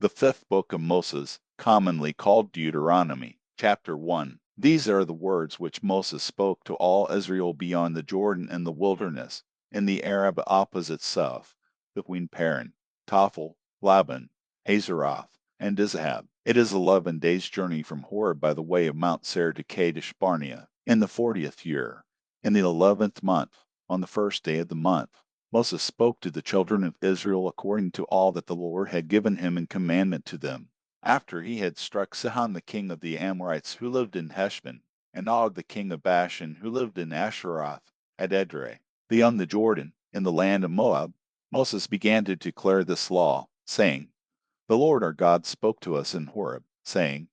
The fifth book of Moses, commonly called Deuteronomy. Chapter 1. These are the words which Moses spoke to all Israel beyond the Jordan in the wilderness, in the Arab opposite south, between Paran, Tophel, Laban, Hazeroth, and Dizahab. It is 11 days' journey from Horeb by the way of Mount Seir to Kadesh Barnea, in the 40th year, in the 11th month, on the first day of the month. Moses spoke to the children of Israel according to all that the Lord had given him in commandment to them. After he had struck Sihon the king of the Amorites who lived in Heshbon, and Og the king of Bashan who lived in Asheroth at Edrei, beyond the Jordan, in the land of Moab, Moses began to declare this law, saying, The Lord our God spoke to us in Horeb, saying,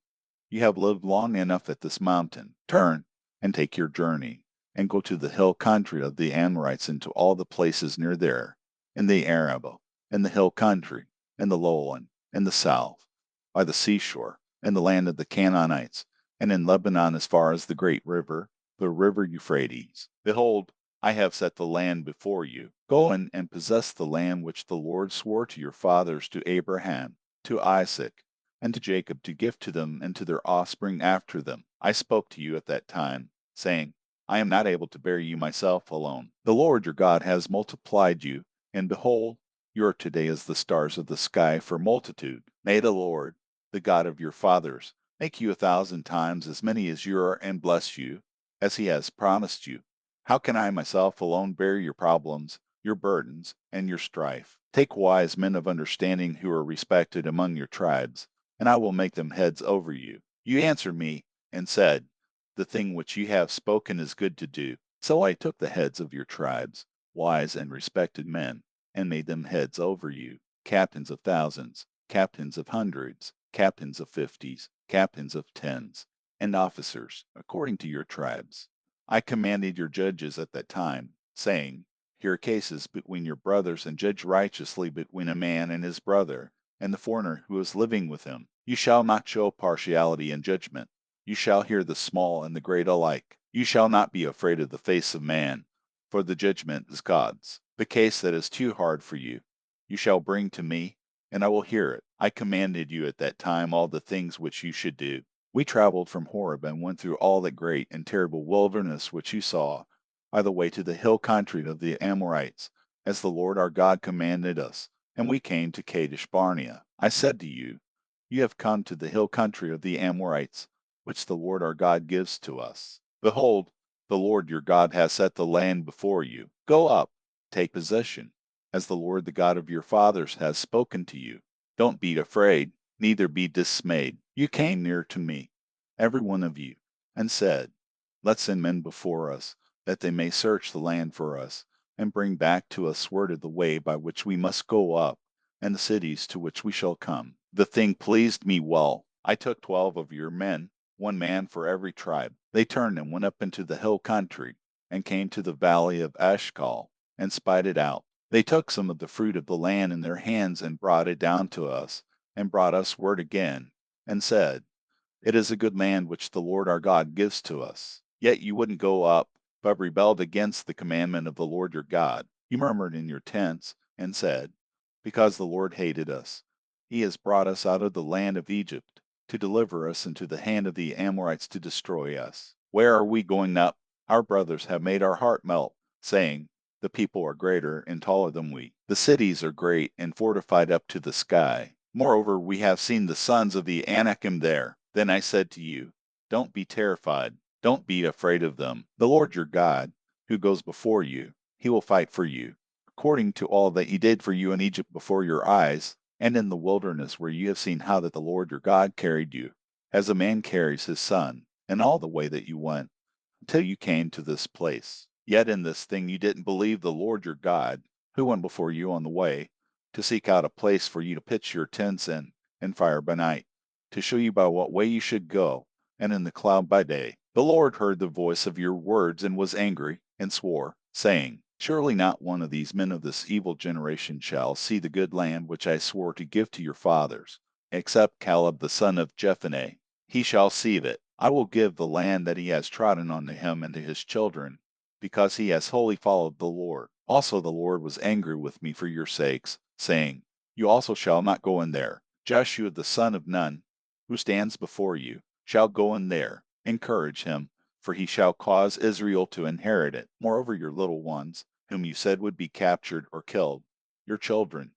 You have lived long enough at this mountain. Turn and take your journey, and go to the hill country of the Amorites and to all the places near there, in the Arabah, in the hill country, in the lowland, in the south, by the seashore, in the land of the Canaanites, and in Lebanon as far as the great river, the river Euphrates. Behold, I have set the land before you. Go in and possess the land which the Lord swore to your fathers, to Abraham, to Isaac, and to Jacob, to give to them and to their offspring after them. I spoke to you at that time, saying, I am not able to bear you myself alone. The Lord your God has multiplied you, and behold, you are today as the stars of the sky for multitude. May the Lord, the God of your fathers, make you 1,000 times as many as you are, and bless you, as he has promised you. How can I myself alone bear your problems, your burdens, and your strife? Take wise men of understanding who are respected among your tribes, and I will make them heads over you. You answered me and said, The thing which you have spoken is good to do. So I took the heads of your tribes, wise and respected men, and made them heads over you, captains of thousands, captains of hundreds, captains of fifties, captains of tens, and officers, according to your tribes. I commanded your judges at that time, saying, Hear cases between your brothers, and judge righteously between a man and his brother, and the foreigner who is living with him. You shall not show partiality in judgment. You shall hear the small and the great alike. You shall not be afraid of the face of man, for the judgment is God's. The case that is too hard for you, you shall bring to me, and I will hear it. I commanded you at that time all the things which you should do. We traveled from Horeb and went through all that great and terrible wilderness which you saw, by the way to the hill country of the Amorites, as the Lord our God commanded us, and we came to Kadesh Barnea. I said to you, You have come to the hill country of the Amorites, which the Lord our God gives to us. Behold, the Lord your God has set the land before you. Go up, take possession, as the Lord the God of your fathers has spoken to you. Don't be afraid, neither be dismayed. You came near to me, every one of you, and said, Let's send men before us, that they may search the land for us, and bring back to us word of the way by which we must go up, and the cities to which we shall come. The thing pleased me well. I took 12 of your men, one man for every tribe. They turned and went up into the hill country, and came to the valley of Eshcol, and spied it out. They took some of the fruit of the land in their hands, and brought it down to us, and brought us word again, and said, It is a good land which the Lord our God gives to us. Yet you wouldn't go up, but rebelled against the commandment of the Lord your God. You murmured in your tents, and said, Because the Lord hated us, he has brought us out of the land of Egypt, to deliver us into the hand of the Amorites to destroy us. Where are we going up? Our brothers have made our heart melt, saying, The people are greater and taller than we. The cities are great and fortified up to the sky. Moreover, we have seen the sons of the Anakim there. Then I said to you, Don't be terrified. Don't be afraid of them. The Lord your God, who goes before you, he will fight for you, according to all that he did for you in Egypt before your eyes, and in the wilderness where you have seen how that the Lord your God carried you, as a man carries his son, in all the way that you went, until you came to this place. Yet in this thing you didn't believe the Lord your God, who went before you on the way, to seek out a place for you to pitch your tents in, and fire by night, to show you by what way you should go, and in the cloud by day. The Lord heard the voice of your words, and was angry, and swore, saying, Surely not one of these men of this evil generation shall see the good land which I swore to give to your fathers, except Caleb the son of Jephunneh. He shall see it. I will give the land that he has trodden unto him and to his children, because he has wholly followed the Lord. Also the Lord was angry with me for your sakes, saying, You also shall not go in there. Joshua the son of Nun, who stands before you, shall go in there. Encourage him, for he shall cause Israel to inherit it. Moreover, your little ones, whom you said would be captured or killed, your children,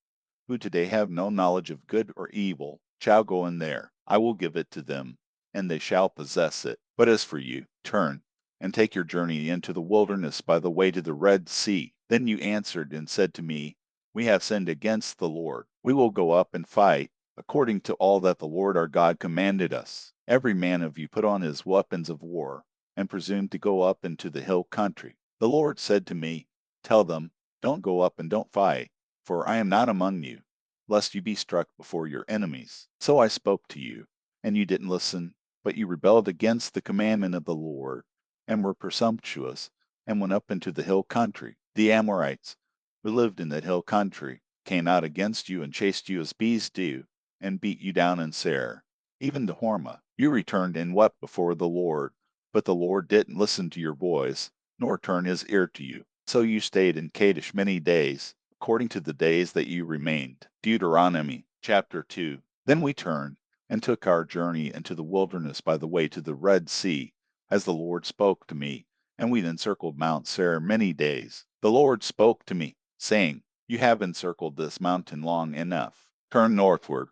who today have no knowledge of good or evil, shall go in there. I will give it to them, and they shall possess it. But as for you, turn and take your journey into the wilderness by the way to the Red Sea. Then you answered and said to me, We have sinned against the Lord. We will go up and fight, according to all that the Lord our God commanded us. Every man of you put on his weapons of war, and presumed to go up into the hill country. The Lord said to me, Tell them, Don't go up and don't fight, for I am not among you, lest you be struck before your enemies. So I spoke to you, and you didn't listen, but you rebelled against the commandment of the Lord, and were presumptuous, and went up into the hill country. The Amorites, who lived in that hill country, came out against you and chased you as bees do, and beat you down in Seir, even to Hormah. You returned and wept before the Lord, but the Lord didn't listen to your voice, nor turn his ear to you. So you stayed in Kadesh many days, according to the days that you remained. Deuteronomy chapter 2. Then we turned and took our journey into the wilderness by the way to the Red Sea, as the Lord spoke to me, and we encircled Mount Seir many days. The Lord spoke to me, saying, You have encircled this mountain long enough. Turn northward,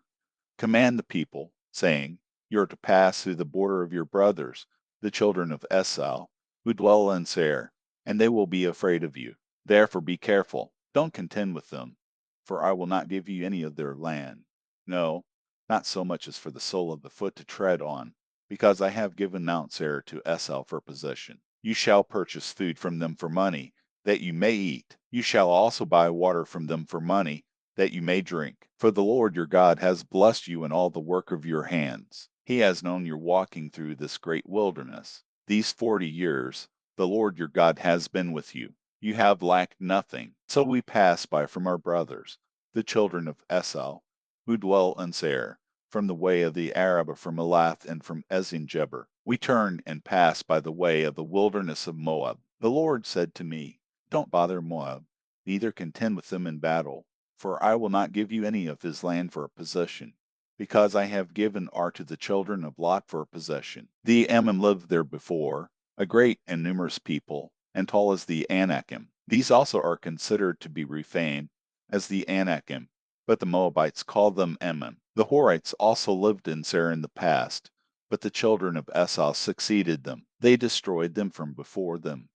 command the people, saying, You are to pass through the border of your brothers, the children of Esau, who dwell in Seir, and they will be afraid of you. Therefore be careful, don't contend with them, for I will not give you any of their land. No, not so much as for the sole of the foot to tread on, because I have given Mount Seir to Esau for possession. You shall purchase food from them for money, that you may eat. You shall also buy water from them for money, that you may drink. For the Lord your God has blessed you in all the work of your hands. He has known your walking through this great wilderness. These 40 years, the Lord your God has been with you. You have lacked nothing. So we passed by from our brothers, the children of Esau, who dwell in Seir, from the way of the Arabah, from Elath, and from Ezingeber. We turned and passed by the way of the wilderness of Moab. The Lord said to me, Don't bother Moab, neither contend with them in battle, for I will not give you any of his land for a possession, because I have given Ar to the children of Lot for a possession. The Ammon lived there before, a great and numerous people, and tall as the Anakim. These also are considered to be Rephaim, as the Anakim, but the Moabites called them Ammon. The Horites also lived in Seir in the past, but the children of Esau succeeded them. They destroyed them from before them,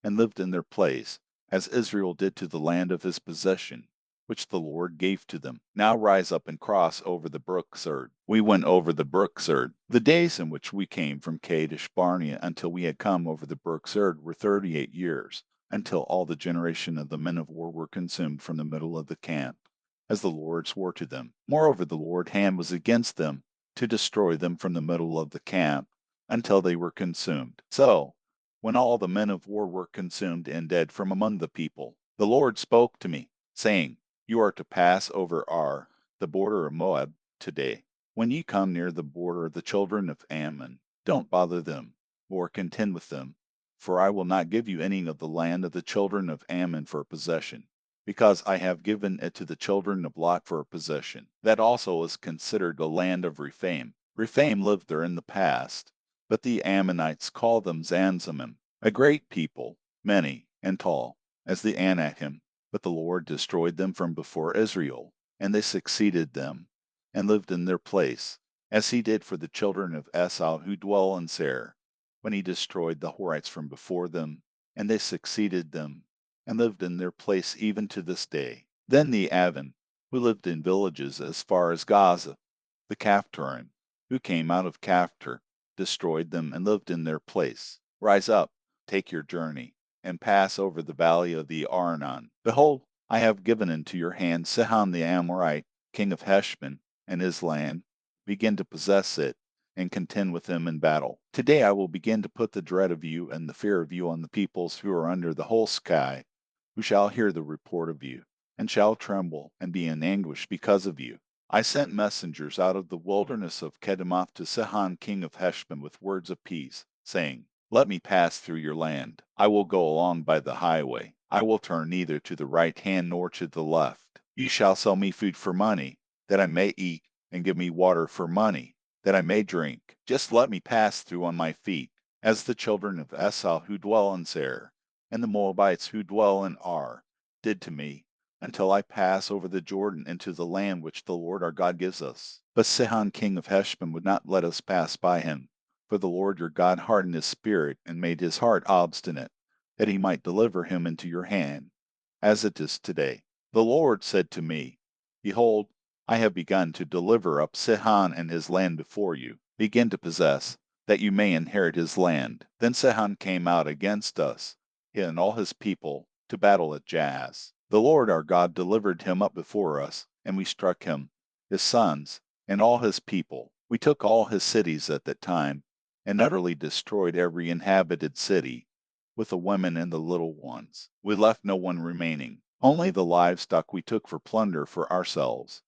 and lived in their place, as Israel did to the land of his possession, which the Lord gave to them. Now rise up and cross over the brook Serd. We went over the brook Serd. The days in which we came from Kadesh Barnea until we had come over the brook Serd were 38 years, until all the generation of the men of war were consumed from the middle of the camp, as the Lord swore to them. Moreover, the Lord's hand was against them, to destroy them from the middle of the camp, until they were consumed. So, when all the men of war were consumed and dead from among the people, the Lord spoke to me, saying, You are to pass over Ar, the border of Moab, today. When ye come near the border of the children of Ammon, don't bother them, or contend with them, for I will not give you any of the land of the children of Ammon for a possession, because I have given it to the children of Lot for a possession. That also is considered the land of Rephaim. Rephaim lived there in the past, but the Ammonites call them Zanzamim, a great people, many and tall, as the Anakim. But the Lord destroyed them from before Israel, and they succeeded them, and lived in their place, as he did for the children of Esau who dwell in Seir, when he destroyed the Horites from before them, and they succeeded them, and lived in their place even to this day. Then the Avon, who lived in villages as far as Gaza, the Caphtorim, who came out of Caphtor, destroyed them and lived in their place. Rise up, take your journey, and pass over the valley of the Arnon. Behold, I have given into your hand Sihon the Amorite, king of Heshbon, and his land. Begin to possess it, and contend with him in battle. Today I will begin to put the dread of you and the fear of you on the peoples who are under the whole sky, who shall hear the report of you, and shall tremble and be in anguish because of you. I sent messengers out of the wilderness of Kedemoth to Sihon king of Heshbon with words of peace, saying, Let me pass through your land. I will go along by the highway. I will turn neither to the right hand nor to the left. You shall sell me food for money, that I may eat and give me water for money, that I may drink. Just let me pass through on my feet, as the children of Esau who dwell in Seir, and the Moabites who dwell in Ar, did to me, until I pass over the Jordan into the land which the Lord our God gives us. But Sihon king of Heshbon would not let us pass by him, for the Lord your God hardened his spirit and made his heart obstinate, that he might deliver him into your hand, as it is today. The Lord said to me, Behold, I have begun to deliver up Sihon and his land before you. Begin to possess, that you may inherit his land. Then Sihon came out against us, he and all his people, to battle at Jahaz. The Lord our God delivered him up before us, and we struck him, his sons, and all his people. We took all his cities at that time, and utterly destroyed every inhabited city, with the women and the little ones. We left no one remaining. Only the livestock we took for plunder for ourselves,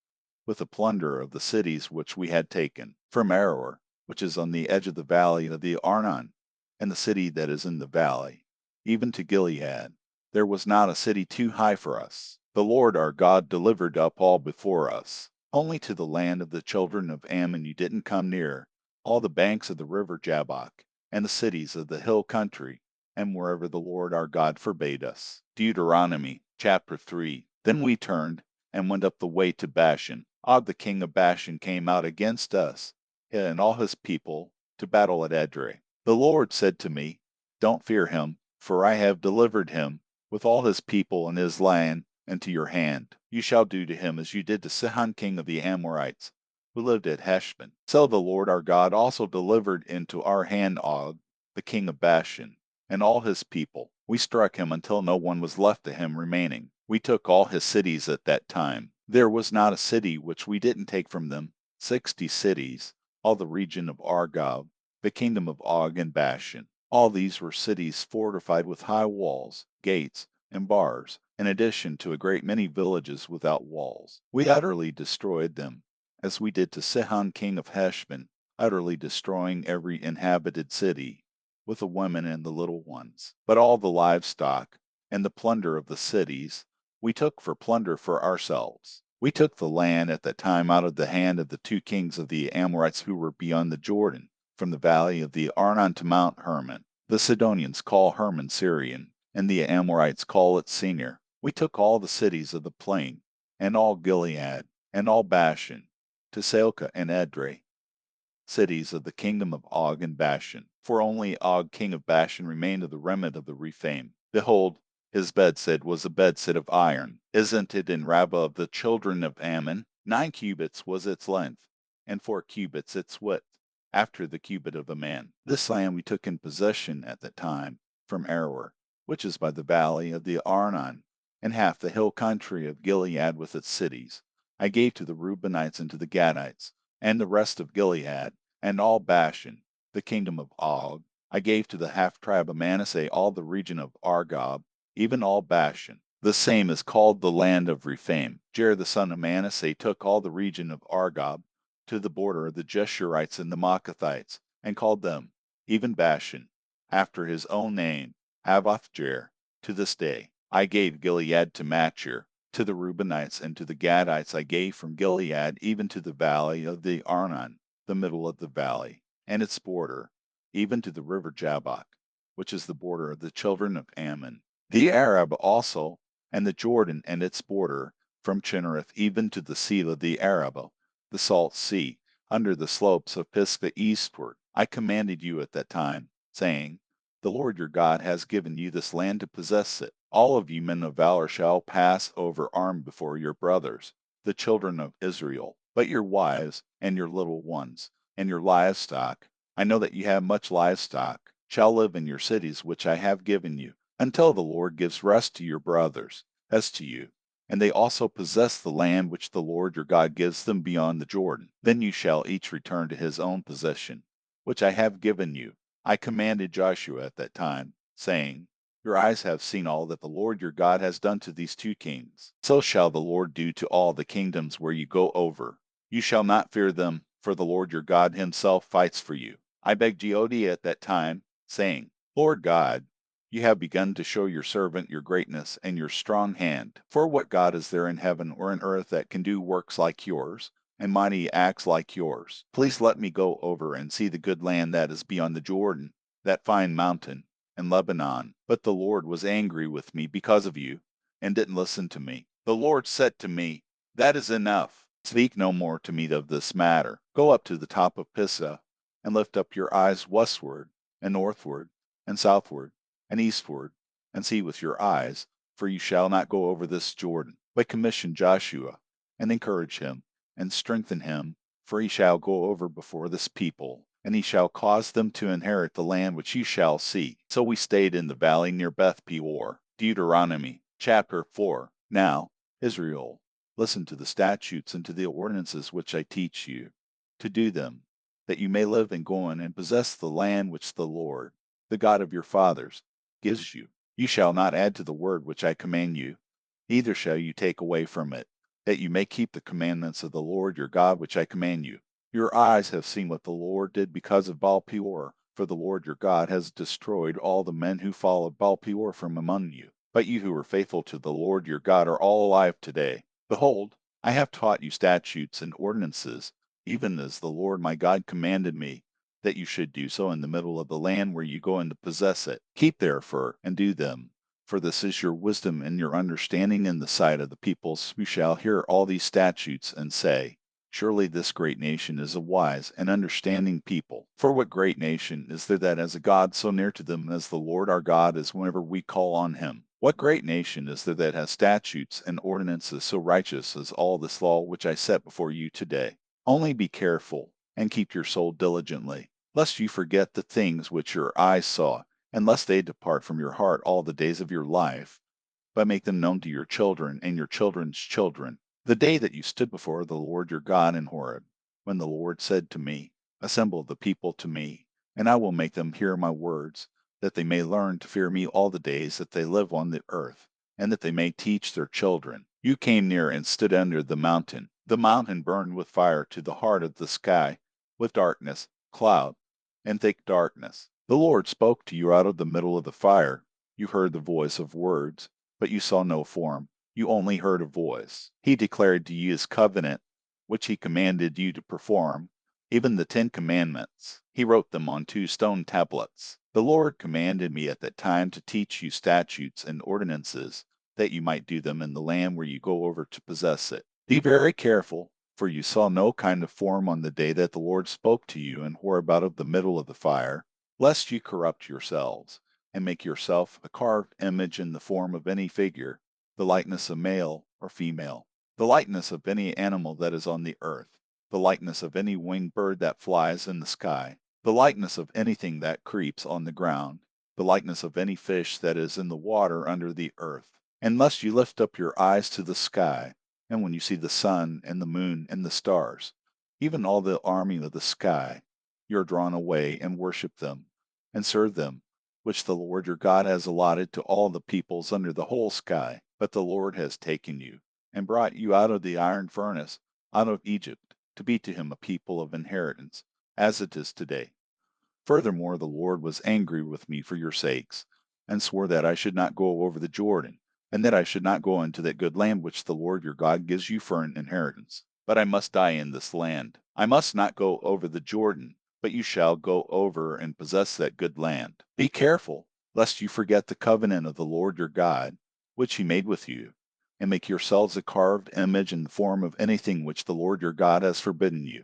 with the plunder of the cities which we had taken, from Aroer, which is on the edge of the valley of the Arnon, and the city that is in the valley, even to Gilead. There was not a city too high for us. The Lord our God delivered up all before us. Only to the land of the children of Ammon you didn't come near, all the banks of the river Jabbok, and the cities of the hill country, and wherever the Lord our God forbade us. Deuteronomy chapter 3. Then we turned and went up the way to Bashan. Og the king of Bashan came out against us, and all his people, to battle at Edrei. The Lord said to me, Don't fear him, for I have delivered him, with all his people and his land, into your hand. You shall do to him as you did to Sihon king of the Amorites, who lived at Heshbon. So the Lord our God also delivered into our hand Og, the king of Bashan, and all his people. We struck him until no one was left to him remaining. We took all his cities at that time. There was not a city which we didn't take from them, 60 cities, all the region of Argob, the kingdom of Og and Bashan. All these were cities fortified with high walls, gates, and bars, in addition to a great many villages without walls. We utterly destroyed them, as we did to Sihon king of Heshbon, utterly destroying every inhabited city, with the women and the little ones. But all the livestock, and the plunder of the cities, we took for plunder for ourselves. We took the land at that time out of the hand of the 2 kings of the Amorites who were beyond the Jordan, from the valley of the Arnon to Mount Hermon. The Sidonians call Hermon Syrian, and the Amorites call it Senir. We took all the cities of the plain, and all Gilead, and all Bashan, to Salcah and Edrei, cities of the kingdom of Og and Bashan. For only Og king of Bashan remained of the remnant of the Rephaim. Behold, his bedstead was a bedstead of iron. Isn't it in Rabbah of the children of Ammon? 9 cubits was its length, and 4 cubits its width, after the cubit of a man. This land we took in possession at that time from Aroer, which is by the valley of the Arnon, and half the hill country of Gilead with its cities. I gave to the Reubenites and to the Gadites, and the rest of Gilead, and all Bashan, the kingdom of Og. I gave to the half tribe of Manasseh all the region of Argob, even all Bashan. The same is called the land of Rephaim. Jair the son of Manasseh took all the region of Argob to the border of the Jeshurites and the Maacathites, and called them, even Bashan, after his own name, Havoth Jair, to this day. I gave Gilead to Machir. To the Reubenites and to the Gadites I gave from Gilead even to the valley of the Arnon, the middle of the valley, and its border, even to the river Jabbok, which is the border of the children of Ammon. The Arab also, and the Jordan and its border, from Chinnereth even to the sea of the Araba, the salt sea, under the slopes of Pisgah eastward. I commanded you at that time, saying, The Lord your God has given you this land to possess it. All of you men of valor shall pass over armed before your brothers, the children of Israel. But your wives, and your little ones, and your livestock, I know that you have much livestock, shall live in your cities which I have given you, until the Lord gives rest to your brothers, as to you, and they also possess the land which the Lord your God gives them beyond the Jordan. Then you shall each return to his own possession, which I have given you. I commanded Joshua at that time, saying, Your eyes have seen all that the Lord your God has done to these 2 kings. So shall the Lord do to all the kingdoms where you go over. You shall not fear them, for the Lord your God himself fights for you. I begged Jehovah at that time, saying, Lord God, you have begun to show your servant your greatness and your strong hand. For what God is there in heaven or in earth that can do works like yours? and mighty acts like yours. Please let me go over and see the good land that is beyond the Jordan, that fine mountain, and Lebanon. But the Lord was angry with me because of you, and didn't listen to me. The Lord said to me, that is enough. Speak no more to me of this matter. Go up to the top of Pisgah, and lift up your eyes westward, and northward, and southward, and eastward, and see with your eyes, for you shall not go over this Jordan. But commission Joshua, and encourage him, and strengthen him, for he shall go over before this people, and he shall cause them to inherit the land which you shall see. So we stayed in the valley near Beth Peor. Deuteronomy chapter 4. Now, Israel, listen to the statutes and to the ordinances which I teach you, to do them, that you may live and go in and possess the land which the Lord, the God of your fathers, gives you. You shall not add to the word which I command you, neither shall you take away from it, that you may keep the commandments of the Lord your God which I command you. Your eyes have seen what the Lord did because of Baal Peor, for the Lord your God has destroyed all the men who followed Baal Peor from among you. But you who were faithful to the Lord your God are all alive today. Behold, I have taught you statutes and ordinances, even as the Lord my God commanded me, that you should do so in the middle of the land where you go in to possess it. Keep therefore and do them, for this is your wisdom and your understanding in the sight of the peoples who shall hear all these statutes and say, surely this great nation is a wise and understanding people. For what great nation is there that has a God so near to them as the Lord our God is whenever we call on him? What great nation is there that has statutes and ordinances so righteous as all this law which I set before you today? Only be careful, and keep your soul diligently, lest you forget the things which your eyes saw, and lest they depart from your heart all the days of your life, but make them known to your children and your children's children, the day that you stood before the Lord your God in Horeb, when the Lord said to me, assemble the people to me, and I will make them hear my words, that they may learn to fear me all the days that they live on the earth, and that they may teach their children. You came near and stood under the mountain. The mountain burned with fire to the heart of the sky, with darkness, cloud, and thick darkness. The Lord spoke to you out of the middle of the fire. You heard the voice of words, but you saw no form. You only heard a voice. He declared to you his covenant, which he commanded you to perform, even the 10 Commandments. He wrote them on 2 stone tablets. The Lord commanded me at that time to teach you statutes and ordinances, that you might do them in the land where you go over to possess it. Be very careful, for you saw no kind of form on the day that the Lord spoke to you in Horeb out of the middle of the fire, lest you corrupt yourselves, and make yourself a carved image in the form of any figure, the likeness of male or female, the likeness of any animal that is on the earth, the likeness of any winged bird that flies in the sky, the likeness of anything that creeps on the ground, the likeness of any fish that is in the water under the earth. And lest you lift up your eyes to the sky, and when you see the sun and the moon and the stars, even all the army of the sky, you are drawn away and worship them, and serve them, which the Lord your God has allotted to all the peoples under the whole sky. But the Lord has taken you, and brought you out of the iron furnace, out of Egypt, to be to him a people of inheritance, as it is today. Furthermore, the Lord was angry with me for your sakes, and swore that I should not go over the Jordan, and that I should not go into that good land which the Lord your God gives you for an inheritance. But I must die in this land. I must not go over the Jordan, but you shall go over and possess that good land. Be careful, lest you forget the covenant of the Lord your God, which he made with you, and make yourselves a carved image in the form of anything which the Lord your God has forbidden you.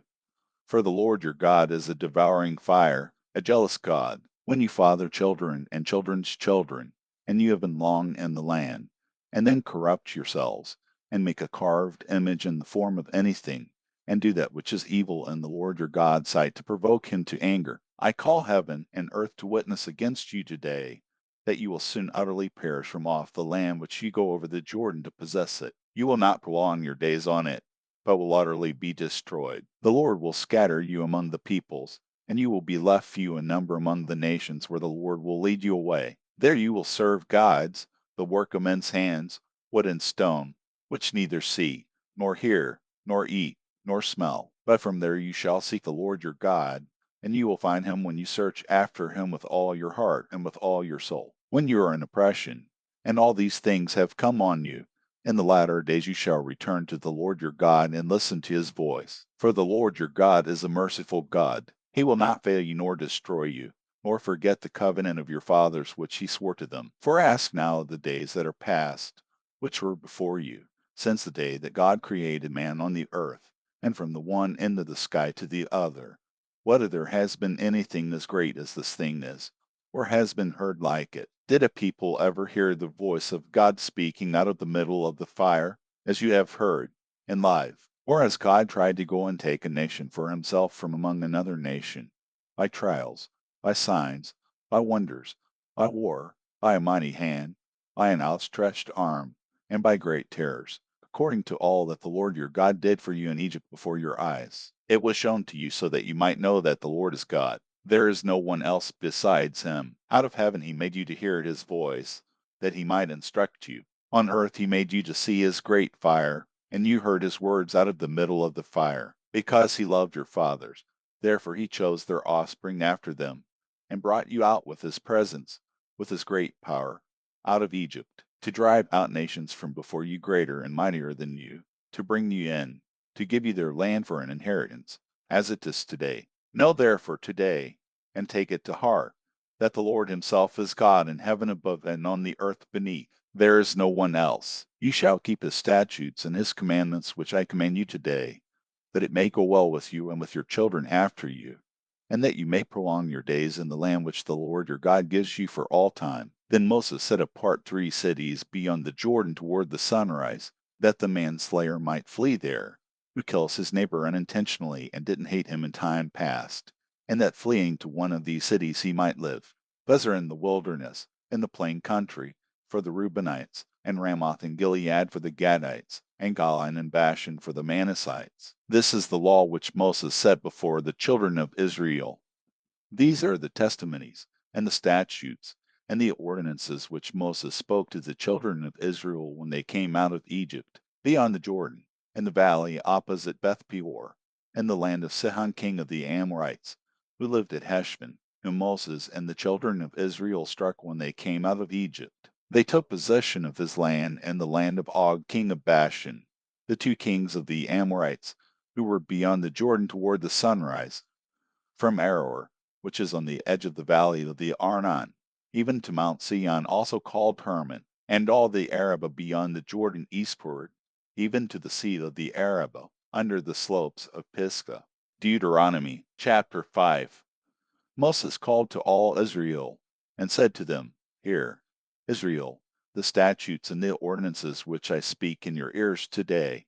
For the Lord your God is a devouring fire, a jealous God. When you father children and children's children, and you have been long in the land, and then corrupt yourselves, and make a carved image in the form of anything, and do that which is evil in the Lord your God's sight to provoke him to anger, I call heaven and earth to witness against you today, that you will soon utterly perish from off the land which you go over the Jordan to possess it. You will not prolong your days on it, but will utterly be destroyed. The Lord will scatter you among the peoples, and you will be left few in number among the nations where the Lord will lead you away. There you will serve gods, the work of men's hands, wood and stone, which neither see, nor hear, nor eat, nor smell. But from there you shall seek the Lord your God, and you will find him when you search after him with all your heart and with all your soul. When you are in oppression, and all these things have come on you, In the latter days you shall return to the Lord your God and listen to his voice. For the Lord your God is a merciful God. He will not fail you nor destroy you, nor forget the covenant of your fathers which he swore to them. For ask now of the days that are past, which were before you, since the day that God created man on the earth, and from the one end of the sky to the other, whether there has been anything as great as this thing is, or has been heard like it. Did a people ever hear the voice of God speaking out of the middle of the fire, as you have heard, in life? Or has God tried to go and take a nation for himself from among another nation, by trials, by signs, by wonders, by war, by a mighty hand, by an outstretched arm, and by great terrors, according to all that the Lord your God did for you in Egypt before your eyes? It was shown to you so that you might know that the Lord is God. There is no one else besides him. Out of heaven he made you to hear his voice, that he might instruct you. On earth he made you to see his great fire, and you heard his words out of the middle of the fire. Because he loved your fathers, therefore he chose their offspring after them, and brought you out with his presence, with his great power, out of Egypt, to drive out nations from before you greater and mightier than you, to bring you in, to give you their land for an inheritance, as it is today. Know therefore today, and take it to heart, that the Lord himself is God in heaven above and on the earth beneath. There is no one else. You shall keep his statutes and his commandments which I command you today, that it may go well with you and with your children after you, and that you may prolong your days in the land which the Lord your God gives you for all time. Then Moses set apart 3 cities beyond the Jordan toward the sunrise, that the manslayer might flee there, who kills his neighbor unintentionally and didn't hate him in time past, and that fleeing to one of these cities he might live. Bezer in the wilderness, in the plain country, for the Reubenites, and Ramoth in Gilead for the Gadites, and Golan and Bashan for the Manassites. This is the law which Moses set before the children of Israel. These are the testimonies, and the statutes, and the ordinances which Moses spoke to the children of Israel when they came out of Egypt, beyond the Jordan, in the valley opposite Beth Peor, in the land of Sihon king of the Amorites, who lived at Heshbon, whom Moses and the children of Israel struck when they came out of Egypt. They took possession of his land and the land of Og king of Bashan, the 2 kings of the Amorites, who were beyond the Jordan toward the sunrise, from Aroer, which is on the edge of the valley of the Arnon, even to Mount Sion, also called Hermon, and all the Arabah beyond the Jordan eastward, even to the sea of the Arabah, under the slopes of Pisgah. Deuteronomy chapter 5. Moses called to all Israel, and said to them, Hear, Israel, the statutes and the ordinances which I speak in your ears today,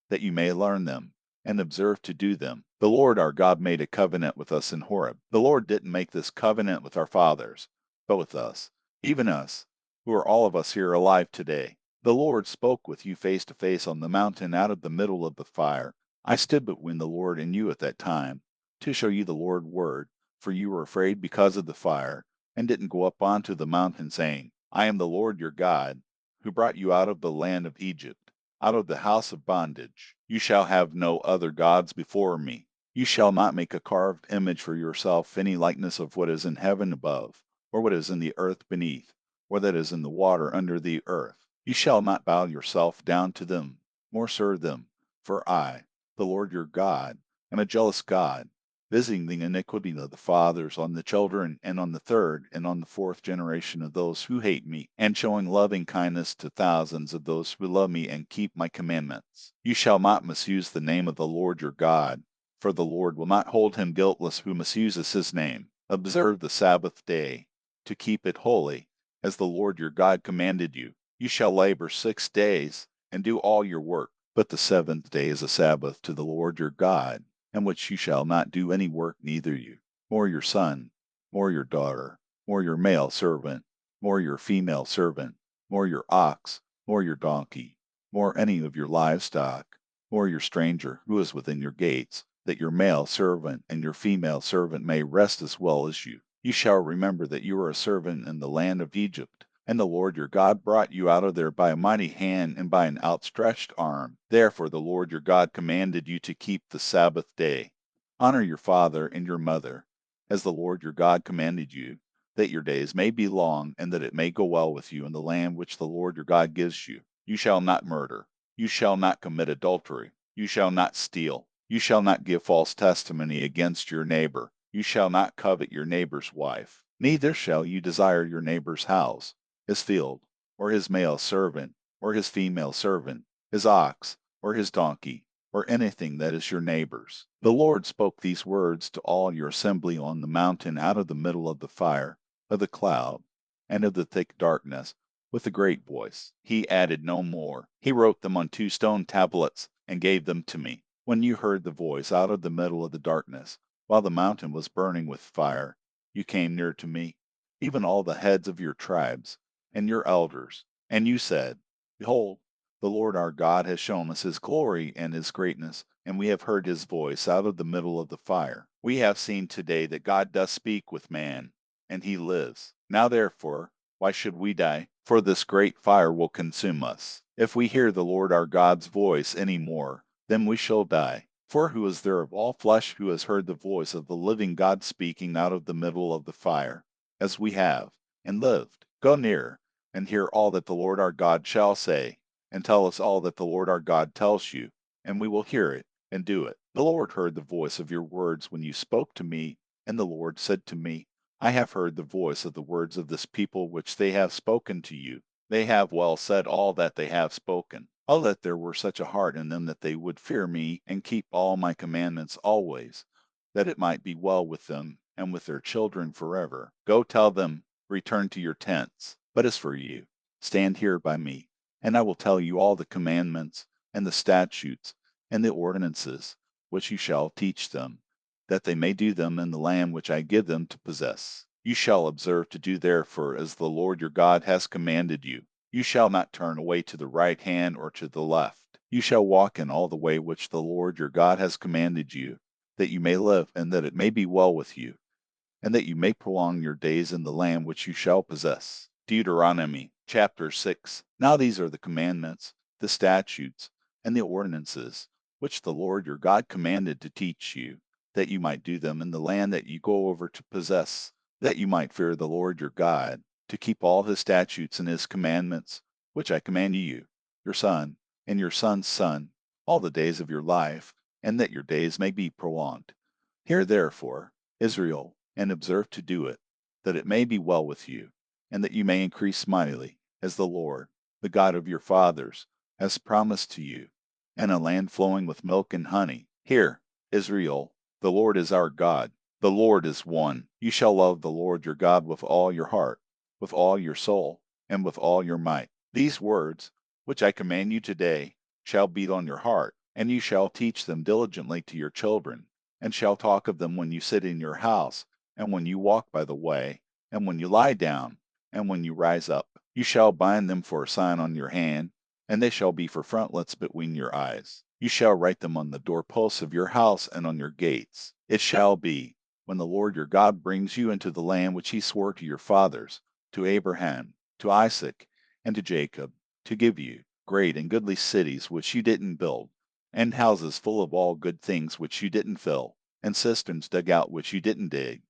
that you may learn them, and observe to do them. The Lord our God made a covenant with us in Horeb. The Lord didn't make this covenant with our fathers, but with us, even us, who are all of us here alive today. The Lord spoke with you face to face on the mountain out of the middle of the fire. I stood between the Lord and you at that time, to show you the Lord word, for you were afraid because of the fire, and didn't go up onto the mountain, saying, I am the Lord your God, who brought you out of the land of Egypt, out of the house of bondage. You shall have no other gods before me. You shall not make a carved image for yourself, any likeness of what is in heaven above, or what is in the earth beneath, or that is in the water under the earth. You shall not bow yourself down to them, nor serve them, for I, the Lord your God, am a jealous God, visiting the iniquity of the fathers on the children, and on the third and on the fourth generation of those who hate me, and showing loving kindness to thousands of those who love me and keep my commandments. You shall not misuse the name of the Lord your God, for the Lord will not hold him guiltless who misuses his name. Observe the Sabbath day, to keep it holy, as the Lord your God commanded you. You shall labor 6 days, and do all your work, but the 7th day is a Sabbath to the Lord your God, in which you shall not do any work, neither you, nor your son, nor your daughter, nor your male servant, nor your female servant, nor your ox, nor your donkey, nor any of your livestock, nor your stranger who is within your gates, that your male servant and your female servant may rest as well as you. You shall remember that you are a servant in the land of Egypt, and the Lord your God brought you out of there by a mighty hand and by an outstretched arm. Therefore the Lord your God commanded you to keep the Sabbath day. Honor your father and your mother, as the Lord your God commanded you, that your days may be long, and that it may go well with you in the land which the Lord your God gives you. You shall not murder. You shall not commit adultery. You shall not steal. You shall not give false testimony against your neighbor. You shall not covet your neighbor's wife. Neither shall you desire your neighbor's house, his field, or his male servant, or his female servant, his ox, or his donkey, or anything that is your neighbor's. The Lord spoke these words to all your assembly on the mountain out of the middle of the fire, of the cloud, and of the thick darkness, with a great voice. He added no more. He wrote them on 2 stone tablets, and gave them to me. When you heard the voice out of the middle of the darkness, while the mountain was burning with fire, you came near to me, even all the heads of your tribes, and your elders, and you said, Behold, the Lord our God has shown us his glory and his greatness, and we have heard his voice out of the middle of the fire. We have seen today that God does speak with man, and he lives. Now therefore, why should we die? For this great fire will consume us. If we hear the Lord our God's voice any more, then we shall die. For who is there of all flesh who has heard the voice of the living God speaking out of the middle of the fire, as we have, and lived? Go near, and hear all that the Lord our God shall say, and tell us all that the Lord our God tells you, and we will hear it, and do it. The Lord heard the voice of your words when you spoke to me, and the Lord said to me, I have heard the voice of the words of this people which they have spoken to you. They have well said all that they have spoken. Oh, that there were such a heart in them that they would fear me and keep all my commandments always, that it might be well with them and with their children forever. Go tell them, return to your tents. But as for you, stand here by me, and I will tell you all the commandments, and the statutes, and the ordinances, which you shall teach them, that they may do them in the land which I give them to possess. You shall observe to do therefore as the Lord your God has commanded you. You shall not turn away to the right hand or to the left. You shall walk in all the way which the Lord your God has commanded you, that you may live, and that it may be well with you, and that you may prolong your days in the land which you shall possess. Deuteronomy chapter 6. Now these are the commandments, the statutes, and the ordinances, which the Lord your God commanded to teach you, that you might do them in the land that you go over to possess, that you might fear the Lord your God, to keep all his statutes and his commandments, which I command you, your son, and your son's son, all the days of your life, and that your days may be prolonged. Hear therefore, Israel, and observe to do it, that it may be well with you, and that you may increase mightily, as the Lord, the God of your fathers, has promised to you, and a land flowing with milk and honey. Hear, Israel, the Lord is our God. The Lord is one. You shall love the Lord your God with all your heart, with all your soul, and with all your might. These words, which I command you today, shall be on your heart, and you shall teach them diligently to your children, and shall talk of them when you sit in your house, and when you walk by the way, and when you lie down, and when you rise up. You shall bind them for a sign on your hand, and they shall be for frontlets between your eyes. You shall write them on the doorposts of your house and on your gates. It shall be, when the Lord your God brings you into the land which he swore to your fathers, to Abraham, to Isaac, and to Jacob, to give you great and goodly cities which you didn't build, and houses full of all good things which you didn't fill, and cisterns dug out which you didn't dig,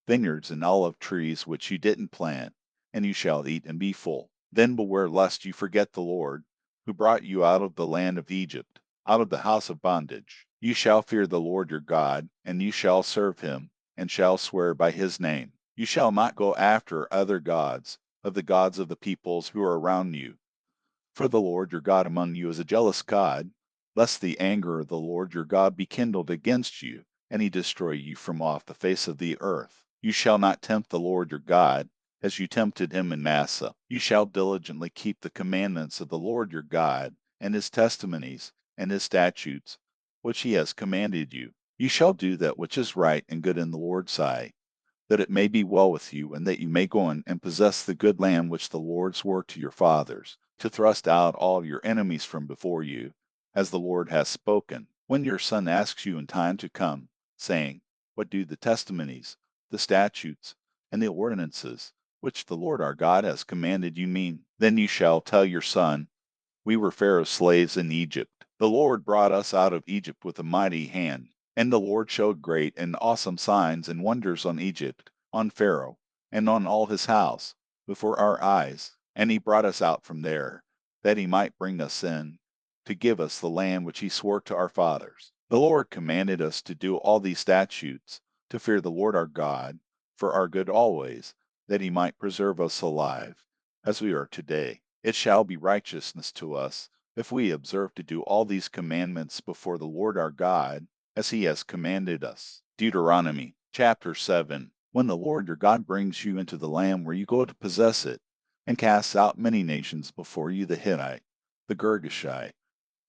vineyards and olive trees which you didn't plant, and you shall eat and be full. Then beware lest you forget the Lord, who brought you out of the land of Egypt, out of the house of bondage. You shall fear the Lord your God, and you shall serve him, and shall swear by his name. You shall not go after other gods, of the gods of the peoples who are around you. For the Lord your God among you is a jealous God, lest the anger of the Lord your God be kindled against you, and he destroy you from off the face of the earth. You shall not tempt the Lord your God, as you tempted him in Massa. You shall diligently keep the commandments of the Lord your God, and his testimonies, and his statutes, which he has commanded you. You shall do that which is right and good in the Lord's sight, that it may be well with you, and that you may go in and possess the good land which the Lord swore to your fathers, to thrust out all your enemies from before you, as the Lord has spoken. When your son asks you in time to come, saying, What do the testimonies, the statutes, and the ordinances, which the Lord our God has commanded you mean? Then you shall tell your son, We were Pharaoh's slaves in Egypt. The Lord brought us out of Egypt with a mighty hand. And the Lord showed great and awesome signs and wonders on Egypt, on Pharaoh, and on all his house, before our eyes. And he brought us out from there, that he might bring us in, to give us the land which he swore to our fathers. The Lord commanded us to do all these statutes, to fear the Lord our God, for our good always, that he might preserve us alive, as we are today. It shall be righteousness to us, if we observe to do all these commandments before the Lord our God, as he has commanded us. Deuteronomy chapter 7. When the Lord your God brings you into the land where you go to possess it, and casts out many nations before you, the Hittite, the Girgashite,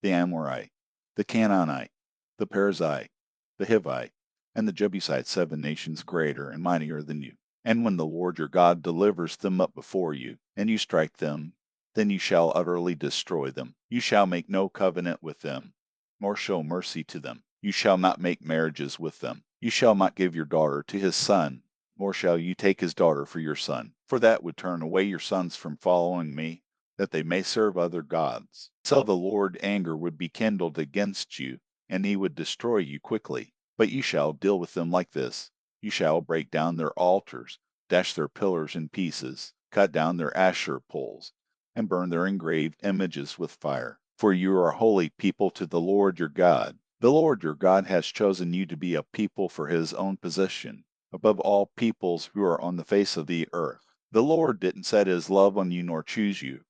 the Amorite, the Canaanite, the Perizzite, the Hivite, and the Jebusite, 7 nations greater and mightier than you. And when the Lord your God delivers them up before you, and you strike them, then you shall utterly destroy them. You shall make no covenant with them, nor show mercy to them. You shall not make marriages with them. You shall not give your daughter to his son, nor shall you take his daughter for your son, for that would turn away your sons from following me, that they may serve other gods. So the Lord's anger would be kindled against you, and he would destroy you quickly. But you shall deal with them like this. You shall break down their altars, dash their pillars in pieces, cut down their Asher poles, and burn their engraved images with fire. For you are a holy people to the Lord your God. The Lord your God has chosen you to be a people for his own possession, above all peoples who are on the face of the earth. The Lord didn't set his love on you nor choose you,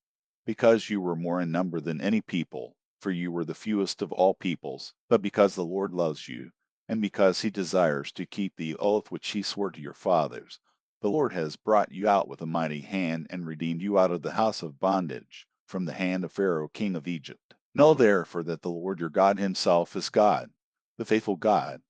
because you were more in number than any people, for you were the fewest of all peoples, but because the Lord loves you, and because he desires to keep the oath which he swore to your fathers. The Lord has brought you out with a mighty hand, and redeemed you out of the house of bondage, from the hand of Pharaoh king of Egypt. Know therefore that the Lord your God himself is God, the faithful God,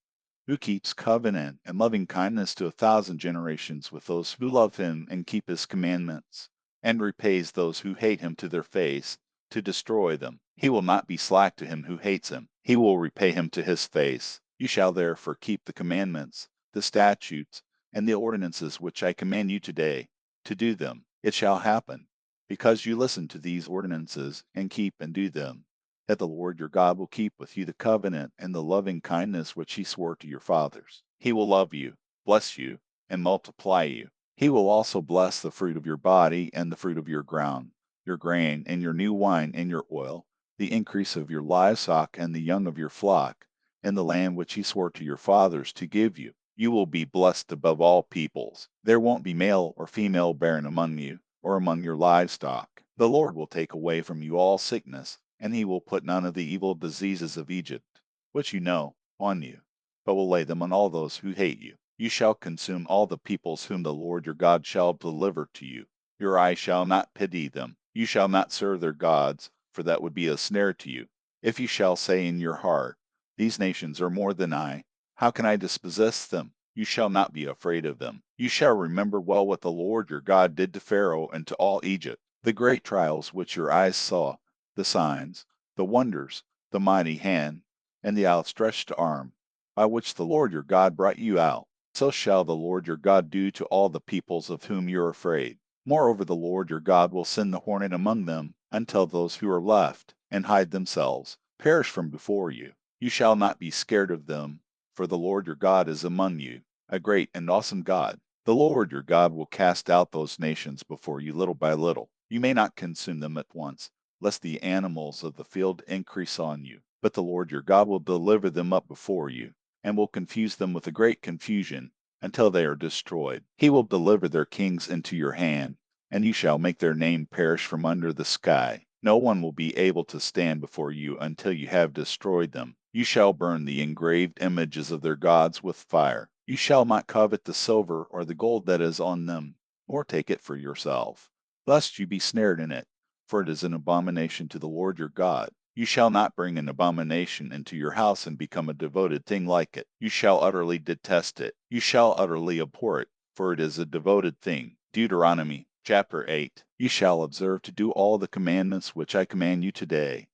who keeps covenant and loving kindness to 1,000 generations with those who love him and keep his commandments, and repays those who hate him to their face, to destroy them. He will not be slack to him who hates him. He will repay him to his face. You shall therefore keep the commandments, the statutes, and the ordinances which I command you today, to do them. It shall happen, because you listen to these ordinances, and keep and do them, that the Lord your God will keep with you the covenant and the loving kindness which he swore to your fathers. He will love you, bless you, and multiply you. He will also bless the fruit of your body and the fruit of your ground, your grain and your new wine and your oil, the increase of your livestock and the young of your flock, in the land which he swore to your fathers to give you. You will be blessed above all peoples. There won't be male or female barren among you, or among your livestock. The Lord will take away from you all sickness, and he will put none of the evil diseases of Egypt, which you know, on you, but will lay them on all those who hate you. You shall consume all the peoples whom the Lord your God shall deliver to you. Your eye shall not pity them. You shall not serve their gods, for that would be a snare to you. If you shall say in your heart, these nations are more than I, how can I dispossess them? You shall not be afraid of them. You shall remember well what the Lord your God did to Pharaoh and to all Egypt, the great trials which your eyes saw, the signs, the wonders, the mighty hand, and the outstretched arm, by which the Lord your God brought you out. So shall the Lord your God do to all the peoples of whom you are afraid. Moreover, the Lord your God will send the hornet among them, until those who are left, and hide themselves, perish from before you. You shall not be scared of them, for the Lord your God is among you, a great and awesome God. The Lord your God will cast out those nations before you little by little. You may not consume them at once, lest the animals of the field increase on you. But the Lord your God will deliver them up before you, and will confuse them with a great confusion, until they are destroyed. He will deliver their kings into your hand, and you shall make their name perish from under the sky. No one will be able to stand before you until you have destroyed them. You shall burn the engraved images of their gods with fire. You shall not covet the silver or the gold that is on them, nor take it for yourself, lest you be snared in it, for it is an abomination to the Lord your God. You shall not bring an abomination into your house and become a devoted thing like it. You shall utterly detest it. You shall utterly abhor it, for it is a devoted thing. Deuteronomy chapter 8. You shall observe to do all the commandments which I command you today,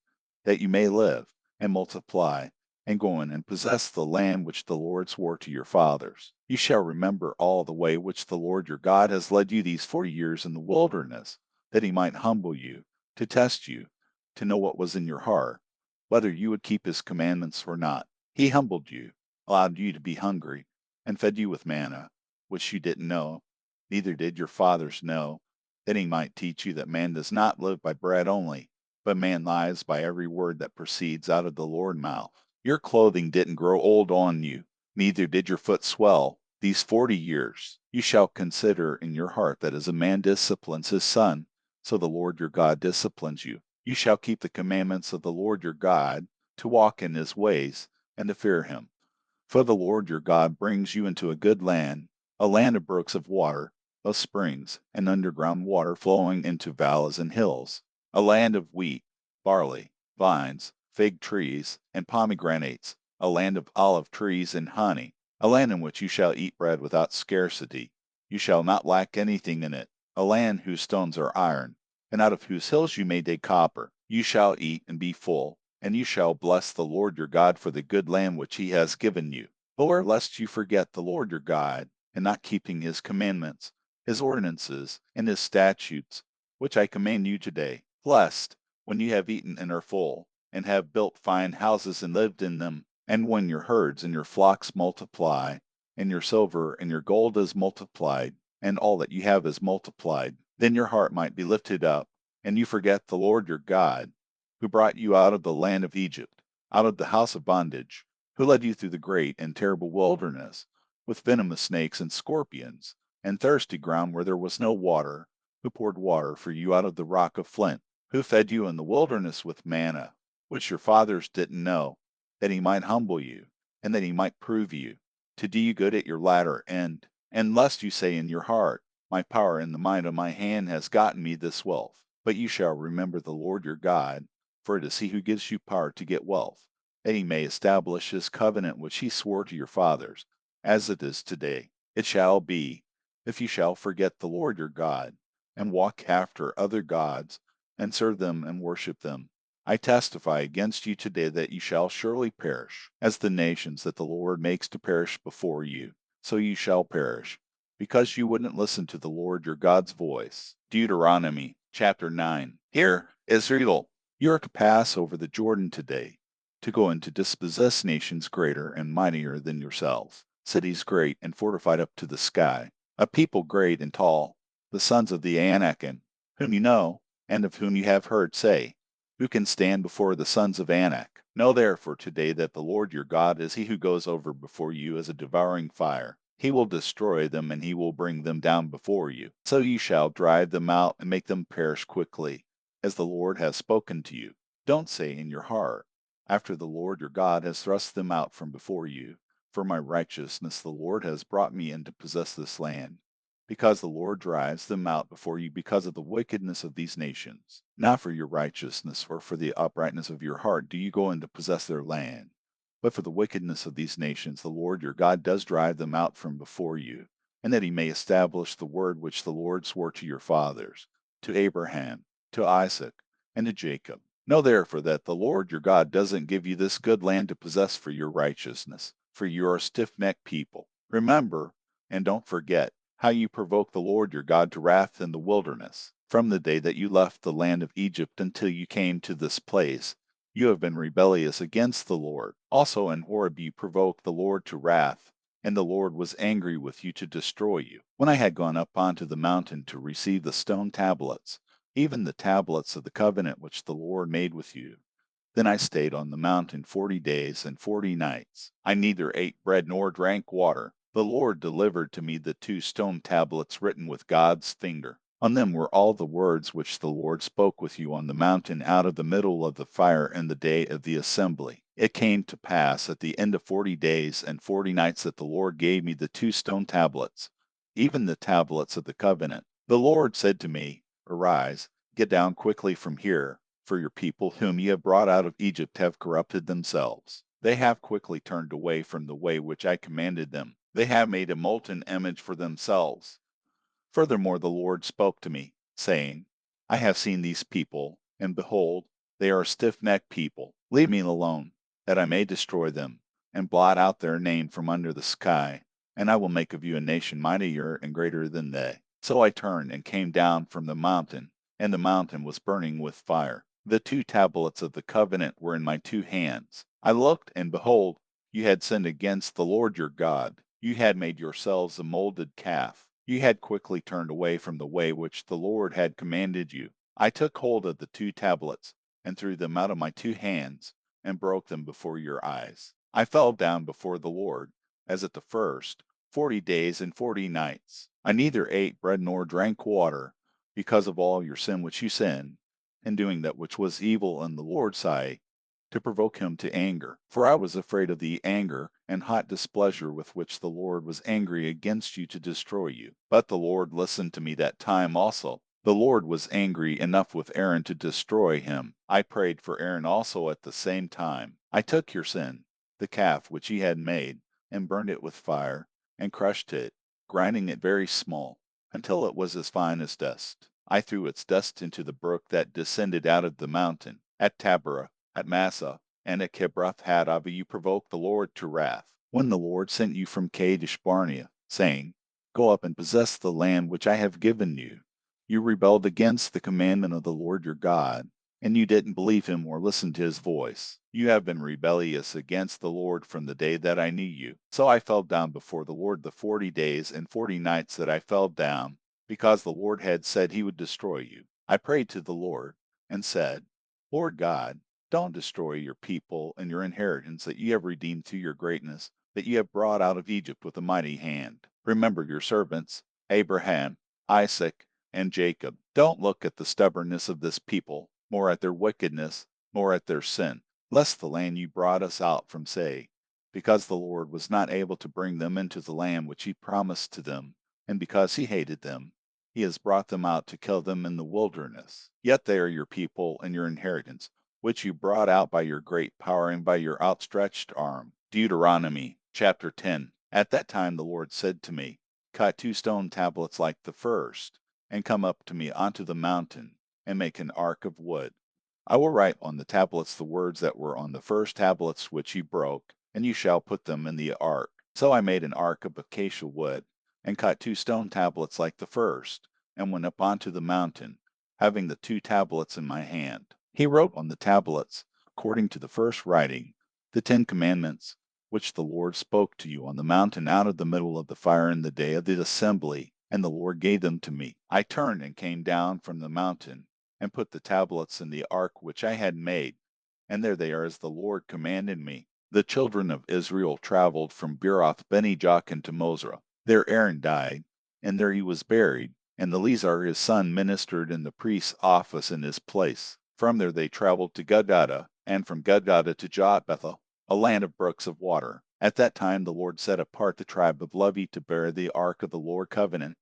that you may live, and multiply, and go in and possess the land which the Lord swore to your fathers. You shall remember all the way which the Lord your God has led you these 40 years in the wilderness, that he might humble you, to test you, to know what was in your heart, whether you would keep his commandments or not. He humbled you, allowed you to be hungry, and fed you with manna, which you didn't know, neither did your fathers know, that he might teach you that man does not live by bread only, but man lies by every word that proceeds out of the Lord's mouth. Your clothing didn't grow old on you, neither did your foot swell these 40 years. You shall consider in your heart that as a man disciplines his son, so the Lord your God disciplines you. You shall keep the commandments of the Lord your God, to walk in his ways, and to fear him. For the Lord your God brings you into a good land, a land of brooks of water, of springs, and underground water flowing into valleys and hills, a land of wheat, barley, vines, fig trees, and pomegranates, a land of olive trees and honey, a land in which you shall eat bread without scarcity. You shall not lack anything in it, a land whose stones are iron, and out of whose hills you may dig copper. You shall eat and be full, and you shall bless the Lord your God for the good land which he has given you. Beware lest you forget the Lord your God, in not keeping his commandments, his ordinances, and his statutes, which I command you today. Lest, when you have eaten and are full, and have built fine houses and lived in them, and when your herds and your flocks multiply, and your silver and your gold is multiplied, and all that you have is multiplied, then your heart might be lifted up, and you forget the Lord your God, who brought you out of the land of Egypt, out of the house of bondage, who led you through the great and terrible wilderness, with venomous snakes and scorpions, and thirsty ground where there was no water, who poured water for you out of the rock of flint, who fed you in the wilderness with manna, which your fathers didn't know, that he might humble you, and that he might prove you, to do you good at your latter end. And lest you say in your heart, my power and the might of my hand has gotten me this wealth. But you shall remember the Lord your God, for it is he who gives you power to get wealth, that he may establish his covenant which he swore to your fathers, as it is today. It shall be, if you shall forget the Lord your God, and walk after other gods, and serve them and worship them, I testify against you today that you shall surely perish, as the nations that the Lord makes to perish before you, so you shall perish, because you wouldn't listen to the Lord your God's voice. Deuteronomy chapter 9. Hear, Israel, you are to pass over the Jordan today, to go in to dispossess nations greater and mightier than yourselves, cities great and fortified up to the sky, a people great and tall, the sons of the Anakim, whom you know, and of whom you have heard say, who can stand before the sons of Anak? Know therefore today that the Lord your God is he who goes over before you as a devouring fire. He will destroy them, and he will bring them down before you. So you shall drive them out and make them perish quickly, as the Lord has spoken to you. Don't say in your heart, after the Lord your God has thrust them out from before you, for my righteousness the Lord has brought me in to possess this land, because the Lord drives them out before you because of the wickedness of these nations. Not for your righteousness or for the uprightness of your heart do you go in to possess their land, but for the wickedness of these nations the Lord your God does drive them out from before you, and that he may establish the word which the Lord swore to your fathers, to Abraham, to Isaac, and to Jacob. Know therefore that the Lord your God doesn't give you this good land to possess for your righteousness, for you are a stiff-necked people. Remember, and don't forget, how you provoked the Lord your God to wrath in the wilderness. From the day that you left the land of Egypt until you came to this place, you have been rebellious against the Lord. Also in Horeb you provoked the Lord to wrath, and the Lord was angry with you to destroy you. When I had gone up onto the mountain to receive the stone tablets, even the tablets of the covenant which the Lord made with you, then I stayed on the mountain 40 days and 40 nights. I neither ate bread nor drank water. The Lord delivered to me the two stone tablets written with God's finger. On them were all the words which the Lord spoke with you on the mountain out of the middle of the fire in the day of the assembly. It came to pass at the end of 40 days and 40 nights that the Lord gave me the two stone tablets, even the tablets of the covenant. The Lord said to me, Arise, get down quickly from here, for your people whom ye have brought out of Egypt have corrupted themselves. They have quickly turned away from the way which I commanded them. They have made a molten image for themselves. Furthermore, the Lord spoke to me, saying, I have seen these people, and behold, they are a stiff-necked people. Leave me alone, that I may destroy them, and blot out their name from under the sky, and I will make of you a nation mightier and greater than they. So I turned and came down from the mountain, and the mountain was burning with fire. The two tablets of the covenant were in my two hands. I looked, and behold, you had sinned against the Lord your God. You had made yourselves a molded calf. You had quickly turned away from the way which the Lord had commanded you. I took hold of the two tablets, and threw them out of my 2 hands, and broke them before your eyes. I fell down before the Lord, as at the first, 40 days and 40 nights. I neither ate bread nor drank water, because of all your sin which you sinned, in doing that which was evil in the Lord's sight, to provoke him to anger. For I was afraid of the anger and hot displeasure with which the Lord was angry against you to destroy you. But the Lord listened to me that time also. The Lord was angry enough with Aaron to destroy him. I prayed for Aaron also at the same time. I took your sin, the calf which ye had made, and burned it with fire, and crushed it, grinding it very small, until it was as fine as dust. I threw its dust into the brook that descended out of the mountain. At Taberah, at Massah, and at Kibroth Hattaavah you provoked the Lord to wrath. When the Lord sent you from Kadesh Barnea, saying, Go up and possess the land which I have given you, you rebelled against the commandment of the Lord your God, and you didn't believe him or listen to his voice. You have been rebellious against the Lord from the day that I knew you. So I fell down before the Lord the 40 days and 40 nights that I fell down, because the Lord had said he would destroy you. I prayed to the Lord, and said, Lord God, don't destroy your people and your inheritance that you have redeemed through your greatness, that you have brought out of Egypt with a mighty hand. Remember your servants, Abraham, Isaac, and Jacob. Don't look at the stubbornness of this people, nor at their wickedness, nor at their sin, lest the land you brought us out from say, because the Lord was not able to bring them into the land which he promised to them, and because he hated them, he has brought them out to kill them in the wilderness. Yet they are your people and your inheritance, which you brought out by your great power and by your outstretched arm. Deuteronomy chapter 10. At that time the Lord said to me, Cut 2 stone tablets like the first, and come up to me onto the mountain, and make an ark of wood. I will write on the tablets the words that were on the first tablets which you broke, and you shall put them in the ark. So I made an ark of acacia wood, and cut 2 stone tablets like the first, and went up onto the mountain, having the 2 tablets in my hand. He wrote on the tablets, according to the first writing, the 10 commandments, which the Lord spoke to you on the mountain out of the middle of the fire in the day of the assembly, and the Lord gave them to me. I turned and came down from the mountain, and put the tablets in the ark which I had made, and there they are as the Lord commanded me. The children of Israel traveled from Beeroth Beni Jaakan to Mosra. There Aaron died, and there he was buried, and Eleazar his son ministered in the priest's office in his place. From there they traveled to Gadada, and from Gadada to Jotbethel, a land of brooks of water. At that time the Lord set apart the tribe of Levi to bear the ark of the Lord covenant,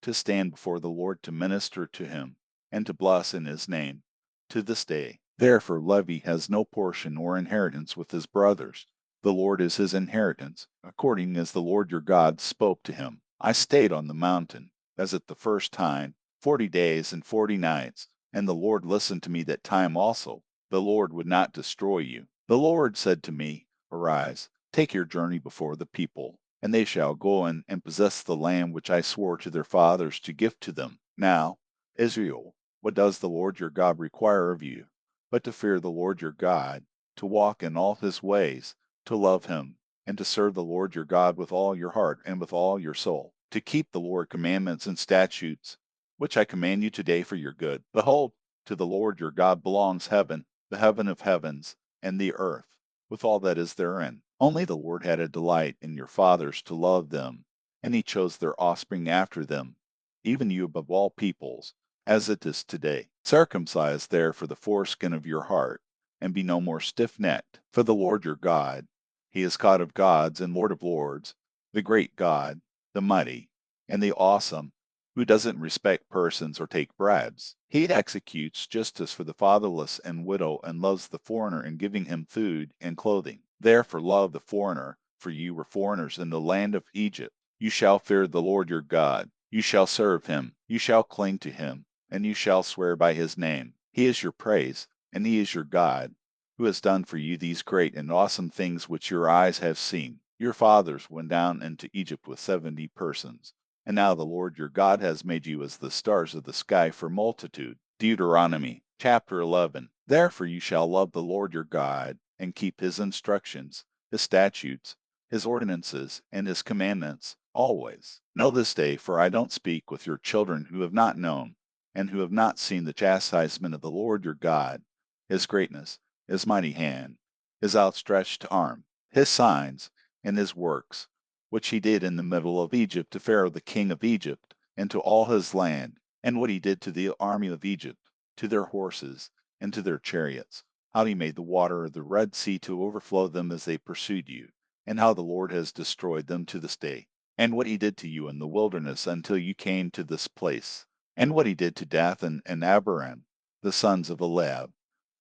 to stand before the Lord to minister to him, and to bless in his name, to this day. Therefore Levi has no portion or inheritance with his brothers. The Lord is his inheritance, according as the Lord your God spoke to him. I stayed on the mountain, as at the first time, 40 days and 40 nights, and the Lord listened to me that time also. The Lord would not destroy you. The Lord said to me, Arise, take your journey before the people, and they shall go in and possess the land which I swore to their fathers to give to them. Now, Israel, what does the Lord your God require of you, but to fear the Lord your God, to walk in all his ways, to love him, and to serve the Lord your God with all your heart and with all your soul, to keep the Lord commandments and statutes, which I command you today for your good. Behold, to the Lord your God belongs heaven, the heaven of heavens, and the earth, with all that is therein. Only the Lord had a delight in your fathers to love them, and he chose their offspring after them, even you above all peoples, as it is today. Circumcise therefore the foreskin of your heart, and be no more stiff-necked. For the Lord your God, he is God of gods and Lord of lords, the great God, the mighty, and the awesome, who doesn't respect persons or take bribes. He executes justice for the fatherless and widow, and loves the foreigner in giving him food and clothing. Therefore love the foreigner, for you were foreigners in the land of Egypt. You shall fear the Lord your God. You shall serve him. You shall cling to him, and you shall swear by his name. He is your praise, and he is your God, who has done for you these great and awesome things which your eyes have seen. Your fathers went down into Egypt with 70 persons. And now the Lord your God has made you as the stars of the sky for multitude. Deuteronomy chapter 11. Therefore you shall love the Lord your God, and keep his instructions, his statutes, his ordinances, and his commandments always. Know this day, for I don't speak with your children who have not known, and who have not seen the chastisement of the Lord your God, His greatness, His mighty hand, His outstretched arm, His signs, and His works, which He did in the middle of Egypt to Pharaoh the king of Egypt, and to all his land, and what He did to the army of Egypt, to their horses, and to their chariots, how He made the water of the Red Sea to overflow them as they pursued you, and how the Lord has destroyed them to this day, and what He did to you in the wilderness until you came to this place, and what He did to Dathan and Abiram, the sons of Eliab,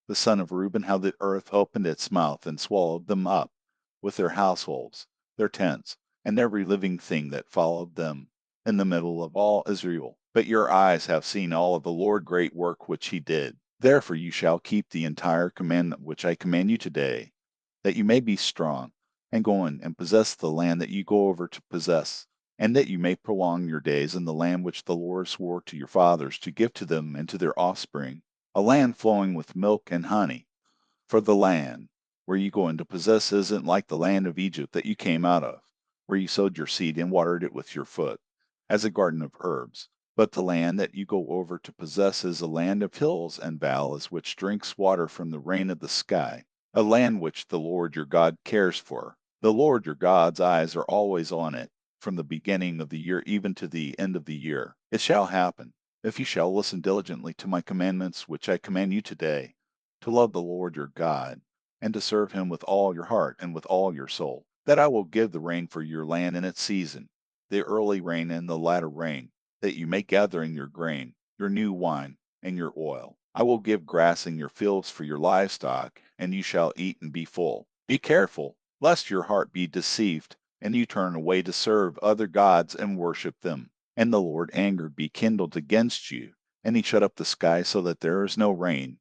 the son of Reuben, how the earth opened its mouth and swallowed them up, with their households, their tents, and every living thing that followed them, in the middle of all Israel. But your eyes have seen all of the Lord great work which He did. Therefore you shall keep the entire commandment which I command you today, that you may be strong, and go in and possess the land that you go over to possess, and that you may prolong your days in the land which the Lord swore to your fathers to give to them and to their offspring, a land flowing with milk and honey. For the land where you go in to possess isn't like the land of Egypt that you came out of, where you sowed your seed and watered it with your foot, as a garden of herbs. But the land that you go over to possess is a land of hills and valleys which drinks water from the rain of the sky, a land which the Lord your God cares for. The Lord your God's eyes are always on it, from the beginning of the year even to the end of the year. It shall happen, if you shall listen diligently to my commandments which I command you today, to love the Lord your God, and to serve Him with all your heart and with all your soul, that I will give the rain for your land in its season, the early rain and the latter rain, that you may gather in your grain, your new wine, and your oil. I will give grass in your fields for your livestock, and you shall eat and be full. Be careful, lest your heart be deceived, and you turn away to serve other gods and worship them. And the Lord anger be kindled against you, and He shut up the sky so that there is no rain,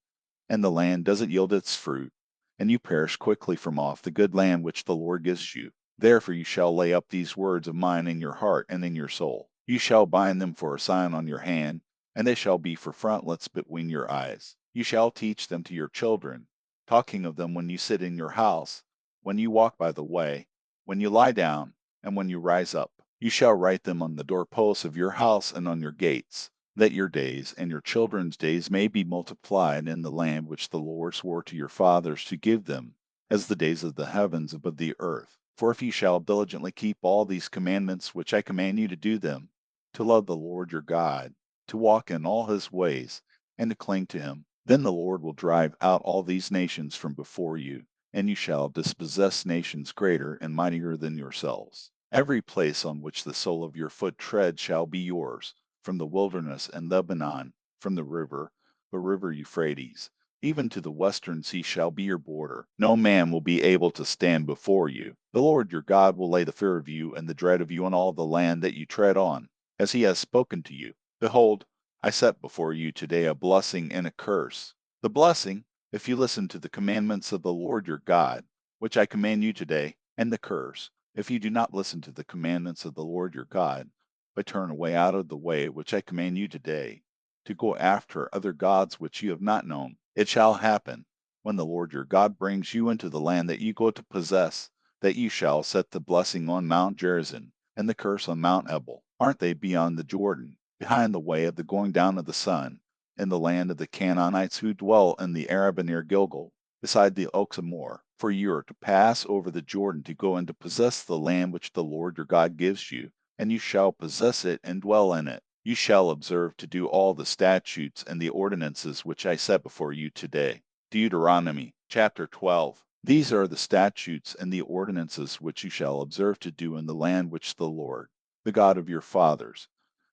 and the land doesn't yield its fruit, and you perish quickly from off the good land which the Lord gives you. Therefore you shall lay up these words of mine in your heart and in your soul. You shall bind them for a sign on your hand, and they shall be for frontlets between your eyes. You shall teach them to your children, talking of them when you sit in your house, when you walk by the way, when you lie down, and when you rise up. You shall write them on the doorposts of your house and on your gates, that your days and your children's days may be multiplied in the land which the Lord swore to your fathers to give them, as the days of the heavens above the earth. For if you shall diligently keep all these commandments which I command you to do them, to love the Lord your God, to walk in all His ways, and to cling to Him, then the Lord will drive out all these nations from before you, and you shall dispossess nations greater and mightier than yourselves. Every place on which the sole of your foot treads shall be yours, from the wilderness and Lebanon, from the river Euphrates, even to the western sea shall be your border. No man will be able to stand before you. The Lord your God will lay the fear of you and the dread of you on all the land that you tread on, as He has spoken to you. Behold, I set before you today a blessing and a curse. The blessing, if you listen to the commandments of the Lord your God, which I command you today, and the curse, if you do not listen to the commandments of the Lord your God, but turn away out of the way which I command you today, to go after other gods which you have not known. It shall happen, when the Lord your God brings you into the land that you go to possess, that you shall set the blessing on Mount Gerizim, and the curse on Mount Ebal. Aren't they beyond the Jordan, behind the way of the going down of the sun, in the land of the Canaanites who dwell in the Arabah near Gilgal, beside the oaks of Moor? For you are to pass over the Jordan to go and to possess the land which the Lord your God gives you, and you shall possess it and dwell in it. You shall observe to do all the statutes and the ordinances which I set before you today. Deuteronomy chapter 12. These are the statutes and the ordinances which you shall observe to do in the land which the Lord, the God of your fathers,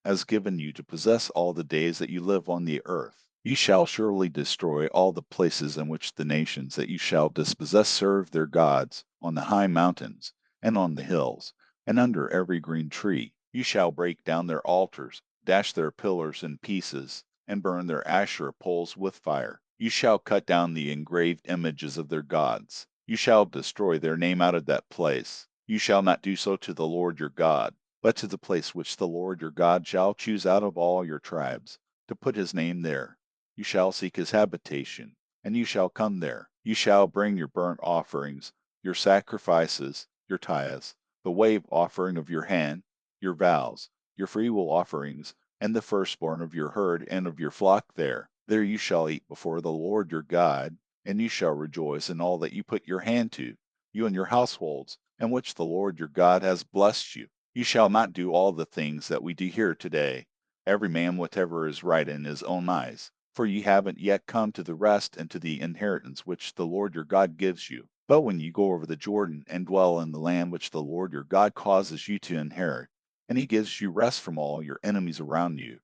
has given you to possess all the days that you live on the earth. You shall surely destroy all the places in which the nations that you shall dispossess serve their gods, on the high mountains, and on the hills, and under every green tree. You shall break down their altars, dash their pillars in pieces, and burn their Asherah poles with fire. You shall cut down the engraved images of their gods. You shall destroy their name out of that place. You shall not do so to the Lord your God, but to the place which the Lord your God shall choose out of all your tribes, to put His name there. You shall seek His habitation, and you shall come there. You shall bring your burnt offerings, your sacrifices, your tithes, the wave offering of your hand, your vows, your freewill offerings, and the firstborn of your herd and of your flock there. There you shall eat before the Lord your God, and you shall rejoice in all that you put your hand to, you and your households, in which the Lord your God has blessed you. You shall not do all the things that we do here today, every man whatever is right in his own eyes. For ye haven't yet come to the rest and to the inheritance which the Lord your God gives you. But when you go over the Jordan and dwell in the land which the Lord your God causes you to inherit, and he gives you rest from all your enemies around you,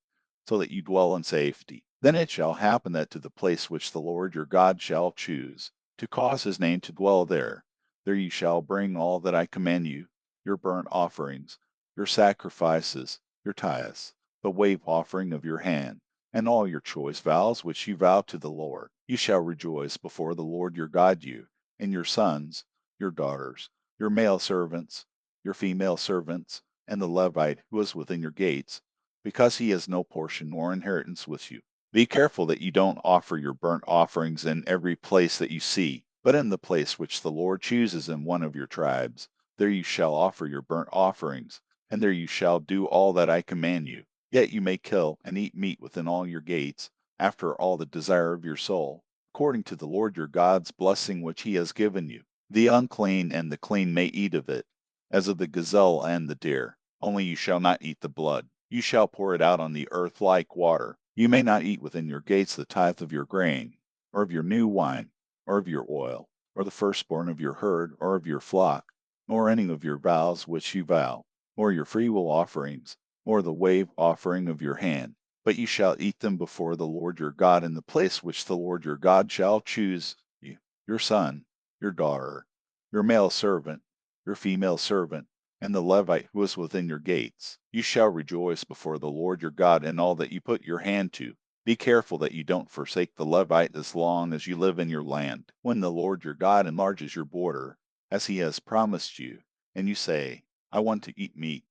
so that you dwell in safety. Then it shall happen that to the place which the Lord your God shall choose, to cause his name to dwell there, there you shall bring all that I command you, your burnt offerings, your sacrifices, your tithes, the wave offering of your hand, and all your choice vows which you vow to the Lord. You shall rejoice before the Lord your God you, and your sons, your daughters, your male servants, your female servants, and the Levite who is within your gates, because he has no portion nor inheritance with you. Be careful that you don't offer your burnt offerings in every place that you see, but in the place which the Lord chooses in one of your tribes. There you shall offer your burnt offerings, and there you shall do all that I command you. Yet you may kill and eat meat within all your gates, after all the desire of your soul, according to the Lord your God's blessing which he has given you. The unclean and the clean may eat of it, as of the gazelle and the deer. Only you shall not eat the blood. You shall pour it out on the earth like water. You may not eat within your gates the tithe of your grain, or of your new wine, or of your oil, or the firstborn of your herd, or of your flock, nor any of your vows which you vow, or your freewill offerings, or the wave offering of your hand. But you shall eat them before the Lord your God in the place which the Lord your God shall choose you, your son, your daughter, your male servant, your female servant, and the Levite who is within your gates. You shall rejoice before the Lord your God in all that you put your hand to. Be careful that you don't forsake the Levite as long as you live in your land. When the Lord your God enlarges your border, as he has promised you, and you say, I want to eat meat,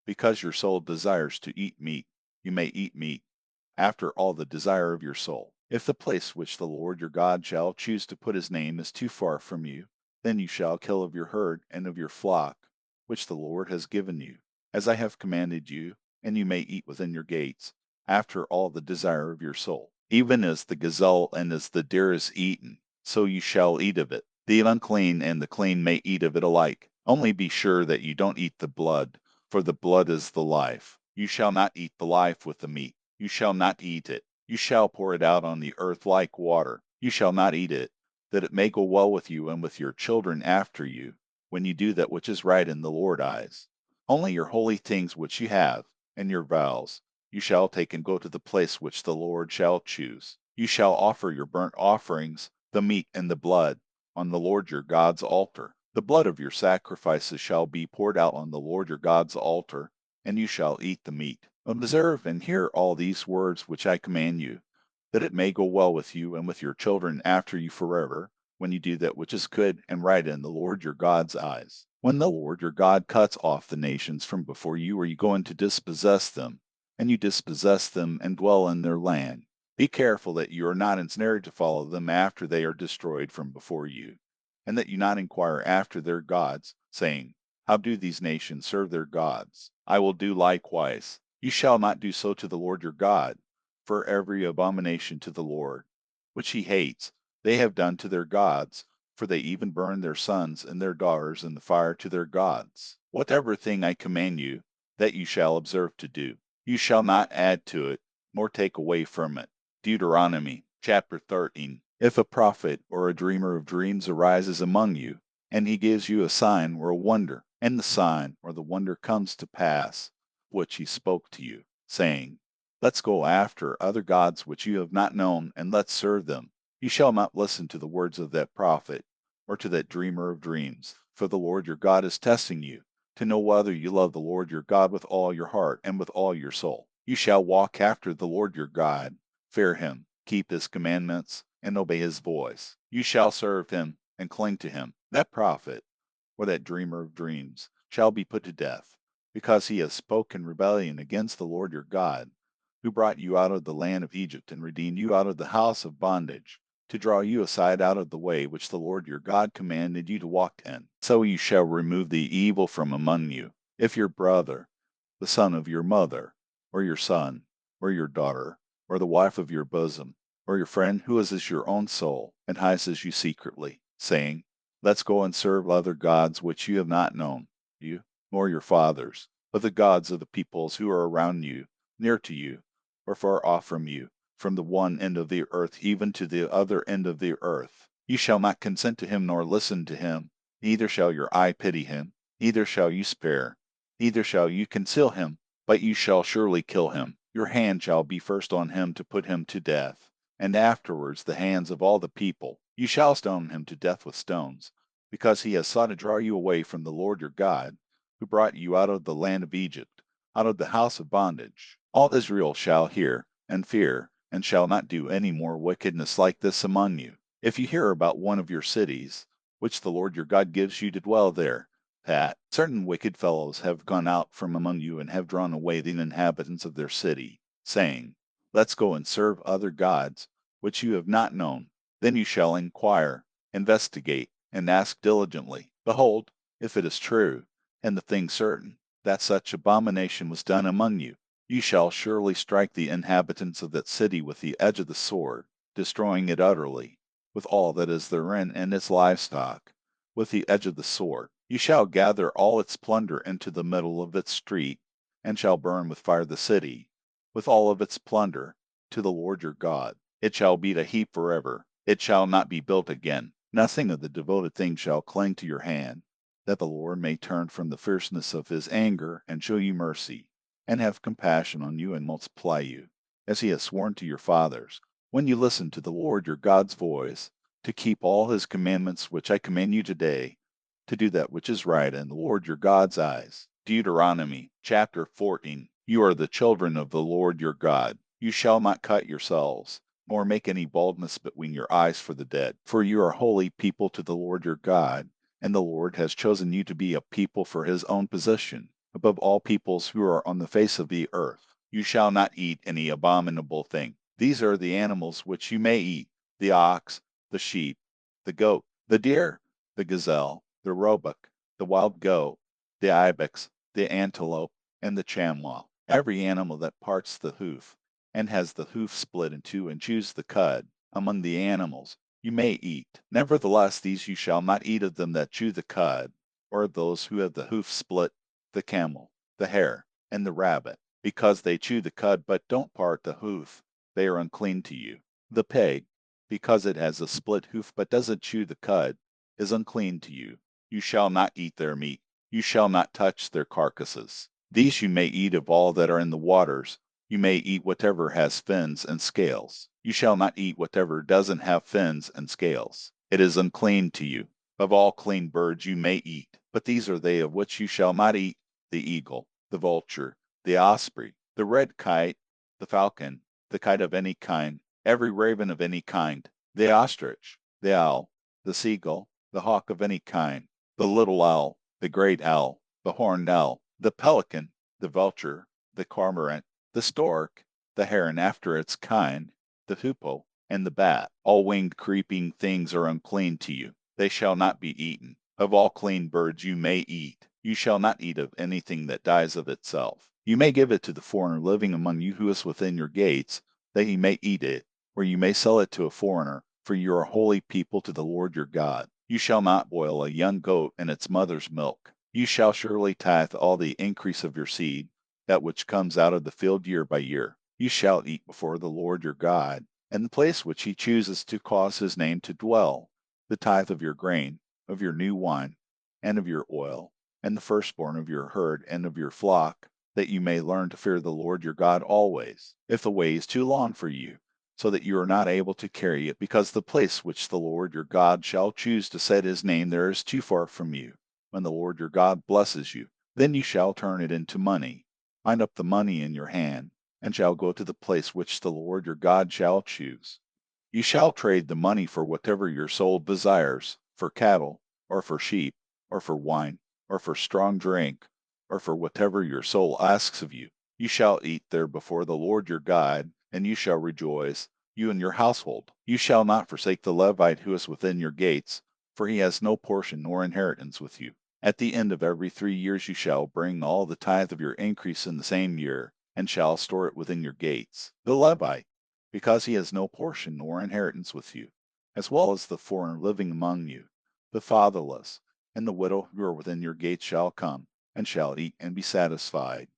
because your soul desires to eat meat, you may eat meat, after all the desire of your soul. If the place which the Lord your God shall choose to put his name is too far from you, then you shall kill of your herd and of your flock, which the Lord has given you, as I have commanded you, and you may eat within your gates, after all the desire of your soul. Even as the gazelle and as the deer is eaten, so you shall eat of it. The unclean and the clean may eat of it alike. Only be sure that you don't eat the blood, for the blood is the life. You shall not eat the life with the meat. You shall not eat it. You shall pour it out on the earth like water. You shall not eat it, that it may go well with you and with your children after you, when you do that which is right in the Lord's eyes. Only your holy things which you have, and your vows, you shall take and go to the place which the Lord shall choose. You shall offer your burnt offerings, the meat and the blood, on the Lord your God's altar. The blood of your sacrifices shall be poured out on the Lord your God's altar, and you shall eat the meat. Observe and hear all these words which I command you, that it may go well with you and with your children after you forever, when you do that which is good and right in the Lord your God's eyes. When the Lord your God cuts off the nations from before you, or you go in to dispossess them, and you dispossess them and dwell in their land, be careful that you are not ensnared to follow them after they are destroyed from before you, and that you not inquire after their gods, saying, How do these nations serve their gods? I will do likewise. You shall not do so to the Lord your God, for every abomination to the Lord, which he hates, they have done to their gods, for they even burn their sons and their daughters in the fire to their gods. Whatever thing I command you, that you shall observe to do. You shall not add to it, nor take away from it. Deuteronomy chapter 13. If a prophet or a dreamer of dreams arises among you, and he gives you a sign or a wonder, and the sign or the wonder comes to pass, which he spoke to you, saying, Let's go after other gods which you have not known, and let's serve them. You shall not listen to the words of that prophet, or to that dreamer of dreams, for the Lord your God is testing you, to know whether you love the Lord your God with all your heart and with all your soul. You shall walk after the Lord your God, fear him, keep his commandments, and obey his voice. You shall serve him and cling to him. That prophet, or that dreamer of dreams, shall be put to death, because he has spoken rebellion against the Lord your God, who brought you out of the land of Egypt and redeemed you out of the house of bondage, to draw you aside out of the way which the Lord your God commanded you to walk in. So you shall remove the evil from among you. If your brother, the son of your mother, or your son, or your daughter, or the wife of your bosom, or your friend who is as your own soul, and hides you secretly, saying, Let's go and serve other gods which you have not known, you, nor your fathers, but the gods of the peoples who are around you, near to you, or far off from you, from the one end of the earth even to the other end of the earth. You shall not consent to him nor listen to him, neither shall your eye pity him, neither shall you spare, neither shall you conceal him, but you shall surely kill him. Your hand shall be first on him to put him to death, and afterwards the hands of all the people. You shall stone him to death with stones, because he has sought to draw you away from the Lord your God, who brought you out of the land of Egypt, out of the house of bondage. All Israel shall hear and fear, and shall not do any more wickedness like this among you. If you hear about one of your cities, which the Lord your God gives you to dwell there, that certain wicked fellows have gone out from among you and have drawn away the inhabitants of their city, saying, Let's go and serve other gods, which you have not known, then you shall inquire, investigate, and ask diligently. Behold, if it is true, and the thing certain, that such abomination was done among you, you shall surely strike the inhabitants of that city with the edge of the sword, destroying it utterly, with all that is therein and its livestock, with the edge of the sword. You shall gather all its plunder into the middle of its street, and shall burn with fire the city, with all of its plunder, to the Lord your God. It shall be a heap forever. It shall not be built again. Nothing of the devoted things shall cling to your hand, that the Lord may turn from the fierceness of his anger and show you mercy, and have compassion on you and multiply you, as he has sworn to your fathers, when you listen to the Lord your God's voice, to keep all his commandments which I command you today, to do that which is right in the Lord your God's eyes. Deuteronomy chapter 14. You are the children of the Lord your God. You shall not cut yourselves, nor make any baldness between your eyes for the dead. For you are holy people to the Lord your God, and the Lord has chosen you to be a people for his own possession, above all peoples who are on the face of the earth. You shall not eat any abominable thing. These are the animals which you may eat: the ox, the sheep, the goat, the deer, the gazelle, the roebuck, the wild goat, the ibex, the antelope, and the chamois. Every animal that parts the hoof, and has the hoof split in two and chews the cud, among the animals you may eat. Nevertheless, these you shall not eat of them that chew the cud, or of those who have the hoof split, the camel, the hare, and the rabbit, because they chew the cud but don't part the hoof, they are unclean to you. The pig, because it has a split hoof but doesn't chew the cud, is unclean to you. You shall not eat their meat. You shall not touch their carcasses. These you may eat of all that are in the waters. You may eat whatever has fins and scales. You shall not eat whatever doesn't have fins and scales. It is unclean to you. Of all clean birds you may eat, but these are they of which you shall not eat: the eagle, the vulture, the osprey, the red kite, the falcon, the kite of any kind, every raven of any kind, the ostrich, the owl, the seagull, the hawk of any kind, the little owl, the great owl, the horned owl, the pelican, the vulture, the cormorant, the stork, the heron after its kind, the hoopoe, and the bat. All winged creeping things are unclean to you. They shall not be eaten. Of all clean birds you may eat. You shall not eat of anything that dies of itself. You may give it to the foreigner living among you who is within your gates, that he may eat it, or you may sell it to a foreigner, for you are a holy people to the Lord your God. You shall not boil a young goat in its mother's milk. You shall surely tithe all the increase of your seed, that which comes out of the field year by year. You shall eat before the Lord your God, in the place which he chooses to cause his name to dwell, the tithe of your grain, of your new wine, and of your oil, and the firstborn of your herd and of your flock, that you may learn to fear the Lord your God always. If the way is too long for you, so that you are not able to carry it, because the place which the Lord your God shall choose to set his name there is too far from you, when the Lord your God blesses you, then you shall turn it into money. Bind up the money in your hand, and shall go to the place which the Lord your God shall choose. You shall trade the money for whatever your soul desires, for cattle, or for sheep, or for wine, or for strong drink, or for whatever your soul asks of you. You shall eat there before the Lord your God, and you shall rejoice, you and your household. You shall not forsake the Levite who is within your gates, for he has no portion nor inheritance with you. At the end of every 3 years you shall bring all the tithe of your increase in the same year, and shall store it within your gates. The Levite, because he has no portion nor inheritance with you, as well as the foreigner living among you, the fatherless, and the widow who are within your gates shall come, and shall eat and be satisfied,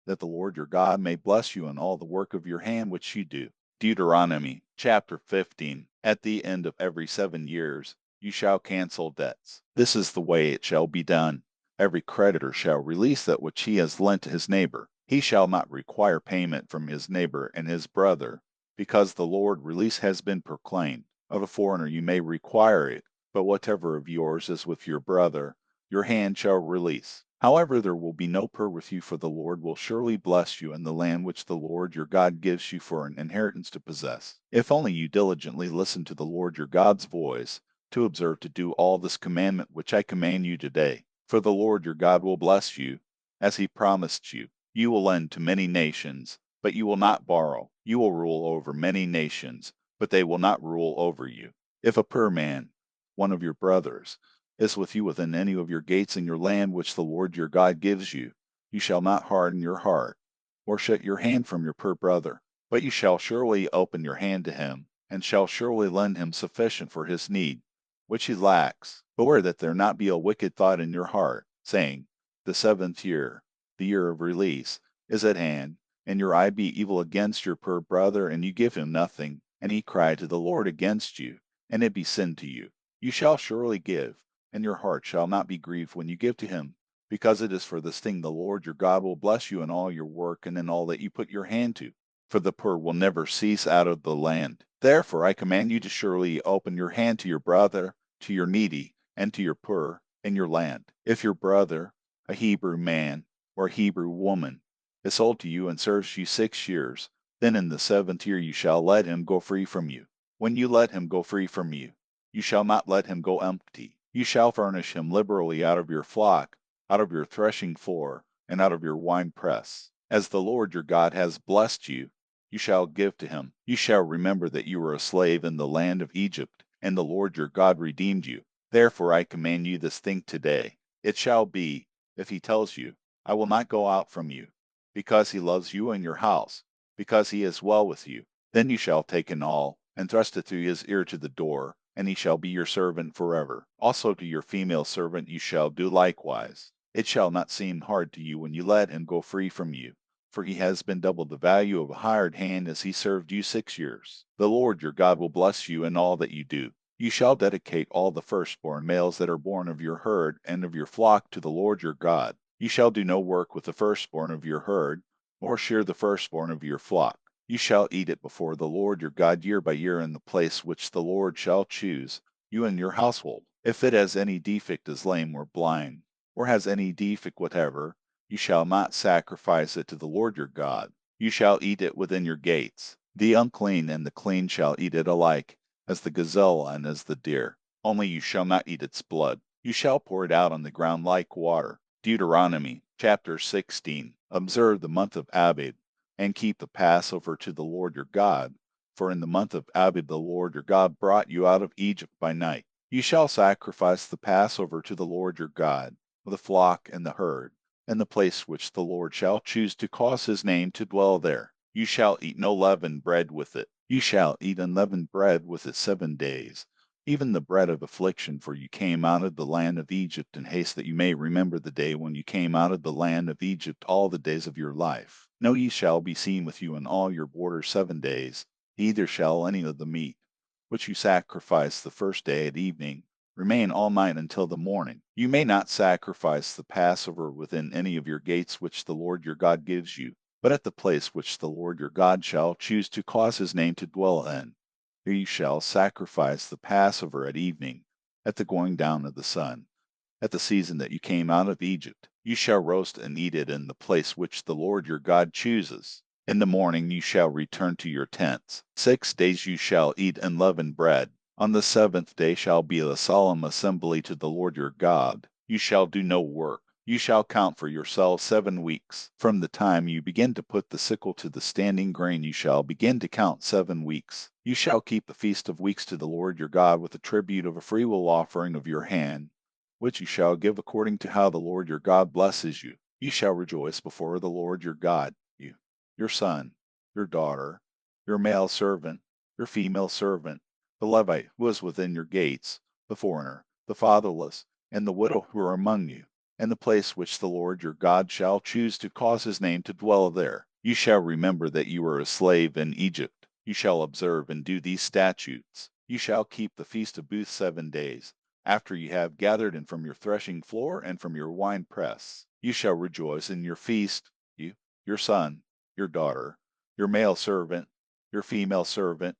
that the Lord your God may bless you in all the work of your hand which you do. Deuteronomy chapter 15. At the end of every 7 years you shall cancel debts. This is the way it shall be done. Every creditor shall release that which he has lent his neighbor. He shall not require payment from his neighbor and his brother, because the Lord release has been proclaimed. Of a foreigner you may require it, but whatever of yours is with your brother, your hand shall release. However, there will be no pur with you, for the Lord will surely bless you in the land which the Lord your God gives you for an inheritance to possess. If only you diligently listen to the Lord your God's voice, to observe to do all this commandment which I command you today. For the Lord your God will bless you, as he promised you. You will lend to many nations, but you will not borrow. You will rule over many nations, but they will not rule over you. If a poor man, one of your brothers, is with you within any of your gates in your land which the Lord your God gives you, you shall not harden your heart, or shut your hand from your poor brother, but you shall surely open your hand to him, and shall surely lend him sufficient for his need, which he lacks. Beware that there not be a wicked thought in your heart, saying, The 7th year, the year of release, is at hand, and your eye be evil against your poor brother, and you give him nothing, and he cry to the Lord against you, and it be sin to you. You shall surely give, and your heart shall not be grieved when you give to him, because it is for this thing the Lord your God will bless you in all your work and in all that you put your hand to, for the poor will never cease out of the land. Therefore I command you to surely open your hand to your brother, to your needy, and to your poor in your land. If your brother, a Hebrew man or a Hebrew woman, is sold to you and serves you 6 years, then in the 7th year you shall let him go free from you. When you let him go free from you, you shall not let him go empty. You shall furnish him liberally out of your flock, out of your threshing floor, and out of your winepress. As the Lord your God has blessed you, you shall give to him. You shall remember that you were a slave in the land of Egypt, and the Lord your God redeemed you. Therefore I command you this thing today. It shall be, if he tells you, I will not go out from you, because he loves you and your house, because he is well with you, then you shall take an awl, and thrust it through his ear to the door, and he shall be your servant forever. Also to your female servant you shall do likewise. It shall not seem hard to you when you let him go free from you, for he has been double the value of a hired hand as he served you 6 years. The Lord your God will bless you in all that you do. You shall dedicate all the firstborn males that are born of your herd and of your flock to the Lord your God. You shall do no work with the firstborn of your herd, or shear the firstborn of your flock. You shall eat it before the Lord your God year by year in the place which the Lord shall choose, you and your household. If it has any defect, is lame or blind, or has any defect whatever, you shall not sacrifice it to the Lord your God. You shall eat it within your gates. The unclean and the clean shall eat it alike, as the gazelle and as the deer. Only you shall not eat its blood. You shall pour it out on the ground like water. Deuteronomy chapter 16. Observe the month of Abib, and keep the Passover to the Lord your God. For in the month of Abib the Lord your God brought you out of Egypt by night. You shall sacrifice the Passover to the Lord your God, the flock and the herd, in the place which the Lord shall choose to cause his name to dwell there. You shall eat no leavened bread with it. You shall eat unleavened bread with it 7 days, even the bread of affliction, for you came out of the land of Egypt in haste, that you may remember the day when you came out of the land of Egypt all the days of your life. No ye shall be seen with you in all your borders 7 days, neither shall any of the meat, which you sacrifice the first day at evening, remain all night until the morning. You may not sacrifice the Passover within any of your gates which the Lord your God gives you, but at the place which the Lord your God shall choose to cause his name to dwell in. Here you shall sacrifice the Passover at evening, at the going down of the sun, at the season that you came out of Egypt. You shall roast and eat it in the place which the Lord your God chooses. In the morning you shall return to your tents. 6 days you shall eat unleavened bread. On the 7th day shall be a solemn assembly to the Lord your God. You shall do no work. You shall count for yourselves 7 weeks. From the time you begin to put the sickle to the standing grain you shall begin to count 7 weeks. You shall keep the feast of weeks to the Lord your God with the tribute of a freewill offering of your hand, which you shall give according to how the Lord your God blesses you. You shall rejoice before the Lord your God, your son, your daughter, your male servant, your female servant, the Levite who is within your gates, the foreigner, the fatherless, and the widow who are among you, and the place which the Lord your God shall choose to cause his name to dwell there. You shall remember that you were a slave in Egypt. You shall observe and do these statutes. You shall keep the feast of booths 7 days. After you have gathered in from your threshing floor and from your winepress, you shall rejoice in your feast, you, your son, your daughter, your male servant, your female servant,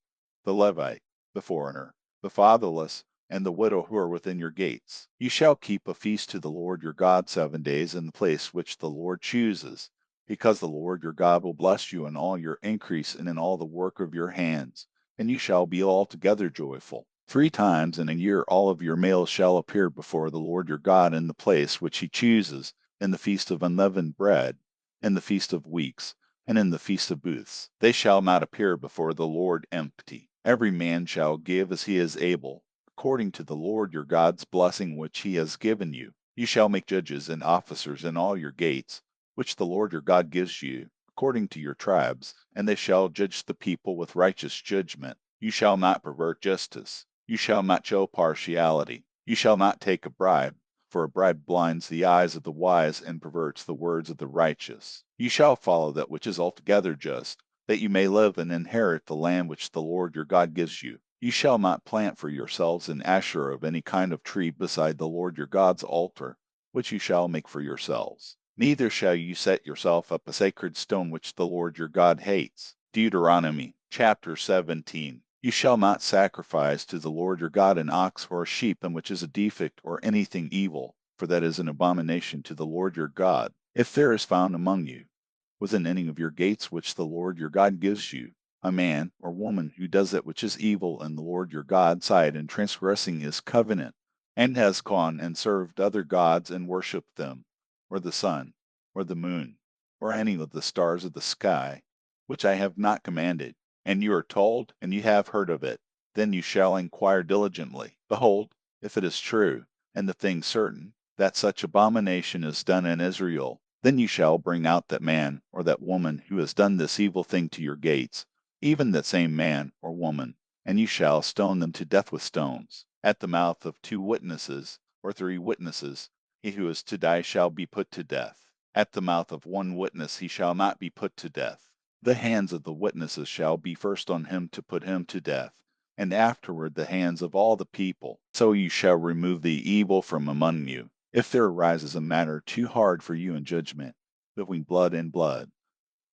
the Levite, the foreigner, the fatherless, and the widow who are within your gates. You shall keep a feast to the Lord your God 7 days in the place which the Lord chooses, because the Lord your God will bless you in all your increase and in all the work of your hands, and you shall be altogether joyful. 3 times in a year all of your males shall appear before the Lord your God in the place which he chooses, in the feast of unleavened bread, in the feast of weeks, and in the feast of booths. They shall not appear before the Lord empty. Every man shall give as he is able, according to the Lord your God's blessing which he has given you. You shall make judges and officers in all your gates, which the Lord your God gives you, according to your tribes, and they shall judge the people with righteous judgment. You shall not pervert justice. You shall not show partiality. You shall not take a bribe, for a bribe blinds the eyes of the wise and perverts the words of the righteous. You shall follow that which is altogether just, that you may live and inherit the land which the Lord your God gives you. You shall not plant for yourselves an asherah of any kind of tree beside the Lord your God's altar, which you shall make for yourselves. Neither shall you set yourself up a sacred stone which the Lord your God hates. Deuteronomy chapter 17. You shall not sacrifice to the Lord your God an ox or a sheep in which is a defect or anything evil, for that is an abomination to the Lord your God. If there is found among you, within any of your gates which the Lord your God gives you, a man or woman who does that which is evil in the Lord your God's sight and transgressing his covenant, and has gone and served other gods and worshipped them, or the sun, or the moon, or any of the stars of the sky, which I have not commanded, and you are told, and you have heard of it, then you shall inquire diligently. Behold, if it is true, and the thing certain, that such abomination is done in Israel, then you shall bring out that man or that woman who has done this evil thing to your gates, even that same man or woman, and you shall stone them to death with stones. At the mouth of 2 witnesses, or 3 witnesses, he who is to die shall be put to death. At the mouth of 1 witness he shall not be put to death. The hands of the witnesses shall be first on him to put him to death, and afterward the hands of all the people. So you shall remove the evil from among you. If there arises a matter too hard for you in judgment, between blood and blood,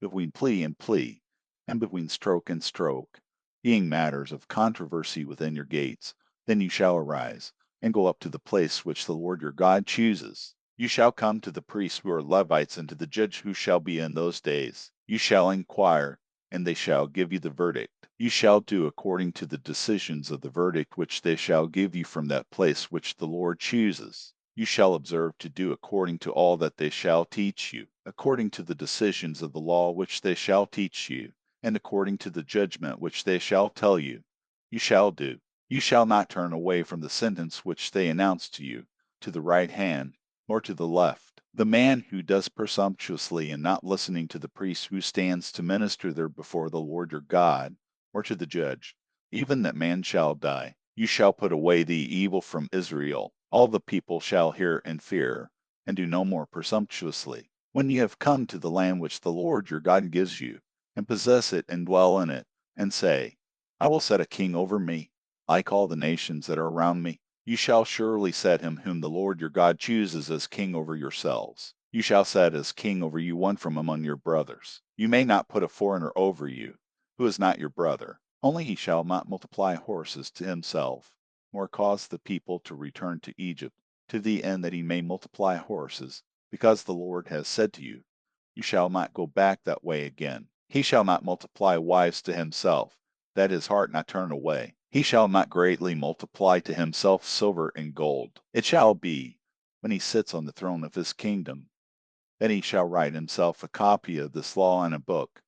between plea and plea, and between stroke and stroke, being matters of controversy within your gates, then you shall arise, and go up to the place which the Lord your God chooses. You shall come to the priests who are Levites and to the judge who shall be in those days. You shall inquire, and they shall give you the verdict. You shall do according to the decisions of the verdict which they shall give you from that place which the Lord chooses. You shall observe to do according to all that they shall teach you, according to the decisions of the law which they shall teach you, and according to the judgment which they shall tell you. You shall do. You shall not turn away from the sentence which they announce to you, to the right hand, nor to the left. The man who does presumptuously in not listening to the priest who stands to minister there before the Lord your God, or to the judge, even that man shall die. You shall put away the evil from Israel. All the people shall hear and fear, and do no more presumptuously. When you have come to the land which the Lord your God gives you, and possess it and dwell in it, and say, I will set a king over me, like all the nations that are around me, you shall surely set him whom the Lord your God chooses as king over yourselves. You shall set as king over you one from among your brothers. You may not put a foreigner over you, who is not your brother. Only he shall not multiply horses to himself, nor cause the people to return to Egypt, to the end that he may multiply horses, because the Lord has said to you, you shall not go back that way again. He shall not multiply wives to himself, that his heart not turn away. He shall not greatly multiply to himself silver and gold. It shall be, when he sits on the throne of his kingdom, that he shall write himself a copy of this law in a book,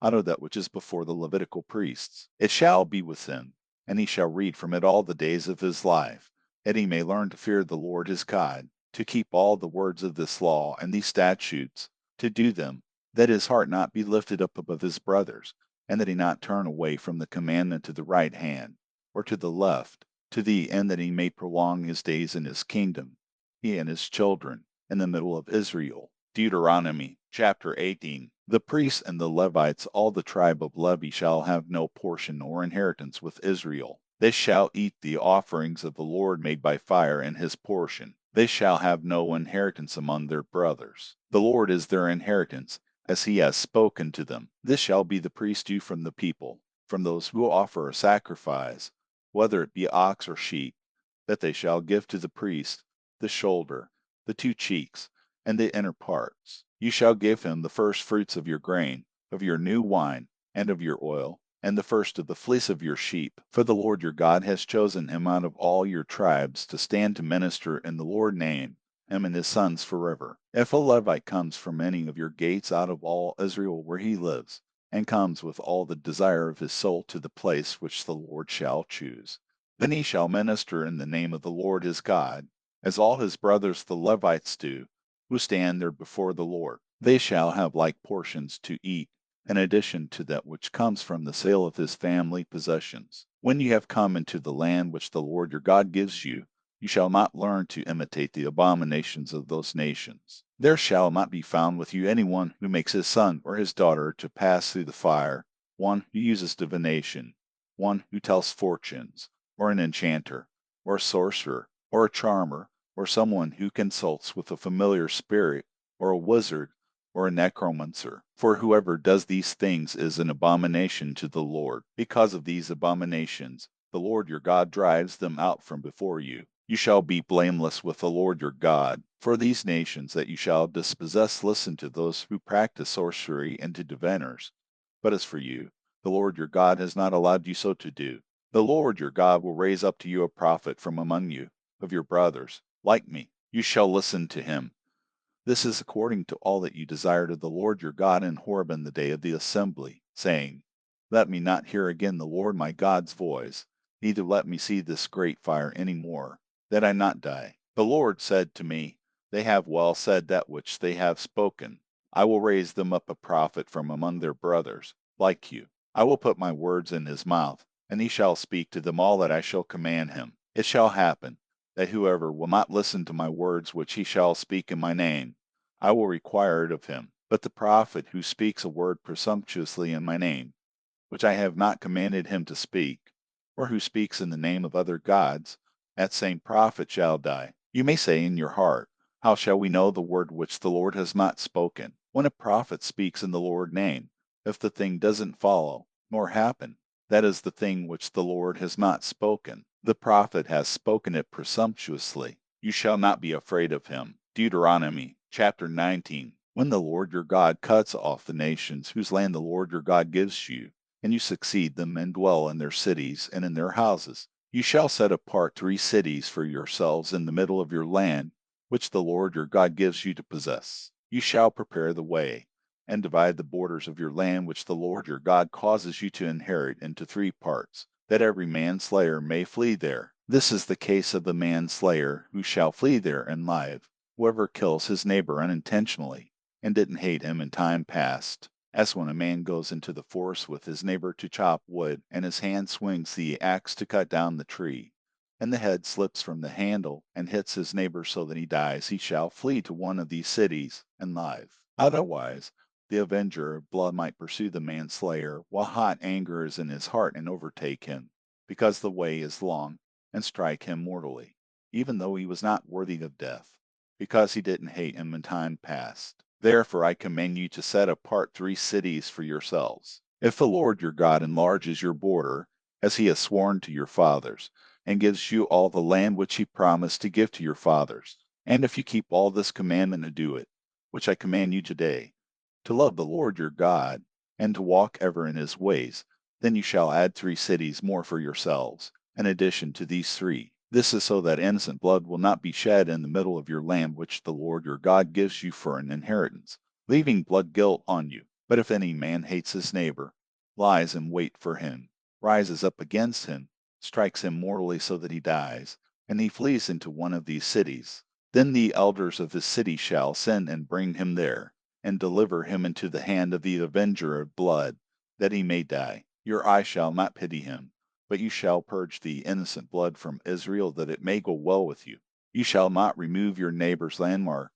out of that which is before the Levitical priests. It shall be with him, and he shall read from it all the days of his life, that he may learn to fear the Lord his God, to keep all the words of this law and these statutes, to do them, that his heart not be lifted up above his brothers, and that he not turn away from the commandment to the right hand, or to the left, to the end that he may prolong his days in his kingdom, he and his children, in the middle of Israel. Deuteronomy chapter 18. The priests and the Levites, all the tribe of Levi, shall have no portion or inheritance with Israel. They shall eat the offerings of the Lord made by fire and his portion. They shall have no inheritance among their brothers. The Lord is their inheritance, as he has spoken to them. This shall be the priest's due from the people, from those who offer a sacrifice, whether it be ox or sheep, that they shall give to the priest the shoulder, the 2 cheeks, and the inner parts. You shall give him the first fruits of your grain, of your new wine, and of your oil, and the first of the fleece of your sheep. For the Lord your God has chosen him out of all your tribes to stand to minister in the Lord's name, him and his sons forever. If a Levite comes from any of your gates out of all Israel where he lives, and comes with all the desire of his soul to the place which the Lord shall choose, then he shall minister in the name of the Lord his God, as all his brothers the Levites do, who stand there before the Lord. They shall have like portions to eat, in addition to that which comes from the sale of his family possessions. When you have come into the land which the Lord your God gives you, you shall not learn to imitate the abominations of those nations. There shall not be found with you anyone who makes his son or his daughter to pass through the fire, one who uses divination, one who tells fortunes, or an enchanter, or a sorcerer, or a charmer, or someone who consults with a familiar spirit, or a wizard, or a necromancer. For whoever does these things is an abomination to the Lord. Because of these abominations, the Lord your God drives them out from before you. You shall be blameless with the Lord your God. For these nations that you shall dispossess listen to those who practice sorcery and to diviners. But as for you, the Lord your God has not allowed you so to do. The Lord your God will raise up to you a prophet from among you, of your brothers, like me. You shall listen to him. This is according to all that you desired of the Lord your God in Horeb in the day of the assembly, saying, Let me not hear again the Lord my God's voice, neither let me see this great fire any more, that I not die. The Lord said to me, They have well said that which they have spoken. I will raise them up a prophet from among their brothers, like you. I will put my words in his mouth, and he shall speak to them all that I shall command him. It shall happen, that whoever will not listen to my words which he shall speak in my name, I will require it of him. But the prophet who speaks a word presumptuously in my name, which I have not commanded him to speak, or who speaks in the name of other gods, that same prophet shall die. You may say in your heart, How shall we know the word which the Lord has not spoken? When a prophet speaks in the Lord's name, if the thing doesn't follow, nor happen, that is the thing which the Lord has not spoken. The prophet has spoken it presumptuously. You shall not be afraid of him. Deuteronomy chapter 19. When the Lord your God cuts off the nations whose land the Lord your God gives you, and you succeed them and dwell in their cities and in their houses, you shall set apart 3 cities for yourselves in the middle of your land, which the Lord your God gives you to possess. You shall prepare the way, and divide the borders of your land which the Lord your God causes you to inherit into 3 parts, that every manslayer may flee there. This is the case of the manslayer who shall flee there and live, whoever kills his neighbor unintentionally, and didn't hate him in time past. As when a man goes into the forest with his neighbor to chop wood, and his hand swings the axe to cut down the tree, and the head slips from the handle and hits his neighbor so that he dies, he shall flee to one of these cities and live. Otherwise, the avenger of blood might pursue the manslayer while hot anger is in his heart and overtake him, because the way is long, and strike him mortally, even though he was not worthy of death, because he didn't hate him in time past. Therefore I command you to set apart 3 cities for yourselves. If the Lord your God enlarges your border, as he has sworn to your fathers, and gives you all the land which he promised to give to your fathers, and if you keep all this commandment to do it, which I command you today, to love the Lord your God, and to walk ever in his ways, then you shall add 3 cities more for yourselves, in addition to these 3. This is so that innocent blood will not be shed in the middle of your land which the Lord your God gives you for an inheritance, leaving blood guilt on you. But if any man hates his neighbor, lies in wait for him, rises up against him, strikes him mortally so that he dies, and he flees into one of these cities, then the elders of his city shall send and bring him there, and deliver him into the hand of the avenger of blood, that he may die. Your eye shall not pity him, but you shall purge the innocent blood from Israel, that it may go well with you. You shall not remove your neighbor's landmark,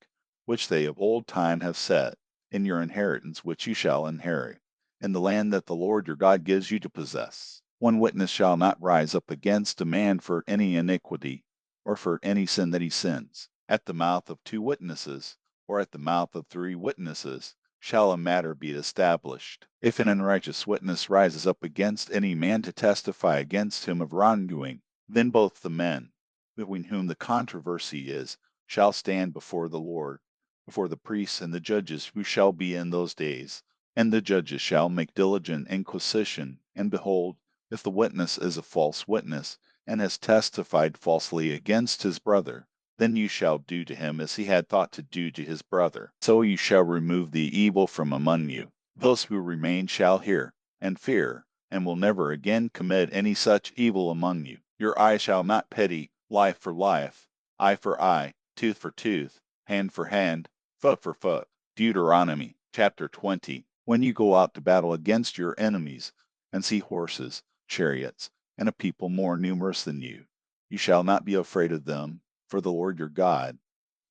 which they of old time have set, in your inheritance which you shall inherit, in the land that the Lord your God gives you to possess. One witness shall not rise up against a man for any iniquity, or for any sin that he sins. At the mouth of 2 witnesses, or at the mouth of 3 witnesses, shall a matter be established. If an unrighteous witness rises up against any man to testify against him of wrongdoing, then both the men, between whom the controversy is, shall stand before the Lord, before the priests and the judges who shall be in those days. And the judges shall make diligent inquisition, and behold, if the witness is a false witness, and has testified falsely against his brother, then you shall do to him as he had thought to do to his brother. So you shall remove the evil from among you. Those who remain shall hear, and fear, and will never again commit any such evil among you. Your eye shall not pity life for life, eye for eye, tooth for tooth, hand for hand, foot for foot. Deuteronomy chapter 20. When you go out to battle against your enemies, and see horses, chariots, and a people more numerous than you, you shall not be afraid of them, for the Lord your God,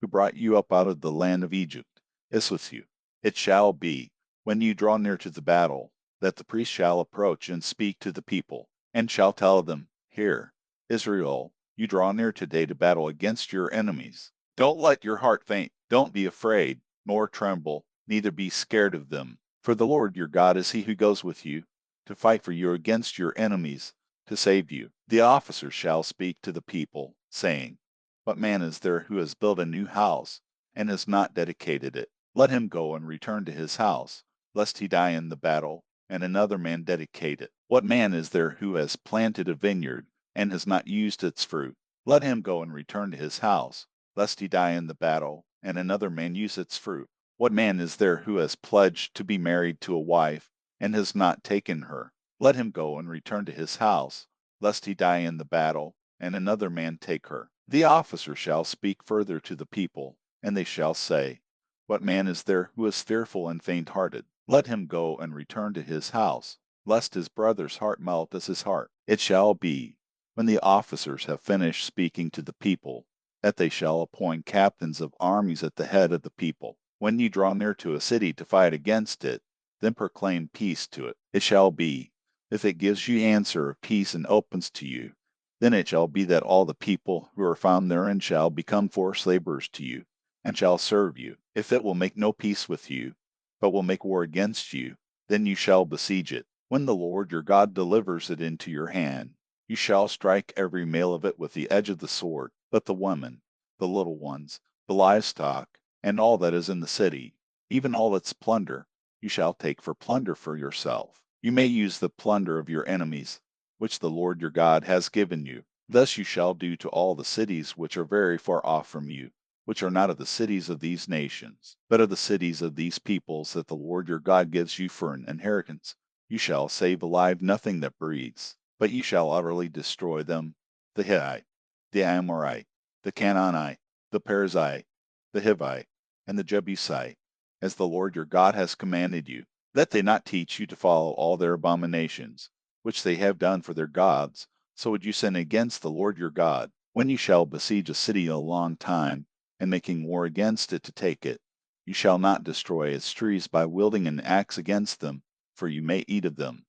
who brought you up out of the land of Egypt, is with you. It shall be, when you draw near to the battle, that the priest shall approach and speak to the people, and shall tell them, Hear, Israel, you draw near today to battle against your enemies. Don't let your heart faint. Don't be afraid, nor tremble, neither be scared of them. For the Lord your God is he who goes with you, to fight for you against your enemies, to save you. The officers shall speak to the people, saying, What man is there who has built a new house, and has not dedicated it? Let him go and return to his house, lest he die in the battle, and another man dedicate it. What man is there who has planted a vineyard, and has not used its fruit? Let him go and return to his house, lest he die in the battle, and another man use its fruit. What man is there who has pledged to be married to a wife, and has not taken her? Let him go and return to his house, lest he die in the battle, and another man take her. The officer shall speak further to the people, and they shall say, What man is there who is fearful and faint-hearted? Let him go and return to his house, lest his brother's heart melt as his heart. It shall be, when the officers have finished speaking to the people, that they shall appoint captains of armies at the head of the people. When you draw near to a city to fight against it, then proclaim peace to it. It shall be, if it gives you answer of peace and opens to you, then it shall be that all the people who are found therein shall become forced laborers to you, and shall serve you. If it will make no peace with you, but will make war against you, then you shall besiege it. When the Lord your God delivers it into your hand, you shall strike every male of it with the edge of the sword, but the women, the little ones, the livestock, and all that is in the city, even all its plunder, you shall take for plunder for yourself. You may use the plunder of your enemies, which the Lord your God has given you. Thus you shall do to all the cities which are very far off from you, which are not of the cities of these nations, but of the cities of these peoples that the Lord your God gives you for an inheritance. You shall save alive nothing that breathes, but you shall utterly destroy them, the Hittite, the Amorite, the Canaanite, the Perizzite, the Hivite, and the Jebusite, as the Lord your God has commanded you, that they not teach you to follow all their abominations, which they have done for their gods, so would you sin against the Lord your God. When you shall besiege a city a long time, and making war against it to take it, you shall not destroy its trees by wielding an axe against them, for you may eat of them.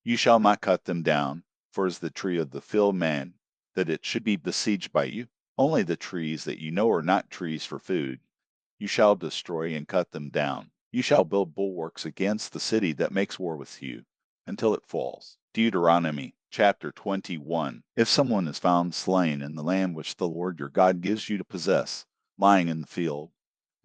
You shall not cut them down, for is the tree of the field man, that it should be besieged by you? Only the trees that you know are not trees for food, you shall destroy and cut them down. You shall build bulwarks against the city that makes war with you, until it falls. Deuteronomy chapter 21. If someone is found slain in the land which the Lord your God gives you to possess, lying in the field,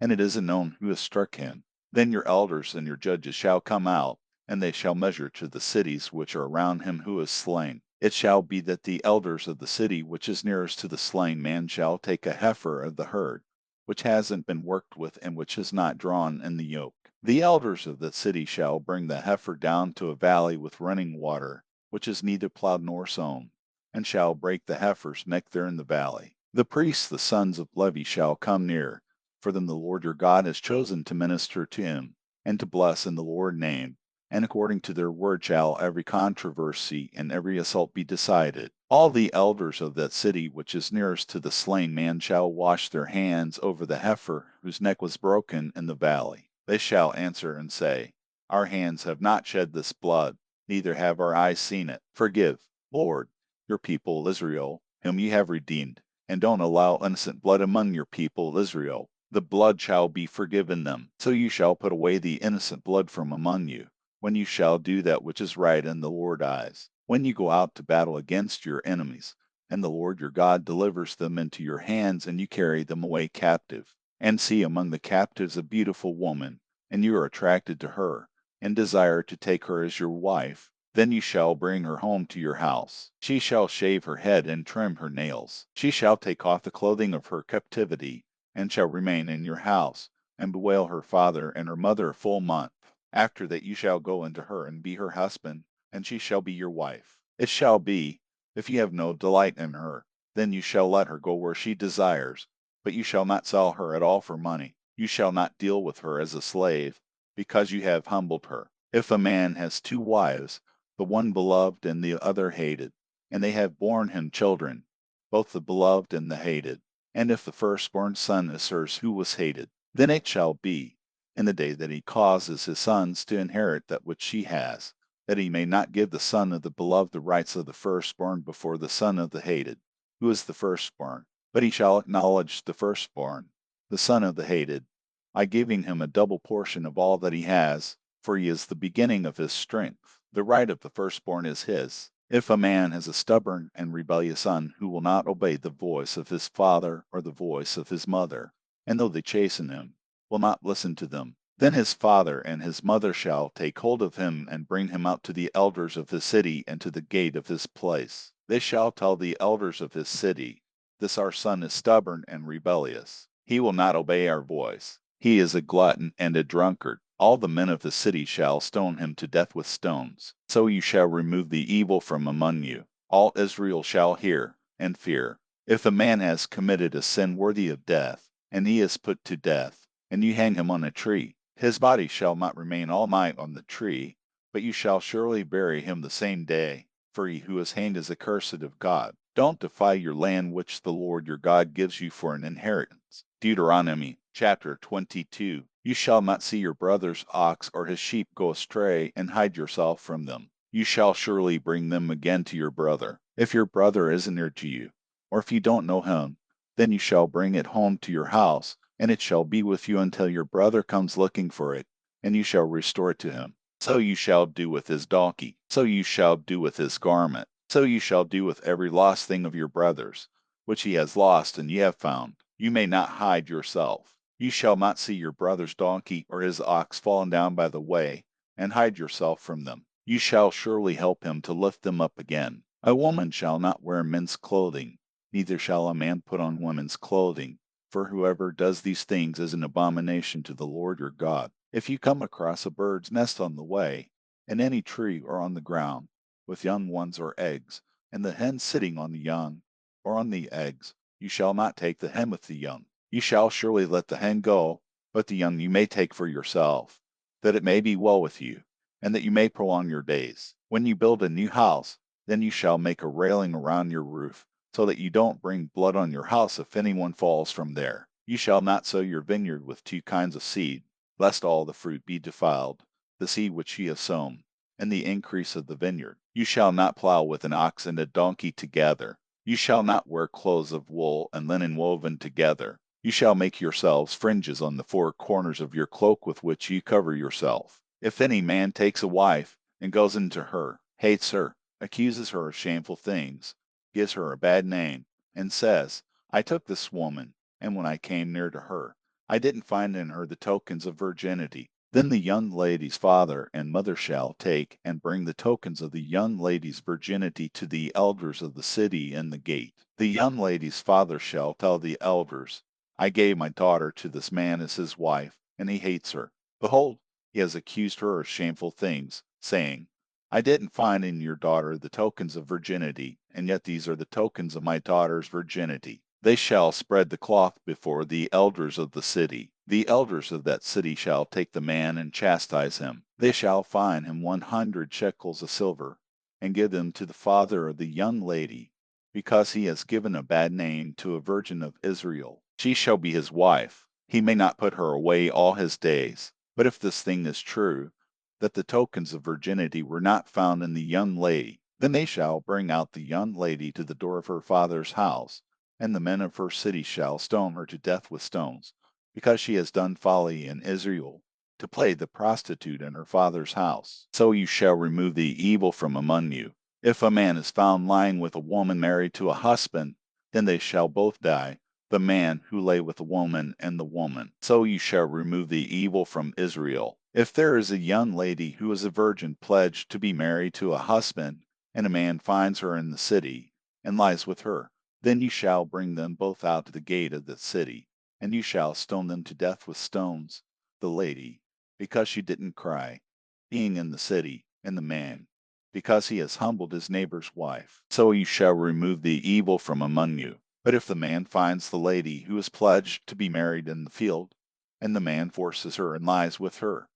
and it isn't known who has struck him, then your elders and your judges shall come out, and they shall measure to the cities which are around him who is slain. It shall be that the elders of the city which is nearest to the slain man shall take a heifer of the herd, which hasn't been worked with and which is not drawn in the yoke. The elders of the city shall bring the heifer down to a valley with running water, which is neither plowed nor sown, and shall break the heifer's neck there in the valley. The priests, the sons of Levi, shall come near, for them the Lord your God has chosen to minister to him, and to bless in the Lord's name, and according to their word shall every controversy and every assault be decided. All the elders of that city which is nearest to the slain man shall wash their hands over the heifer whose neck was broken in the valley. They shall answer and say, Our hands have not shed this blood, neither have our eyes seen it. Forgive, Lord, your people Israel, whom ye have redeemed, and don't allow innocent blood among your people Israel. The blood shall be forgiven them. So you shall put away the innocent blood from among you, when you shall do that which is right in the Lord's eyes. When you go out to battle against your enemies, and the Lord your God delivers them into your hands, and you carry them away captive, and see among the captives a beautiful woman, and you are attracted to her, and desire to take her as your wife, then you shall bring her home to your house. She shall shave her head and trim her nails. She shall take off the clothing of her captivity, and shall remain in your house, and bewail her father and her mother a full month. After that you shall go into her and be her husband, and she shall be your wife. It shall be, if you have no delight in her, then you shall let her go where she desires, but you shall not sell her at all for money. You shall not deal with her as a slave, because you have humbled her. If a man has two wives, the one beloved and the other hated, and they have borne him children, both the beloved and the hated, and if the firstborn son is hers who was hated, then it shall be, in the day that he causes his sons to inherit that which she has, that he may not give the son of the beloved the rights of the firstborn before the son of the hated, who is the firstborn, but he shall acknowledge the firstborn, the son of the hated, by giving him a double portion of all that he has, for he is the beginning of his strength. The right of the firstborn is his. If a man has a stubborn and rebellious son who will not obey the voice of his father or the voice of his mother, and though they chasten him, will not listen to them, then his father and his mother shall take hold of him and bring him out to the elders of his city and to the gate of his place. They shall tell the elders of his city, This our son is stubborn and rebellious. He will not obey our voice. He is a glutton and a drunkard. All the men of the city shall stone him to death with stones. So you shall remove the evil from among you. All Israel shall hear and fear. If a man has committed a sin worthy of death, and he is put to death, and you hang him on a tree, his body shall not remain all night on the tree, but you shall surely bury him the same day, for he who is hanged is accursed of God. Don't defile your land which the Lord your God gives you for an inheritance. Deuteronomy chapter 22. You shall not see your brother's ox or his sheep go astray, and hide yourself from them. You shall surely bring them again to your brother. If your brother is near to you, or if you don't know him, then you shall bring it home to your house, and it shall be with you until your brother comes looking for it, and you shall restore it to him. So you shall do with his donkey, so you shall do with his garment, so you shall do with every lost thing of your brother's, which he has lost and ye have found. You may not hide yourself. You shall not see your brother's donkey or his ox fallen down by the way, and hide yourself from them. You shall surely help him to lift them up again. A woman shall not wear men's clothing, neither shall a man put on women's clothing, for whoever does these things is an abomination to the Lord your God. If you come across a bird's nest on the way, in any tree or on the ground, with young ones or eggs, and the hen sitting on the young or on the eggs, you shall not take the hen with the young. You shall surely let the hen go, but the young you may take for yourself, that it may be well with you, and that you may prolong your days. When you build a new house, then you shall make a railing around your roof, so that you don't bring blood on your house if anyone falls from there. You shall not sow your vineyard with two kinds of seed, lest all the fruit be defiled, the seed which ye have sown, and the increase of the vineyard. You shall not plow with an ox and a donkey together. You shall not wear clothes of wool and linen woven together. You shall make yourselves fringes on the four corners of your cloak with which you cover yourself. If any man takes a wife, and goes into her, hates her, accuses her of shameful things, gives her a bad name, and says, I took this woman, and when I came near to her, I didn't find in her the tokens of virginity. Then the young lady's father and mother shall take and bring the tokens of the young lady's virginity to the elders of the city in the gate. The young lady's father shall tell the elders, I gave my daughter to this man as his wife, and he hates her. Behold, he has accused her of shameful things, saying, I didn't find in your daughter the tokens of virginity, and yet these are the tokens of my daughter's virginity. They shall spread the cloth before the elders of the city. The elders of that city shall take the man and chastise him. They shall fine him 100 shekels of silver, and give them to the father of the young lady, because he has given a bad name to a virgin of Israel. She shall be his wife. He may not put her away all his days. But if this thing is true, that the tokens of virginity were not found in the young lady, then they shall bring out the young lady to the door of her father's house, and the men of her city shall stone her to death with stones, because she has done folly in Israel, to play the prostitute in her father's house. So you shall remove the evil from among you. If a man is found lying with a woman married to a husband, then they shall both die, the man who lay with the woman and the woman. So you shall remove the evil from Israel. If there is a young lady who is a virgin pledged to be married to a husband, and a man finds her in the city, and lies with her, then you shall bring them both out to the gate of the city, and you shall stone them to death with stones, the lady, because she didn't cry, being in the city, and the man, because he has humbled his neighbor's wife. So you shall remove the evil from among you. But if the man finds the lady who is pledged to be married in the field, and the man forces her and lies with her,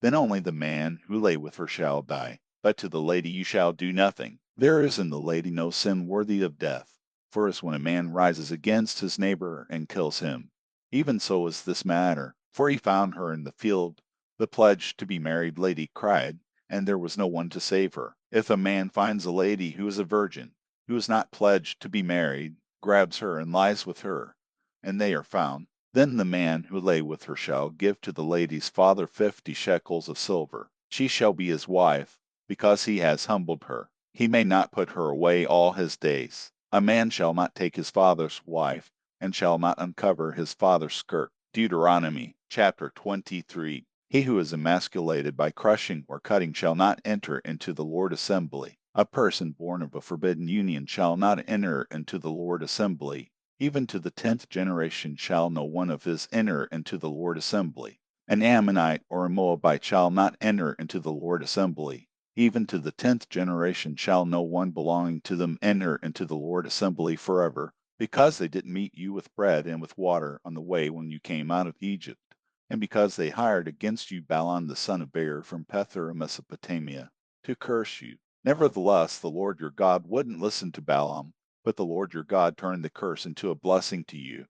then only the man who lay with her shall die. But to the lady you shall do nothing. There is in the lady no sin worthy of death. For as when a man rises against his neighbor and kills him, even so is this matter. For he found her in the field, the pledged to be married lady cried, and there was no one to save her. If a man finds a lady who is a virgin, who is not pledged to be married, grabs her and lies with her, and they are found, then the man who lay with her shall give to the lady's father 50 shekels of silver. She shall be his wife, because he has humbled her. He may not put her away all his days. A man shall not take his father's wife, and shall not uncover his father's skirt. Deuteronomy chapter 23. He who is emasculated by crushing or cutting shall not enter into the Lord assembly. A person born of a forbidden union shall not enter into the Lord assembly. Even to the 10th generation shall no one of his enter into the Lord assembly. An Ammonite or a Moabite shall not enter into the Lord assembly. Even to the 10th generation shall no one belonging to them enter into the Lord assembly forever, because they didn't meet you with bread and with water on the way when you came out of Egypt, and because they hired against you Balaam the son of Beor from Pethor of Mesopotamia, to curse you. Nevertheless, the Lord your God wouldn't listen to Balaam, but the Lord your God turned the curse into a blessing to you,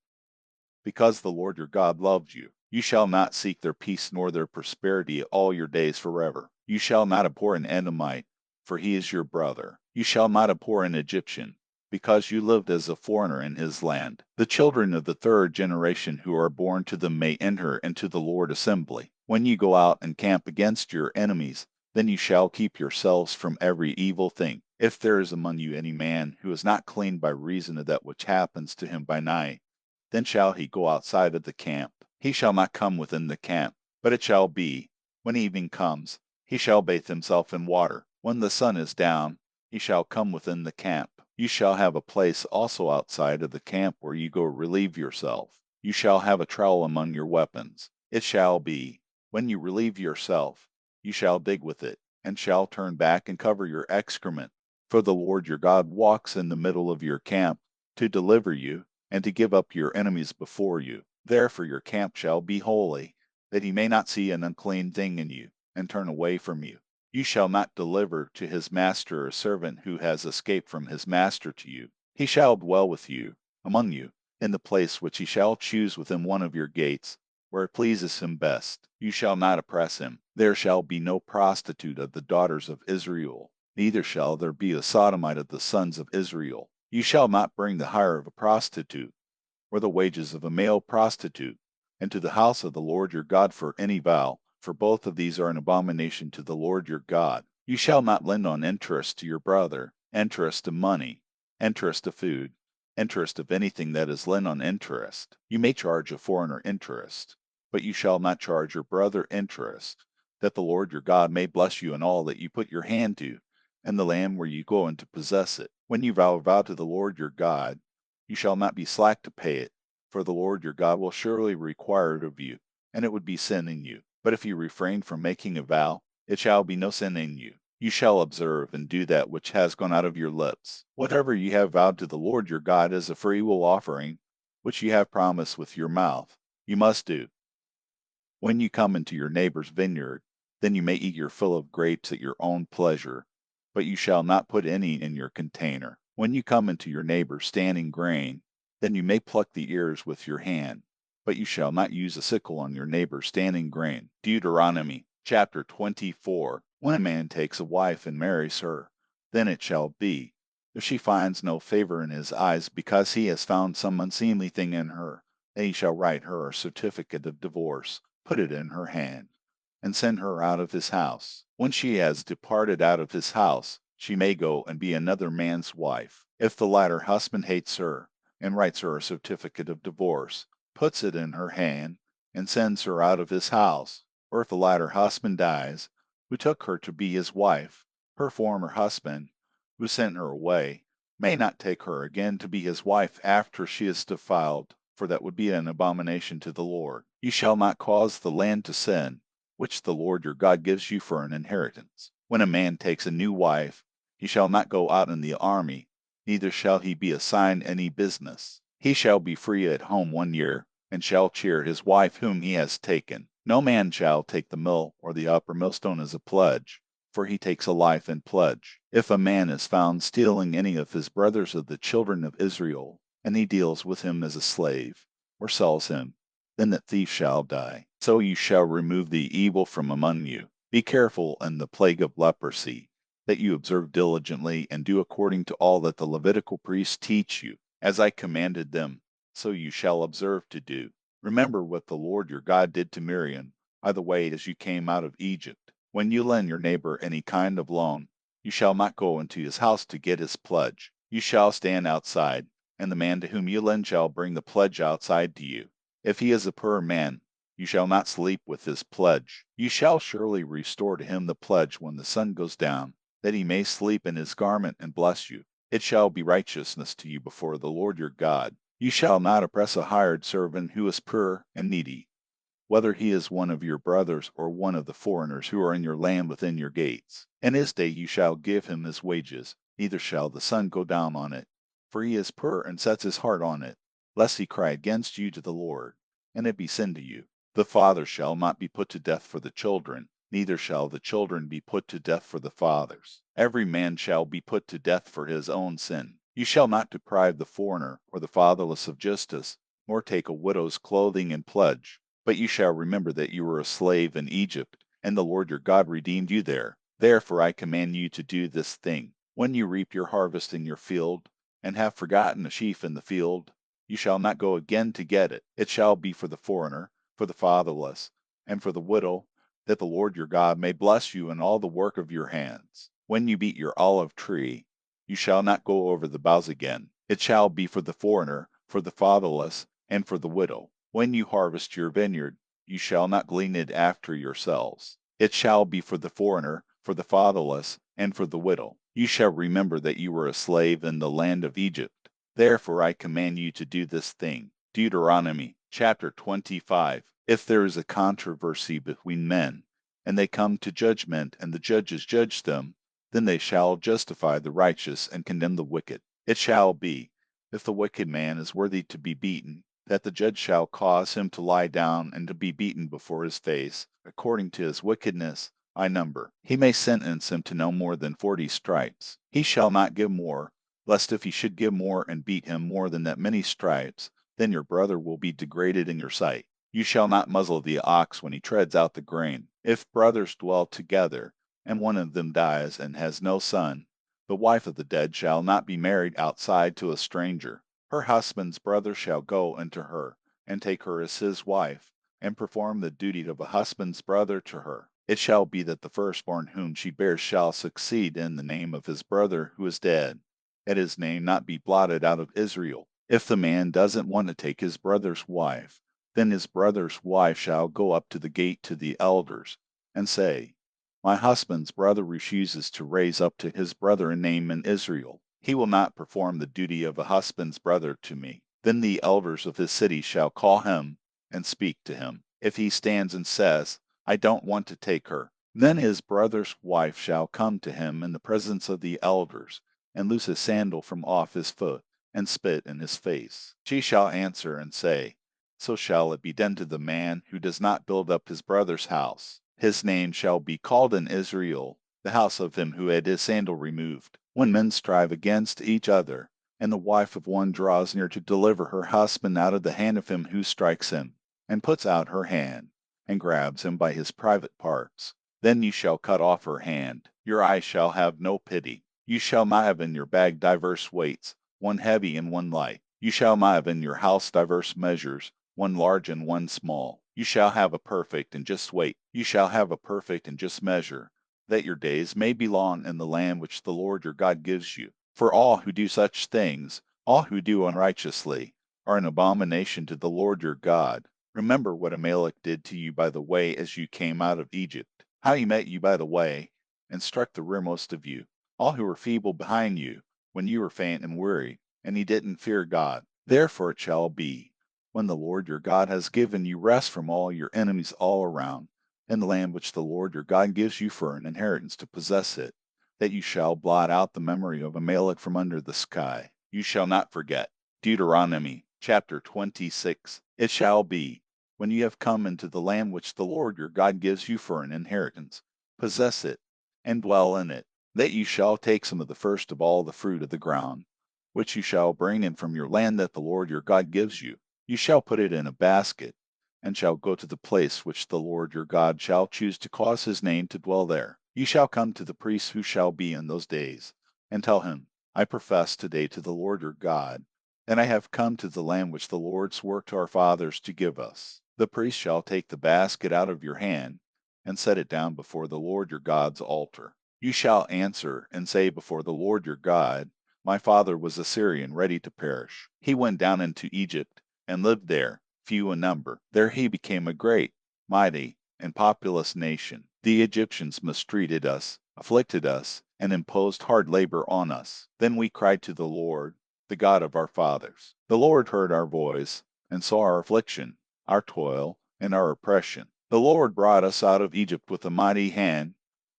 because the Lord your God loved you. You shall not seek their peace nor their prosperity all your days forever. You shall not abhor an Edomite, for he is your brother. You shall not abhor an Egyptian, because you lived as a foreigner in his land. The children of the 3rd generation who are born to them may enter into the Lord assembly. When you go out and camp against your enemies, then you shall keep yourselves from every evil thing. If there is among you any man who is not clean by reason of that which happens to him by night, then shall he go outside of the camp. He shall not come within the camp. But it shall be, when evening comes, he shall bathe himself in water. When the sun is down, he shall come within the camp. You shall have a place also outside of the camp where you go relieve yourself. You shall have a trowel among your weapons. It shall be, when you relieve yourself, you shall dig with it, and shall turn back and cover your excrement. For the Lord your God walks in the middle of your camp to deliver you, and to give up your enemies before you. Therefore your camp shall be holy, that he may not see an unclean thing in you, and turn away from you. You shall not deliver to his master a servant who has escaped from his master to you. He shall dwell with you, among you, in the place which he shall choose within one of your gates, where it pleases him best. You shall not oppress him. There shall be no prostitute of the daughters of Israel, neither shall there be a sodomite of the sons of Israel. You shall not bring the hire of a prostitute, or the wages of a male prostitute, into the house of the Lord your God for any vow, for both of these are an abomination to the Lord your God. You shall not lend on interest to your brother, interest of money, interest of food, interest of anything that is lent on interest. You may charge a foreigner interest, but you shall not charge your brother interest, that the Lord your God may bless you in all that you put your hand to, and the land where you go in to possess it. When you vow a vow to the Lord your God, you shall not be slack to pay it, for the Lord your God will surely require it of you, and it would be sin in you. But if you refrain from making a vow, it shall be no sin in you. You shall observe and do that which has gone out of your lips. Whatever you have vowed to the Lord your God as a freewill offering, which you have promised with your mouth, you must do. When you come into your neighbor's vineyard, Then you may eat your fill of grapes at your own pleasure, but you shall not put any in your container. When you come into your neighbor's standing grain, then you may pluck the ears with your hand, but you shall not use a sickle on your neighbor's standing grain. Deuteronomy chapter 24. When a man takes a wife and marries her, then it shall be, if she finds no favor in his eyes because he has found some unseemly thing in her, then he shall write her a certificate of divorce, put it in her hand, and send her out of his house. When she has departed out of his house, she may go and be another man's wife. If the latter husband hates her, and writes her a certificate of divorce, puts it in her hand, and sends her out of his house, or if the latter husband dies, who took her to be his wife, her former husband, who sent her away, may not take her again to be his wife after she is defiled, for that would be an abomination to the Lord. You shall not cause the land to sin, which the Lord your God gives you for an inheritance. When a man takes a new wife, he shall not go out in the army, neither shall he be assigned any business. He shall be free at home 1 year, and shall cheer his wife whom he has taken. No man shall take the mill or the upper millstone as a pledge, for he takes a life in pledge. If a man is found stealing any of his brothers of the children of Israel, and he deals with him as a slave, or sells him, then that thief shall die. So you shall remove the evil from among you. Be careful in the plague of leprosy, that you observe diligently and do according to all that the Levitical priests teach you. As I commanded them, so you shall observe to do. Remember what the Lord your God did to Miriam by the way as you came out of Egypt. When you lend your neighbor any kind of loan, you shall not go into his house to get his pledge. You shall stand outside, and the man to whom you lend shall bring the pledge outside to you. If he is a poor man, you shall not sleep with his pledge. You shall surely restore to him the pledge when the sun goes down, that he may sleep in his garment and bless you. It shall be righteousness to you before the Lord your God. You shall not oppress a hired servant who is poor and needy, whether he is one of your brothers or one of the foreigners who are in your land within your gates. In his day you shall give him his wages, neither shall the sun go down on it, for he is poor and sets his heart on it, lest he cry against you to the Lord, and it be sin to you. The father shall not be put to death for the children, neither shall the children be put to death for the fathers. Every man shall be put to death for his own sin. You shall not deprive the foreigner or the fatherless of justice, nor take a widow's clothing in pledge. But you shall remember that you were a slave in Egypt, and the Lord your God redeemed you there. Therefore I command you to do this thing. When you reap your harvest in your field, and have forgotten a sheaf in the field, you shall not go again to get it. It shall be for the foreigner, for the fatherless, and for the widow, that the Lord your God may bless you in all the work of your hands. When you beat your olive tree, you shall not go over the boughs again. It shall be for the foreigner, for the fatherless, and for the widow. When you harvest your vineyard, you shall not glean it after yourselves. It shall be for the foreigner, for the fatherless, and for the widow. You shall remember that you were a slave in the land of Egypt. Therefore I command you to do this thing. Deuteronomy chapter 25. If there is a controversy between men, and they come to judgment, and the judges judge them, then they shall justify the righteous and condemn the wicked. It shall be, if the wicked man is worthy to be beaten, that the judge shall cause him to lie down and to be beaten before his face, according to his wickedness, I number. He may sentence him to no more than 40 stripes. He shall not give more, lest if he should give more and beat him more than that many stripes, then your brother will be degraded in your sight. You shall not muzzle the ox when he treads out the grain. If brothers dwell together, and one of them dies and has no son, the wife of the dead shall not be married outside to a stranger. Her husband's brother shall go unto her, and take her as his wife, and perform the duty of a husband's brother to her. It shall be that the firstborn whom she bears shall succeed in the name of his brother who is dead, and his name not be blotted out of Israel. If the man doesn't want to take his brother's wife, then his brother's wife shall go up to the gate to the elders, and say, My husband's brother refuses to raise up to his brother a name in Israel. He will not perform the duty of a husband's brother to me. Then the elders of his city shall call him and speak to him. If he stands and says, I don't want to take her, then his brother's wife shall come to him in the presence of the elders, and loose his sandal from off his foot, and spit in his face. She shall answer and say, So shall it be done to the man who does not build up his brother's house. His name shall be called in Israel, the house of him who had his sandal removed. When men strive against each other, and the wife of one draws near to deliver her husband out of the hand of him who strikes him, and puts out her hand, and grabs him by his private parts, then you shall cut off her hand. Your eye shall have no pity. You shall not have in your bag diverse weights, one heavy and one light. You shall not have in your house diverse measures, one large and one small. You shall have a perfect and just weight. You shall have a perfect and just measure, that your days may be long in the land which the Lord your God gives you. For all who do such things, all who do unrighteously, are an abomination to the Lord your God. Remember what Amalek did to you by the way as you came out of Egypt, how he met you by the way, and struck the rearmost of you, all who were feeble behind you, when you were faint and weary, and he didn't fear God. Therefore it shall be, when the Lord your God has given you rest from all your enemies all around, in the land which the Lord your God gives you for an inheritance to possess it, that you shall blot out the memory of Amalek from under the sky. You shall not forget. Deuteronomy chapter 26. It shall be, when you have come into the land which the Lord your God gives you for an inheritance, possess it, and dwell in it, that you shall take some of the first of all the fruit of the ground, which you shall bring in from your land that the Lord your God gives you. You shall put it in a basket, and shall go to the place which the Lord your God shall choose to cause his name to dwell there. You shall come to the priest who shall be in those days, and tell him, I profess today to the Lord your God, and I have come to the land which the Lord swore to our fathers to give us. The priest shall take the basket out of your hand, and set it down before the Lord your God's altar. You shall answer and say before the Lord your God, my father was a Syrian ready to perish. He went down into Egypt, and lived there, few in number. There he became a great, mighty, and populous nation. The Egyptians mistreated us, afflicted us, and imposed hard labor on us. Then we cried to the Lord, the God of our fathers. The Lord heard our voice, and saw our affliction, our toil, and our oppression. The Lord brought us out of Egypt with a mighty hand,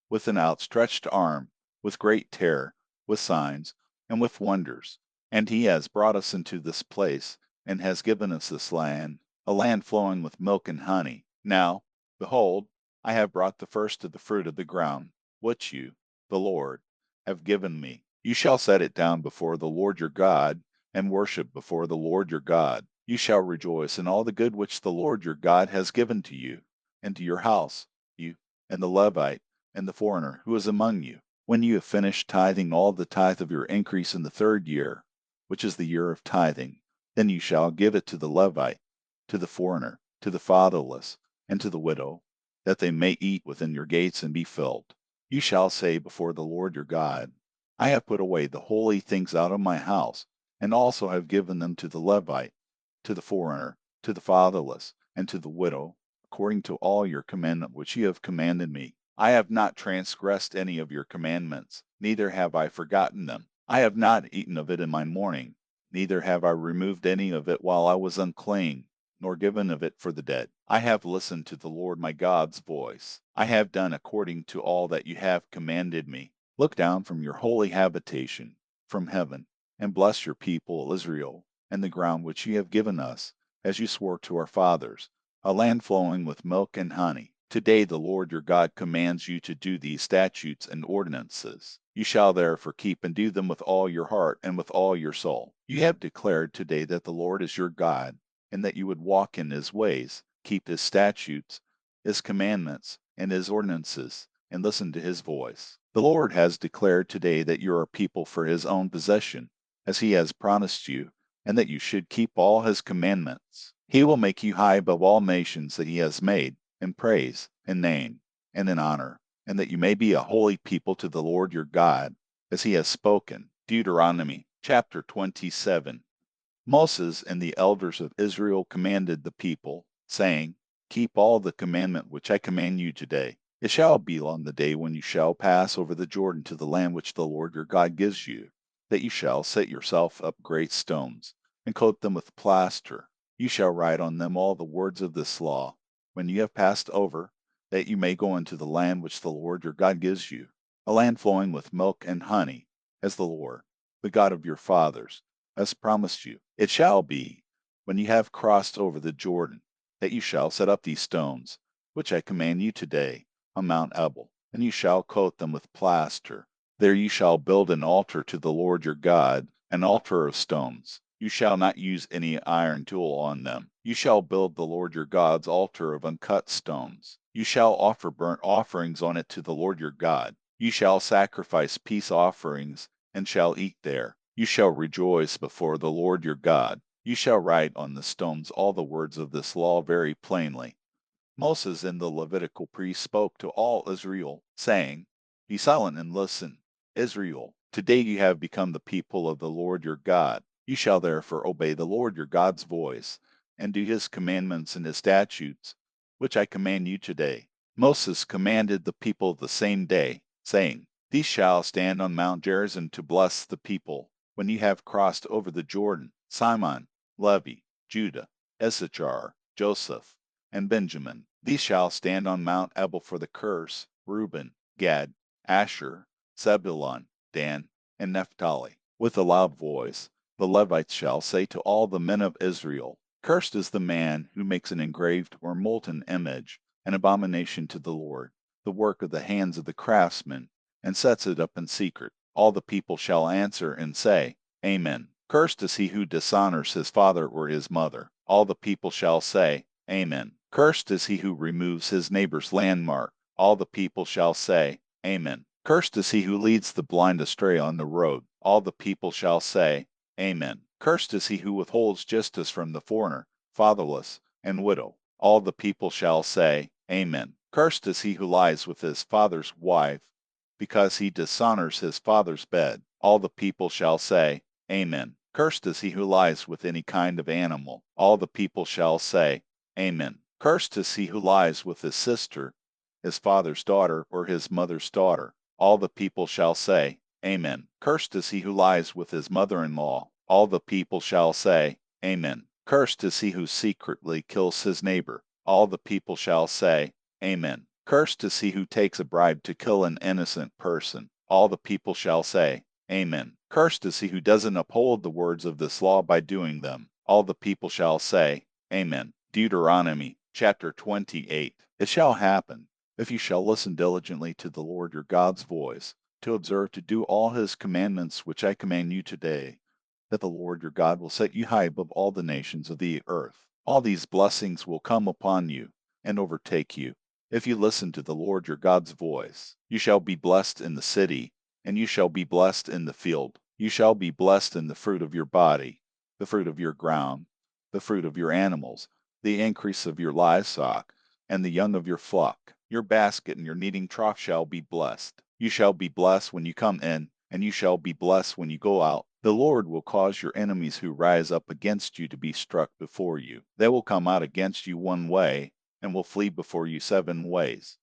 with an outstretched arm, with great terror, with signs, and with wonders. And he has brought us into this place, and has given us this land, a land flowing with milk and honey. Now, behold, I have brought the first of the fruit of the ground, which you, the Lord, have given me. You shall set it down before the Lord your God, and worship before the Lord your God. You shall rejoice in all the good which the Lord your God has given to you, and to your house, you, and the Levite, and the foreigner who is among you. When you have finished tithing all the tithe of your increase in the third year, which is the year of tithing, then you shall give it to the Levite, to the foreigner, to the fatherless, and to the widow, that they may eat within your gates and be filled. You shall say before the Lord your God, I have put away the holy things out of my house, and also have given them to the Levite, to the foreigner, to the fatherless, and to the widow, according to all your commandment which you have commanded me. I have not transgressed any of your commandments, neither have I forgotten them. I have not eaten of it in my mourning, neither have I removed any of it while I was unclean, nor given of it for the dead. I have listened to the Lord my God's voice. I have done according to all that you have commanded me. Look down from your holy habitation, from heaven, and bless your people Israel, and the ground which you have given us, as you swore to our fathers, a land flowing with milk and honey. Today the Lord your God commands you to do these statutes and ordinances. You shall therefore keep and do them with all your heart and with all your soul. You have declared today that the Lord is your God, and that you would walk in his ways, keep his statutes, his commandments, and his ordinances, and listen to his voice. The Lord has declared today that you are a people for his own possession, as he has promised you, and that you should keep all his commandments. He will make you high above all nations that he has made, in praise, in name, and in honor, and that you may be a holy people to the Lord your God, as he has spoken. Deuteronomy chapter 27. Moses and the elders of Israel commanded the people, saying, Keep all the commandment which I command you today. It shall be on the day when you shall pass over the Jordan to the land which the Lord your God gives you, that you shall set yourself up great stones, and coat them with plaster. You shall write on them all the words of this law, when you have passed over, that you may go into the land which the Lord your God gives you, a land flowing with milk and honey, as the Lord, the God of your fathers, has promised you. It shall be, when you have crossed over the Jordan, that you shall set up these stones, which I command you today, on Mount Ebal, and you shall coat them with plaster. There you shall build an altar to the Lord your God, an altar of stones. You shall not use any iron tool on them. You shall build the Lord your God's altar of uncut stones. You shall offer burnt offerings on it to the Lord your God. You shall sacrifice peace offerings, and shall eat there. You shall rejoice before the Lord your God. You shall write on the stones all the words of this law very plainly. Moses and the Levitical priests spoke to all Israel, saying, Be silent and listen, Israel. Today you have become the people of the Lord your God. You shall therefore obey the Lord your God's voice, and do his commandments and his statutes, which I command you today. Moses commanded the people the same day, saying, These shall stand on Mount Gerizim to bless the people, when you have crossed over the Jordan: Simon, Levi, Judah, Issachar, Joseph, and Benjamin. These shall stand on Mount Ebal for the curse: Reuben, Gad, Asher, Zebulun, Dan, and Naphtali. With a loud voice, the Levites shall say to all the men of Israel, Cursed is the man who makes an engraved or molten image, an abomination to the Lord, the work of the hands of the craftsman, and sets it up in secret. All the people shall answer and say, Amen. Cursed is he who dishonors his father or his mother. All the people shall say, Amen. Cursed is he who removes his neighbor's landmark. All the people shall say, Amen. Cursed is he who leads the blind astray on the road. All the people shall say, Amen. Cursed is he who withholds justice from the foreigner, fatherless, and widow. All the people shall say, Amen. Cursed is he who lies with his father's wife, because he dishonors his father's bed. All the people shall say, Amen. Cursed is he who lies with any kind of animal. All the people shall say, Amen. Cursed is he who lies with his sister, his father's daughter, or his mother's daughter. All the people shall say, Amen. Cursed is he who lies with his mother-in-law. All the people shall say, Amen. Cursed is he who secretly kills his neighbor. All the people shall say, Amen. Cursed is he who takes a bribe to kill an innocent person. All the people shall say, Amen. Cursed is he who doesn't uphold the words of this law by doing them. All the people shall say, Amen. Deuteronomy chapter 28. It shall happen, if you shall listen diligently to the Lord your God's voice, to observe to do all his commandments which I command you today, that the Lord your God will set you high above all the nations of the earth. All these blessings will come upon you and overtake you, if you listen to the Lord your God's voice. You shall be blessed in the city, and you shall be blessed in the field. You shall be blessed in the fruit of your body, the fruit of your ground, the fruit of your animals, the increase of your livestock, and the young of your flock. Your basket and your kneading trough shall be blessed. You shall be blessed when you come in, and you shall be blessed when you go out. The Lord will cause your enemies who rise up against you to be struck before you. They will come out against you one way, and will flee before you 7 ways.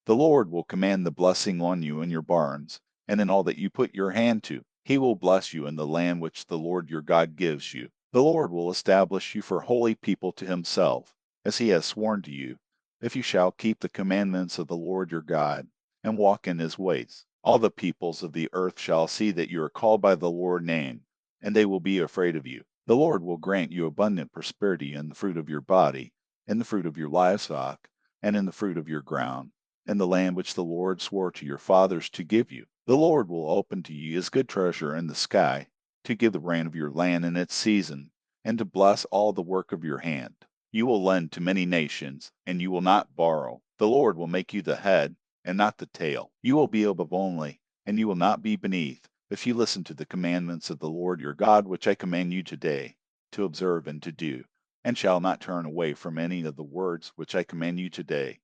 The Lord will command the blessing on you in your barns, and in all that you put your hand to. He will bless you in the land which the Lord your God gives you. The Lord will establish you for holy people to himself, as he has sworn to you, if you shall keep the commandments of the Lord your God, and walk in his ways. All the peoples of the earth shall see that you are called by the Lord name, and they will be afraid of you. The Lord will grant you abundant prosperity in the fruit of your body, in the fruit of your livestock, and in the fruit of your ground, in the land which the Lord swore to your fathers to give you. The Lord will open to you his good treasure in the sky, to give the rain of your land in its season, and to bless all the work of your hand. You will lend to many nations, and you will not borrow. The Lord will make you the head, and not the tail. You will be above only, and you will not be beneath, if you listen to the commandments of the Lord your God which I command you today, to observe and to do, and shall not turn away from any of the words which I command you today,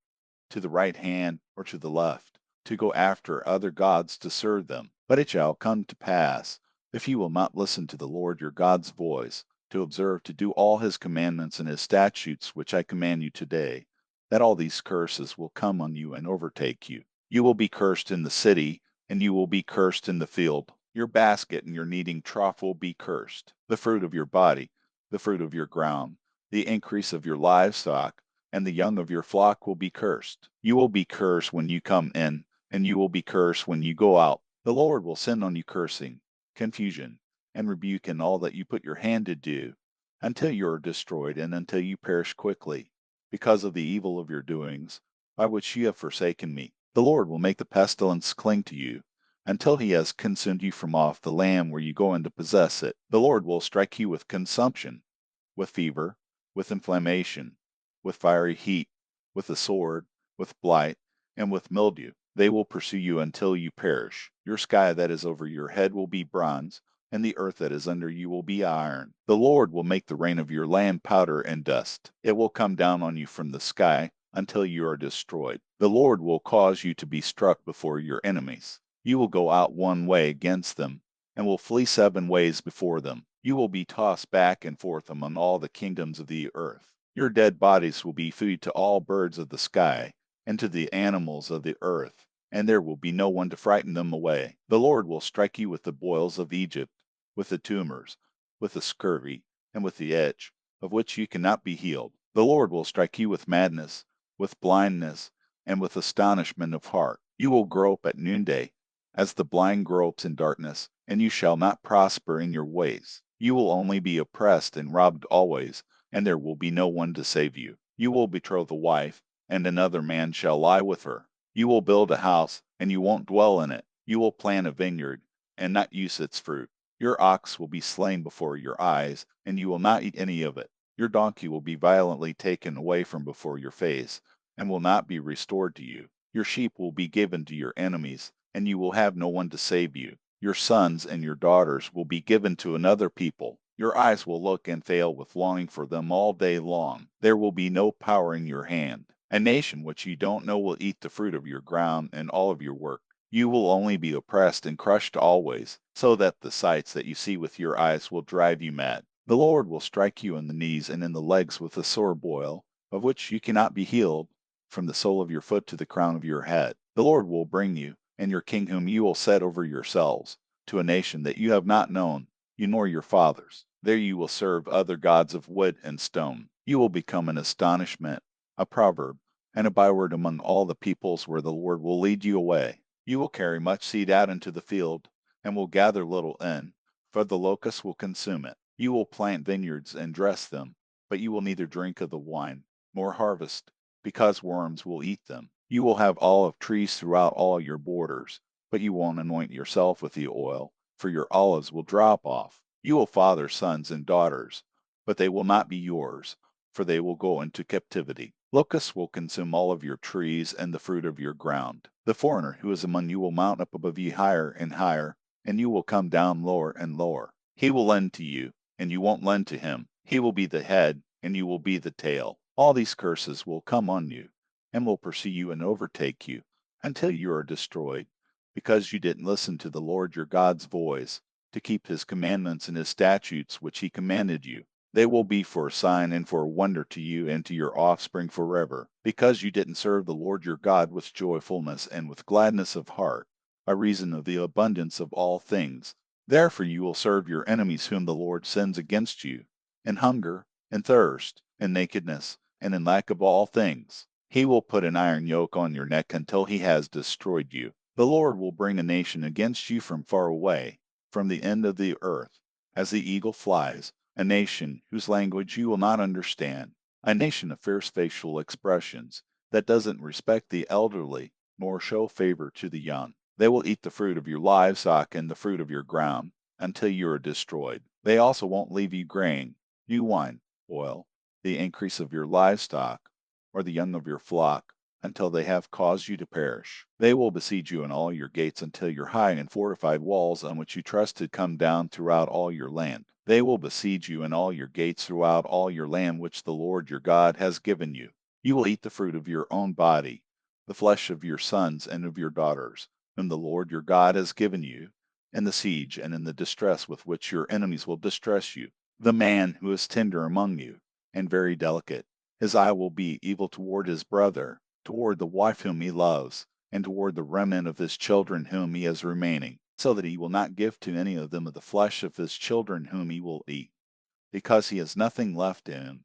to the right hand or to the left, to go after other gods to serve them. But it shall come to pass, if you will not listen to the Lord your God's voice, to observe to do all his commandments and his statutes which I command you today, that all these curses will come on you and overtake you. You will be cursed in the city, and you will be cursed in the field. Your basket and your kneading trough will be cursed. The fruit of your body, the fruit of your ground, the increase of your livestock, and the young of your flock will be cursed. You will be cursed when you come in, and you will be cursed when you go out. The Lord will send on you cursing, confusion, and rebuke in all that you put your hand to do, until you are destroyed and until you perish quickly, because of the evil of your doings, by which you have forsaken me. The Lord will make the pestilence cling to you, until he has consumed you from off the land where you go in to possess it. The Lord will strike you with consumption, with fever, with inflammation, with fiery heat, with the sword, with blight, and with mildew. They will pursue you until you perish. Your sky that is over your head will be bronze, and the earth that is under you will be iron. The Lord will make the rain of your land powder and dust. It will come down on you from the sky until you are destroyed. The Lord will cause you to be struck before your enemies. You will go out one way against them, and will flee 7 ways before them. You will be tossed back and forth among all the kingdoms of the earth. Your dead bodies will be food to all birds of the sky, and to the animals of the earth, and there will be no one to frighten them away. The Lord will strike you with the boils of Egypt, with the tumors, with the scurvy, and with the itch, of which you cannot be healed. The Lord will strike you with madness, with blindness, and with astonishment of heart. You will grope at noonday, as the blind gropes in darkness, and you shall not prosper in your ways. You will only be oppressed and robbed always, and there will be no one to save you. You will betroth a wife, and another man shall lie with her. You will build a house, and you won't dwell in it. You will plant a vineyard, and not use its fruit. Your ox will be slain before your eyes, and you will not eat any of it. Your donkey will be violently taken away from before your face, and will not be restored to you. Your sheep will be given to your enemies, and you will have no one to save you. Your sons and your daughters will be given to another people. Your eyes will look and fail with longing for them all day long. There will be no power in your hand. A nation which you don't know will eat the fruit of your ground and all of your work. You will only be oppressed and crushed always, so that the sights that you see with your eyes will drive you mad. The Lord will strike you in the knees and in the legs with a sore boil, of which you cannot be healed, from the sole of your foot to the crown of your head. The Lord will bring you, and your king whom you will set over yourselves, to a nation that you have not known, you nor your fathers. There you will serve other gods of wood and stone. You will become an astonishment, a proverb, and a byword among all the peoples where the Lord will lead you away. You will carry much seed out into the field, and will gather little in, for the locusts will consume it. You will plant vineyards and dress them, but you will neither drink of the wine, nor harvest, because worms will eat them. You will have olive trees throughout all your borders, but you won't anoint yourself with the oil, for your olives will drop off. You will father sons and daughters, but they will not be yours, for they will go into captivity. Locusts will consume all of your trees and the fruit of your ground. The foreigner who is among you will mount up above you higher and higher, and you will come down lower and lower. He will lend to you, and you won't lend to him. He will be the head, and you will be the tail. All these curses will come on you, and will pursue you and overtake you, until you are destroyed, because you didn't listen to the Lord your God's voice, to keep his commandments and his statutes which he commanded you. They will be for a sign and for a wonder to you and to your offspring forever, because you didn't serve the Lord your God with joyfulness and with gladness of heart, by reason of the abundance of all things. Therefore you will serve your enemies whom the Lord sends against you, in hunger, and thirst, and nakedness, and in lack of all things. He will put an iron yoke on your neck until he has destroyed you. The Lord will bring a nation against you from far away, from the end of the earth, as the eagle flies, a nation whose language you will not understand, a nation of fierce facial expressions, that doesn't respect the elderly, nor show favor to the young. They will eat the fruit of your livestock and the fruit of your ground, until you are destroyed. They also won't leave you grain, new wine, oil, the increase of your livestock, or the young of your flock, until they have caused you to perish. They will besiege you in all your gates until your high and fortified walls on which you trusted come down throughout all your land. They will besiege you in all your gates throughout all your land which the Lord your God has given you. You will eat the fruit of your own body, the flesh of your sons and of your daughters, whom the Lord your God has given you, in the siege and in the distress with which your enemies will distress you. The man who is tender among you, and very delicate, his eye will be evil toward his brother, toward the wife whom he loves, and toward the remnant of his children whom he has remaining, so that he will not give to any of them of the flesh of his children whom he will eat, because he has nothing left in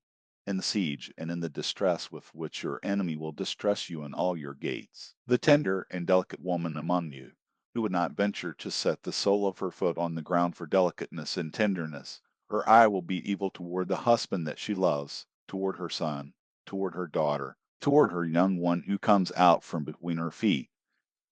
the siege and in the distress with which your enemy will distress you in all your gates. The tender and delicate woman among you, who would not venture to set the sole of her foot on the ground for delicateness and tenderness, her eye will be evil toward the husband that she loves, toward her son, toward her daughter, toward her young one who comes out from between her feet,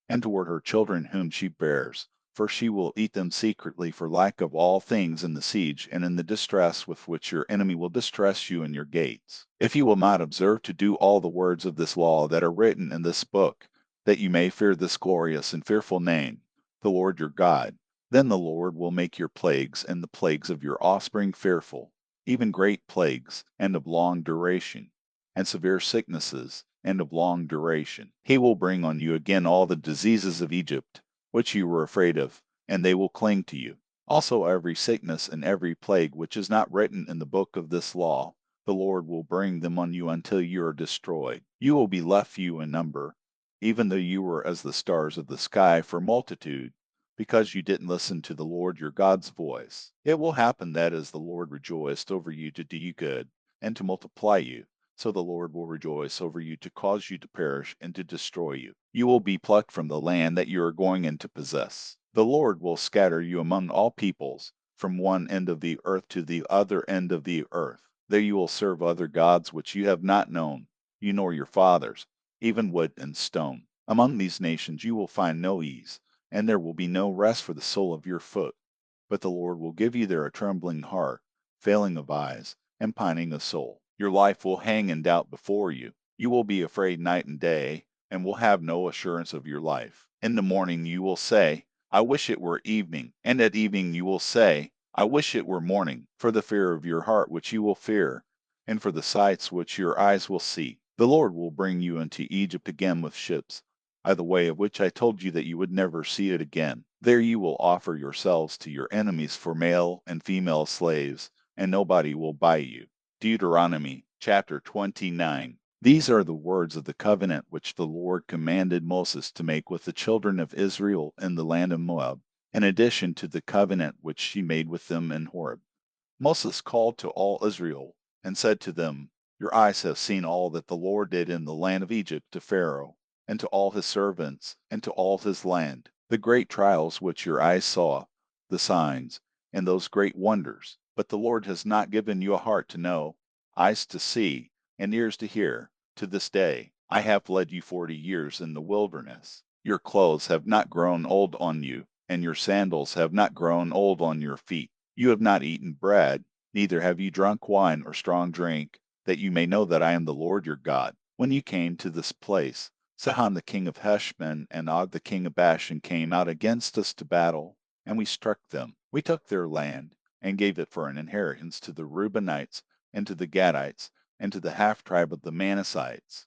and toward her children whom she bears. For she will eat them secretly for lack of all things in the siege and in the distress with which your enemy will distress you in your gates. If you will not observe to do all the words of this law that are written in this book, that you may fear this glorious and fearful name, the Lord your God, then the Lord will make your plagues and the plagues of your offspring fearful, even great plagues, and of long duration, and severe sicknesses, and of long duration. He will bring on you again all the diseases of Egypt, which you were afraid of, and they will cling to you. Also every sickness and every plague which is not written in the book of this law, the Lord will bring them on you until you are destroyed. You will be left few in number, even though you were as the stars of the sky for multitude, because you didn't listen to the Lord your God's voice. It will happen that as the Lord rejoiced over you to do you good, and to multiply you, so the Lord will rejoice over you to cause you to perish and to destroy you. You will be plucked from the land that you are going in to possess. The Lord will scatter you among all peoples, from one end of the earth to the other end of the earth. There you will serve other gods which you have not known, you nor your fathers, even wood and stone. Among these nations you will find no ease, and there will be no rest for the sole of your foot. But the Lord will give you there a trembling heart, failing of eyes, and pining of soul. Your life will hang in doubt before you. You will be afraid night and day, and will have no assurance of your life. In the morning you will say, I wish it were evening, and at evening you will say, I wish it were morning, for the fear of your heart which you will fear, and for the sights which your eyes will see. The Lord will bring you into Egypt again with ships, by the way of which I told you that you would never see it again. There you will offer yourselves to your enemies for male and female slaves, and nobody will buy you. Deuteronomy chapter 29. These are the words of the covenant which the Lord commanded Moses to make with the children of Israel in the land of Moab, in addition to the covenant which he made with them in Horeb. Moses called to all Israel, and said to them, Your eyes have seen all that the Lord did in the land of Egypt to Pharaoh, and to all his servants, and to all his land, the great trials which your eyes saw, the signs, and those great wonders. But the Lord has not given you a heart to know, eyes to see, and ears to hear, to this day. I have led you 40 years in the wilderness. Your clothes have not grown old on you, and your sandals have not grown old on your feet. You have not eaten bread, neither have you drunk wine or strong drink, that you may know that I am the Lord your God. When you came to this place, Sihon the king of Heshbon and Og the king of Bashan came out against us to battle, and we struck them. We took their land, and gave it for an inheritance to the Reubenites, and to the Gadites, and to the half tribe of the Manassites.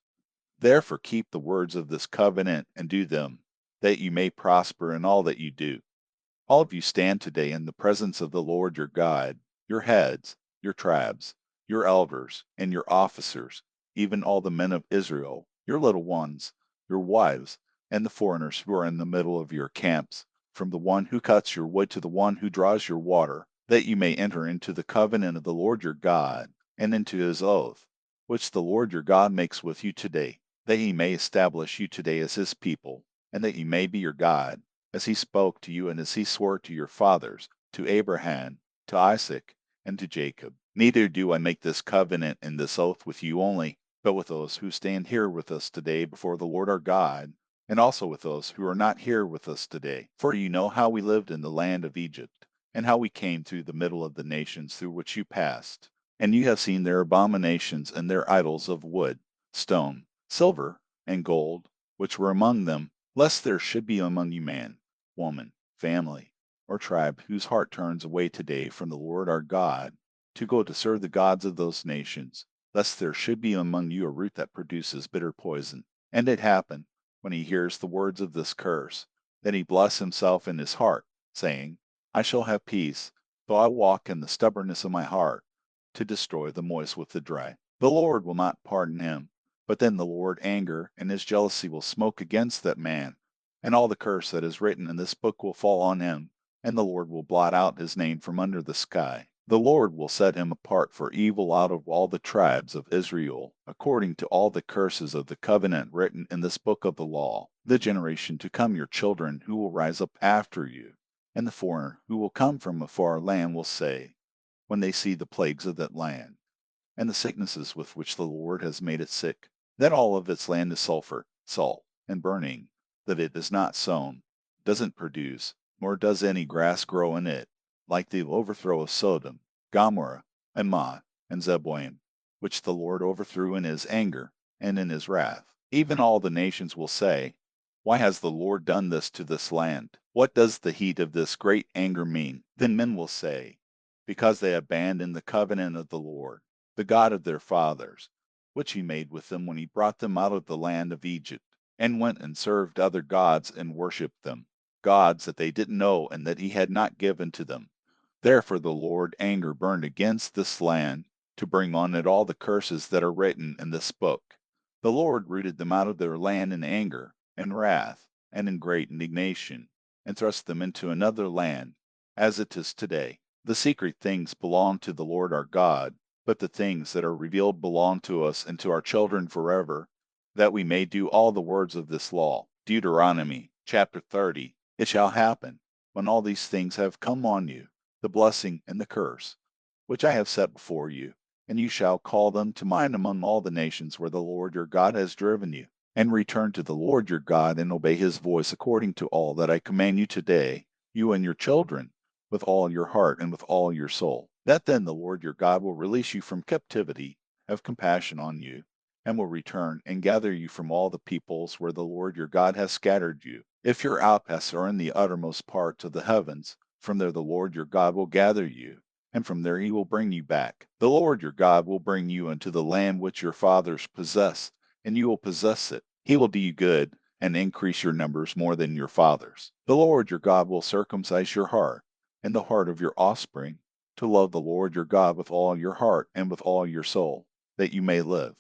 Therefore keep the words of this covenant and do them, that you may prosper in all that you do. All of you stand today in the presence of the Lord your God, your heads, your tribes, your elders, and your officers, even all the men of Israel, your little ones, your wives, and the foreigners who are in the middle of your camps, from the one who cuts your wood to the one who draws your water, that you may enter into the covenant of the Lord your God, and into his oath, which the Lord your God makes with you today, that he may establish you today as his people, and that he may be your God, as he spoke to you and as he swore to your fathers, to Abraham, to Isaac, and to Jacob. Neither do I make this covenant and this oath with you only, but with those who stand here with us today before the Lord our God, and also with those who are not here with us today. For you know how we lived in the land of Egypt, and how we came through the middle of the nations through which you passed. And you have seen their abominations and their idols of wood, stone, silver, and gold, which were among them, lest there should be among you man, woman, family, or tribe whose heart turns away today from the Lord our God to go to serve the gods of those nations, lest there should be among you a root that produces bitter poison. And it happened, when he hears the words of this curse, that he bless himself in his heart, saying, I shall have peace, though I walk in the stubbornness of my heart, to destroy the moist with the dry. The Lord will not pardon him, but then the Lord anger and his jealousy will smoke against that man, and all the curse that is written in this book will fall on him, and the Lord will blot out his name from under the sky. The Lord will set him apart for evil out of all the tribes of Israel, according to all the curses of the covenant written in this book of the law. The generation to come, your children, who will rise up after you, and the foreigner who will come from a far land will say, when they see the plagues of that land, and the sicknesses with which the Lord has made it sick, that all of its land is sulfur, salt, and burning, that it is not sown, doesn't produce, nor does any grass grow in it, like the overthrow of Sodom, Gomorrah, and Mah, and Zeboim, which the Lord overthrew in his anger and in his wrath. Even all the nations will say, why has the Lord done this to this land? What does the heat of this great anger mean? Then men will say, because they abandoned the covenant of the Lord, the God of their fathers, which he made with them when he brought them out of the land of Egypt, and went and served other gods and worshipped them, gods that they didn't know and that he had not given to them. Therefore the Lord anger burned against this land to bring on it all the curses that are written in this book. The Lord rooted them out of their land in anger and wrath and in great indignation, and thrust them into another land, as it is today. The secret things belong to the Lord our God, but the things that are revealed belong to us and to our children forever, that we may do all the words of this law. Deuteronomy chapter 30. It shall happen, when all these things have come on you, the blessing and the curse, which I have set before you, and you shall call them to mind among all the nations where the Lord your God has driven you, and return to the Lord your God and obey his voice according to all that I command you today, you and your children, with all your heart and with all your soul. That then the Lord your God will release you from captivity, have compassion on you, and will return and gather you from all the peoples where the Lord your God has scattered you. If your outcasts are in the uttermost parts of the heavens, from there the Lord your God will gather you, and from there he will bring you back. The Lord your God will bring you into the land which your fathers possessed, and you will possess it. He will do you good, and increase your numbers more than your fathers. The Lord your God will circumcise your heart, and the heart of your offspring, to love the Lord your God with all your heart and with all your soul, that you may live.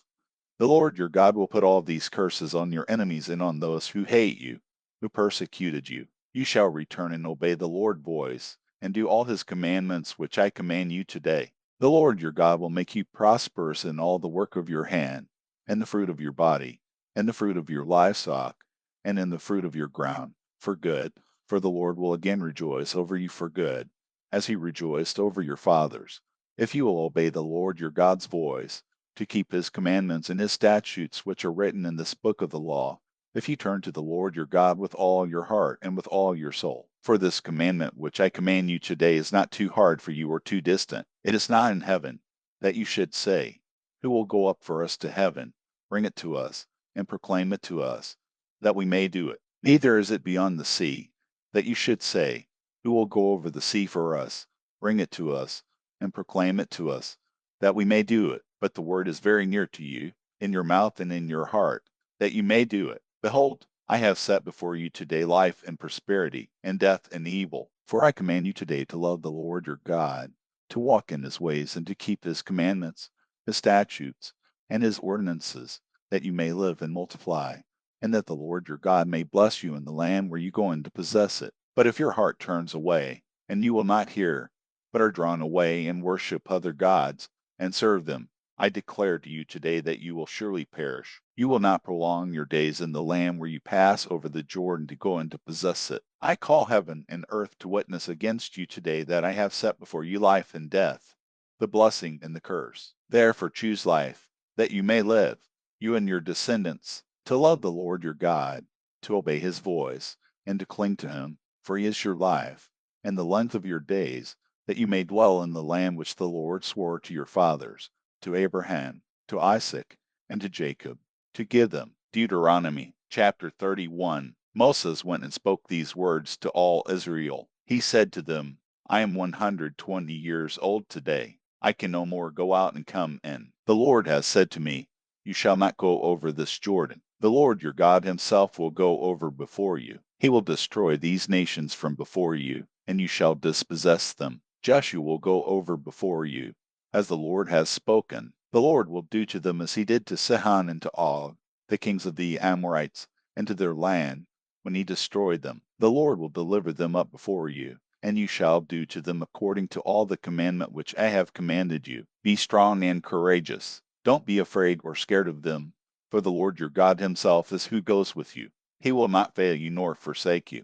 The Lord your God will put all these curses on your enemies and on those who hate you, who persecuted you. You shall return and obey the Lord's voice, and do all his commandments which I command you today. The Lord your God will make you prosperous in all the work of your hand, and the fruit of your body, and the fruit of your livestock, and in the fruit of your ground, for good, for the Lord will again rejoice over you for good, as he rejoiced over your fathers, if you will obey the Lord your God's voice, to keep his commandments and his statutes which are written in this book of the law, if you turn to the Lord your God with all your heart and with all your soul. For this commandment which I command you today is not too hard for you or too distant. It is not in heaven, that you should say, who will go up for us to heaven, bring it to us, and proclaim it to us, that we may do it. Neither is it beyond the sea, that you should say, who will go over the sea for us, bring it to us, and proclaim it to us, that we may do it. But the word is very near to you, in your mouth and in your heart, that you may do it. Behold, I have set before you today life and prosperity, and death and evil. For I command you today to love the Lord your God, to walk in his ways, and to keep his commandments, his statutes, and his ordinances, that you may live and multiply, and that the Lord your God may bless you in the land where you go in to possess it. But if your heart turns away, and you will not hear, but are drawn away and worship other gods, and serve them, I declare to you today that you will surely perish. You will not prolong your days in the land where you pass over the Jordan to go in to possess it. I call heaven and earth to witness against you today that I have set before you life and death, the blessing and the curse. Therefore choose life, that you may live, you and your descendants, to love the Lord your God, to obey his voice, and to cling to him, for he is your life, and the length of your days, that you may dwell in the land which the Lord swore to your fathers, to Abraham, to Isaac, and to Jacob, to give them. Deuteronomy chapter 31. Moses went and spoke these words to all Israel. He said to them, I am 120 years old today. I can no more go out and come in. The Lord has said to me, you shall not go over this Jordan. The Lord your God himself will go over before you. He will destroy these nations from before you, and you shall dispossess them. Joshua will go over before you, as the Lord has spoken. The Lord will do to them as he did to Sihon and to Og, the kings of the Amorites, and to their land, when he destroyed them. The Lord will deliver them up before you, and you shall do to them according to all the commandment which I have commanded you. Be strong and courageous. Don't be afraid or scared of them, for the Lord your God himself is who goes with you. He will not fail you nor forsake you.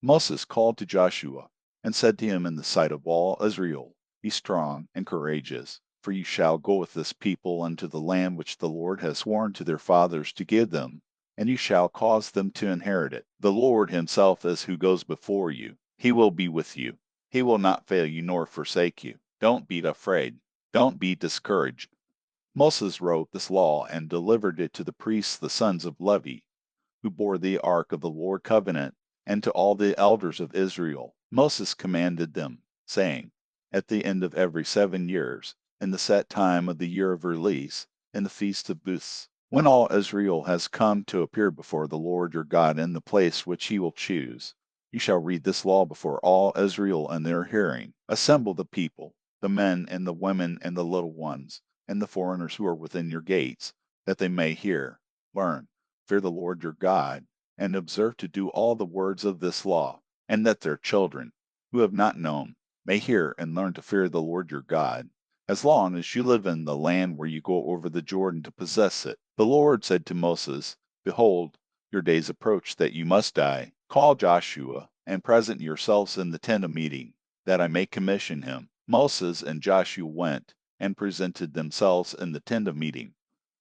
Moses called to Joshua, and said to him in the sight of all Israel, be strong and courageous, For you shall go with this people unto the land which the Lord has sworn to their fathers to give them, and you shall cause them to inherit it. The Lord himself is who goes before you. He will be with you. He will not fail you nor forsake you. Don't be afraid. Don't be discouraged. Moses wrote this law and delivered it to the priests, the sons of Levi, who bore the ark of the Lord covenant, and to all the elders of Israel. Moses commanded them, saying, at the end of every 7 years, in the set time of the year of release, in the feast of booths, when all Israel has come to appear before the Lord your God in the place which he will choose, you shall read this law before all Israel in their hearing. Assemble the people, the men and the women and the little ones, and the foreigners who are within your gates, that they may hear, learn, fear the Lord your God, and observe to do all the words of this law, and that their children, who have not known, may hear and learn to fear the Lord your God, as long as you live in the land where you go over the Jordan to possess it. The Lord said to Moses, behold, your days approach that you must die. Call Joshua, and present yourselves in the tent of meeting, that I may commission him. Moses and Joshua went, and presented themselves in the tent of meeting.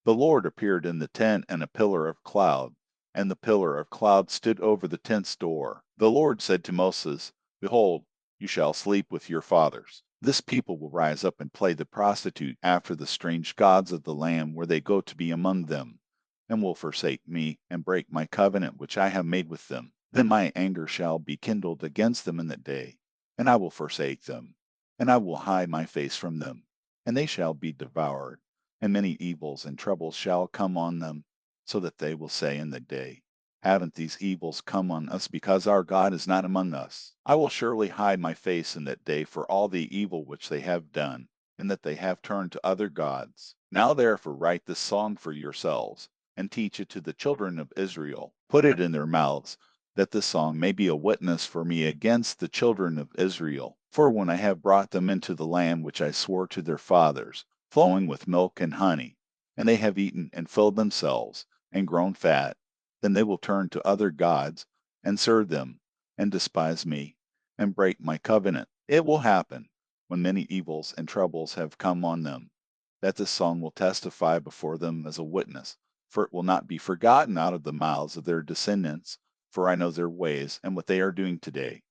The Lord appeared in the tent in a pillar of cloud, and the pillar of cloud stood over the tent's door. The Lord said to Moses, behold, you shall sleep with your fathers. This people will rise up and play the prostitute after the strange gods of the land where they go to be among them, and will forsake me, and break my covenant which I have made with them. Then my anger shall be kindled against them in that day, and I will forsake them, and I will hide my face from them, and they shall be devoured, and many evils and troubles shall come on them, so that they will say in that day, haven't these evils come on us because our God is not among us? I will surely hide my face in that day for all the evil which they have done, and that they have turned to other gods. Now therefore write this song for yourselves, and teach it to the children of Israel. Put it in their mouths, that this song may be a witness for me against the children of Israel. For when I have brought them into the land which I swore to their fathers, flowing with milk and honey, and they have eaten and filled themselves, and grown fat, then they will turn to other gods, and serve them, and despise me, and break my covenant. It will happen, when many evils and troubles have come on them, that this song will testify before them as a witness, for it will not be forgotten out of the mouths of their descendants, for I know their ways, and what they are doing today,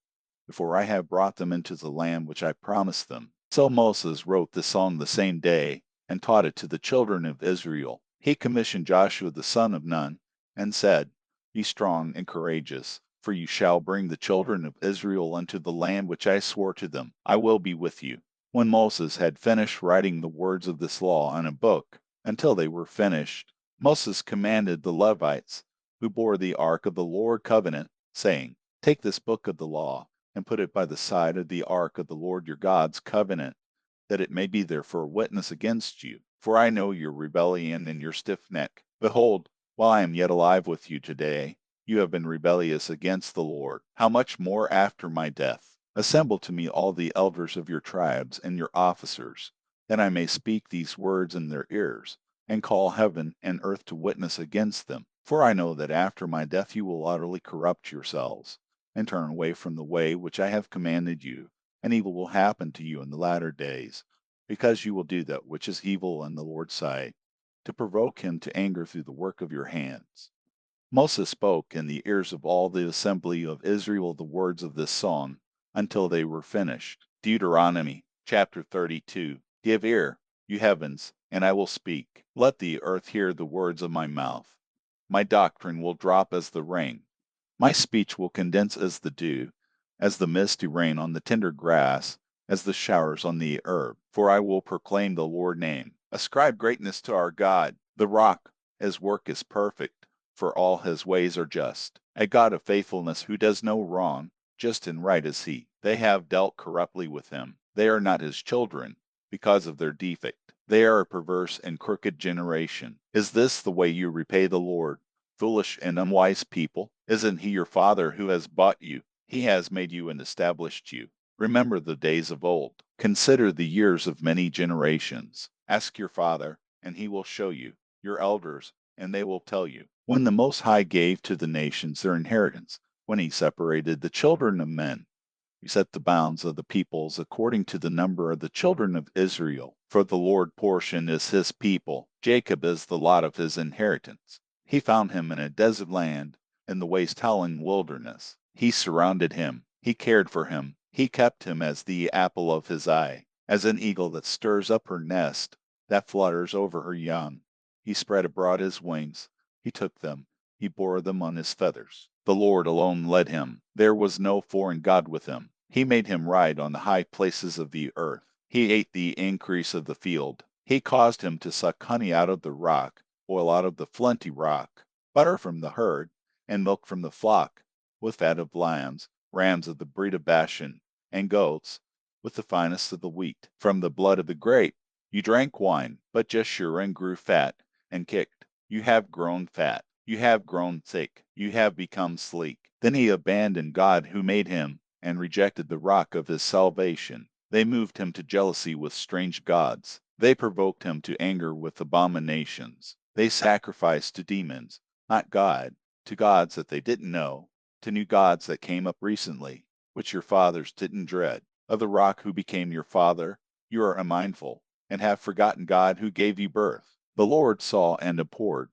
before I have brought them into the land which I promised them. So Moses wrote this song the same day, and taught it to the children of Israel. He commissioned Joshua the son of Nun, and said, be strong and courageous, for you shall bring the children of Israel unto the land which I swore to them. I will be with you. When Moses had finished writing the words of this law in a book, until they were finished, Moses commanded the Levites, who bore the ark of the Lord covenant, saying, take this book of the law, and put it by the side of the ark of the Lord your God's covenant, that it may be there for a witness against you. For I know your rebellion and your stiff neck. Behold, while I am yet alive with you today, you have been rebellious against the Lord. How much more after my death? Assemble to me all the elders of your tribes and your officers, that I may speak these words in their ears, and call heaven and earth to witness against them. For I know that after my death you will utterly corrupt yourselves, and turn away from the way which I have commanded you, and evil will happen to you in the latter days, because you will do that which is evil in the Lord's sight, to provoke him to anger through the work of your hands. Moses spoke in the ears of all the assembly of Israel the words of this song, until they were finished. Deuteronomy chapter 32. Give ear, you heavens, and I will speak. Let the earth hear the words of my mouth. My doctrine will drop as the rain. My speech will condense as the dew, as the misty rain on the tender grass, as the showers on the herb. For I will proclaim the Lord name. Ascribe greatness to our God, the rock. His work is perfect, for all his ways are just. A God of faithfulness who does no wrong, just and right is he. They have dealt corruptly with him. They are not his children, because of their defect. They are a perverse and crooked generation. Is this the way you repay the Lord? Foolish and unwise people, isn't he your father who has bought you? He has made you and established you. Remember the days of old. Consider the years of many generations. Ask your father, and he will show you, your elders, and they will tell you. When the Most High gave to the nations their inheritance, when he separated the children of men, he set the bounds of the peoples according to the number of the children of Israel, For the Lord's portion is his people, Jacob is the lot of his inheritance. He found him in a desert land, in the waste howling wilderness. He surrounded him, he cared for him, he kept him as the apple of his eye, as an eagle that stirs up her nest, that flutters over her young. He spread abroad his wings, he took them, he bore them on his feathers. The Lord alone led him. There was no foreign God with him. He made him ride on the high places of the earth. He ate the increase of the field. He caused him to suck honey out of the rock, oil out of the flinty rock, butter from the herd, and milk from the flock, with fat of lambs, rams of the breed of Bashan, and goats, with the finest of the wheat. From the blood of the grape you drank wine, but Jeshurun and grew fat, and kicked. You have grown fat. You have grown thick. You have become sleek. Then he abandoned God who made him, and rejected the rock of his salvation. They moved him to jealousy with strange gods. They provoked him to anger with abominations. They sacrificed to demons, not God, to gods that they didn't know, to new gods that came up recently, which your fathers didn't dread. Of the rock who became your father, you are unmindful, and have forgotten God who gave you birth. The Lord saw and abhorred,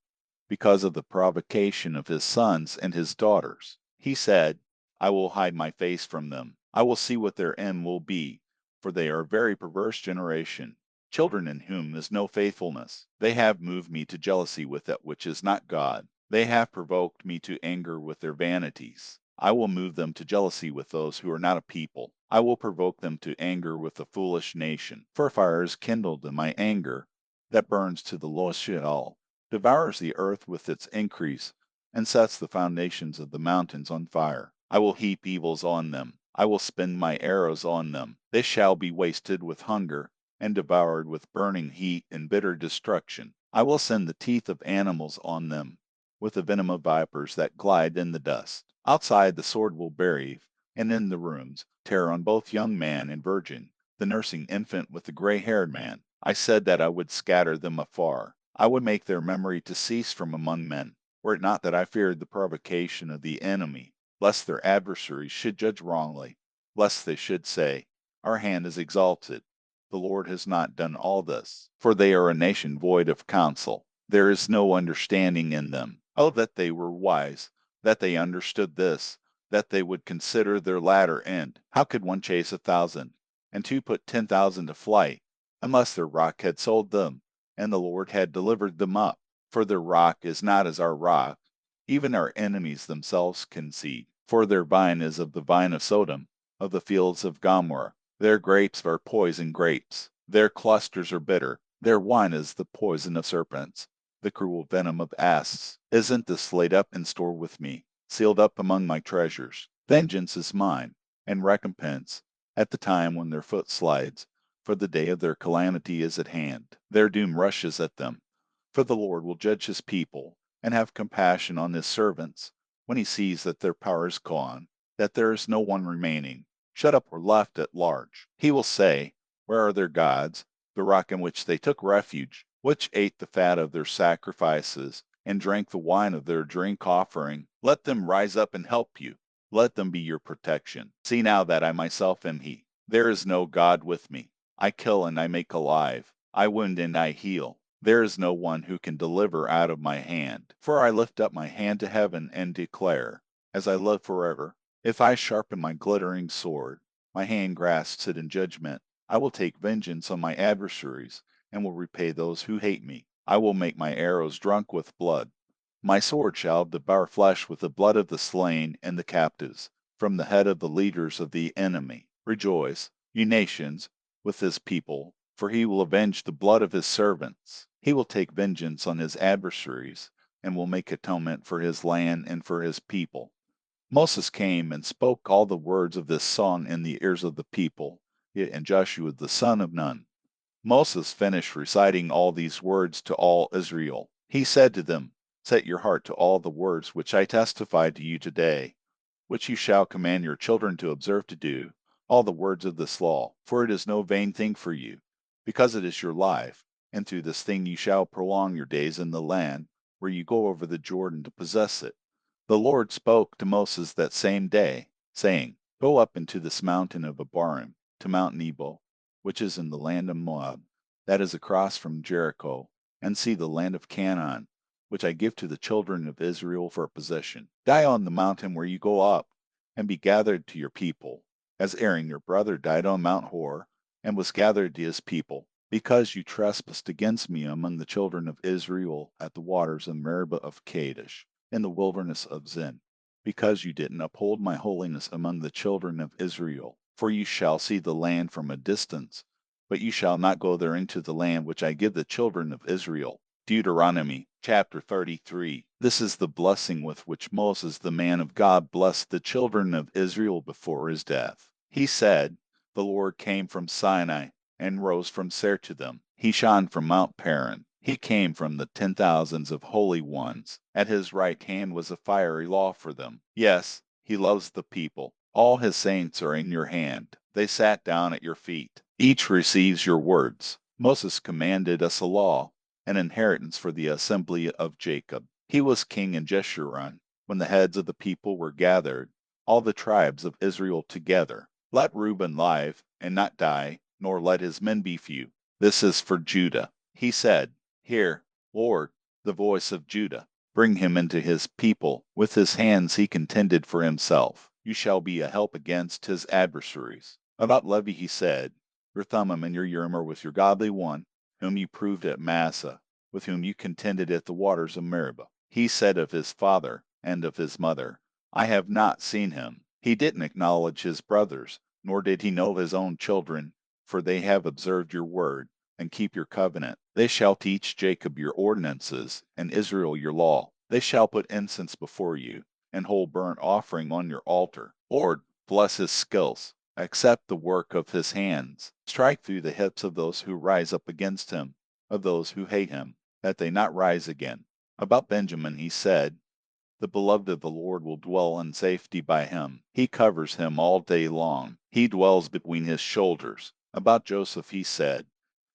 because of the provocation of his sons and his daughters. He said, I will hide my face from them. I will see what their end will be, for they are a very perverse generation, children in whom is no faithfulness. They have moved me to jealousy with that which is not God. They have provoked me to anger with their vanities. I will move them to jealousy with those who are not a people. I will provoke them to anger with a foolish nation. For a fire is kindled in my anger, that burns to the lowest Sheol, devours the earth with its increase, and sets the foundations of the mountains on fire. I will heap evils on them. I will spin my arrows on them. They shall be wasted with hunger, and devoured with burning heat and bitter destruction. I will send the teeth of animals on them, with the venom of vipers that glide in the dust. Outside the sword will bury, and in the rooms, tear on both young man and virgin, the nursing infant with the gray-haired man. I said that I would scatter them afar. I would make their memory to cease from among men, were it not that I feared the provocation of the enemy, lest their adversaries should judge wrongly, lest they should say, Our hand is exalted. The Lord has not done all this, for they are a nation void of counsel. There is no understanding in them. Oh, that they were wise, that they understood this, that they would consider their latter end. How could one chase 1,000, and two put 10,000 to flight, unless their rock had sold them, and the Lord had delivered them up? For their rock is not as our rock, even our enemies themselves concede. For their vine is of the vine of Sodom, of the fields of Gomorrah. Their grapes are poison grapes. Their clusters are bitter. Their wine is the poison of serpents, the cruel venom of asps. Isn't this laid up in store with me, sealed up among my treasures? Vengeance is mine, and recompense, at the time when their foot slides, for the day of their calamity is at hand. Their doom rushes at them. For the Lord will judge his people, and have compassion on his servants, when he sees that their power is gone, that there is no one remaining, shut up or left at large. He will say, Where are their gods, the rock in which they took refuge, which ate the fat of their sacrifices, and drank the wine of their drink offering? Let them rise up and help you. Let them be your protection. See now that I myself am he. There is no God with me. I kill and I make alive. I wound and I heal. There is no one who can deliver out of my hand. For I lift up my hand to heaven and declare, as I live forever, if I sharpen my glittering sword, my hand grasps it in judgment. I will take vengeance on my adversaries, and will repay those who hate me. I will make my arrows drunk with blood. My sword shall devour flesh with the blood of the slain and the captives, from the head of the leaders of the enemy. Rejoice, ye nations, with his people, for he will avenge the blood of his servants. He will take vengeance on his adversaries, and will make atonement for his land and for his people. Moses came and spoke all the words of this song in the ears of the people, and Joshua the son of Nun. Moses finished reciting all these words to all Israel. He said to them, Set your heart to all the words which I testify to you today, which you shall command your children to observe to do, all the words of this law. For it is no vain thing for you, because it is your life, and through this thing you shall prolong your days in the land, where you go over the Jordan to possess it. The Lord spoke to Moses that same day, saying, Go up into this mountain of Abarim, to Mount Nebo, which is in the land of Moab, that is across from Jericho, and see the land of Canaan, which I give to the children of Israel for a possession. Die on the mountain where you go up, and be gathered to your people, as Aaron your brother died on Mount Hor, and was gathered to his people, because you trespassed against me among the children of Israel at the waters of Meribah of Kadesh, in the wilderness of Zin, because you didn't uphold my holiness among the children of Israel. For you shall see the land from a distance, but you shall not go there into the land which I give the children of Israel. Deuteronomy chapter 33. This is the blessing with which Moses the man of God blessed the children of Israel before his death. He said, The Lord came from Sinai and rose from Seir to them. He shone from Mount Paran. He came from the 10,000s of holy ones. At his right hand was a fiery law for them. Yes, he loves the people. All his saints are in your hand. They sat down at your feet. Each receives your words. Moses commanded us a law, an inheritance for the assembly of Jacob. He was king in Jeshurun, when the heads of the people were gathered, all the tribes of Israel together. Let Reuben live, and not die, nor let his men be few. This is for Judah. He said, Hear, Lord, the voice of Judah. Bring him into his people. With his hands he contended for himself. You shall be a help against his adversaries. About Levi he said, Your Thummim and your Urim are with your godly one, whom you proved at Massa, with whom you contended at the waters of Meribah. He said of his father and of his mother, I have not seen him. He didn't acknowledge his brothers, nor did he know his own children, for they have observed your word, and keep your covenant. They shall teach Jacob your ordinances, and Israel your law. They shall put incense before you, and hold burnt offering on your altar. Lord, bless his skills. Accept the work of his hands. Strike through the hips of those who rise up against him, of those who hate him, that they not rise again. About Benjamin he said, The beloved of the Lord will dwell in safety by him. He covers him all day long. He dwells between his shoulders. About Joseph he said,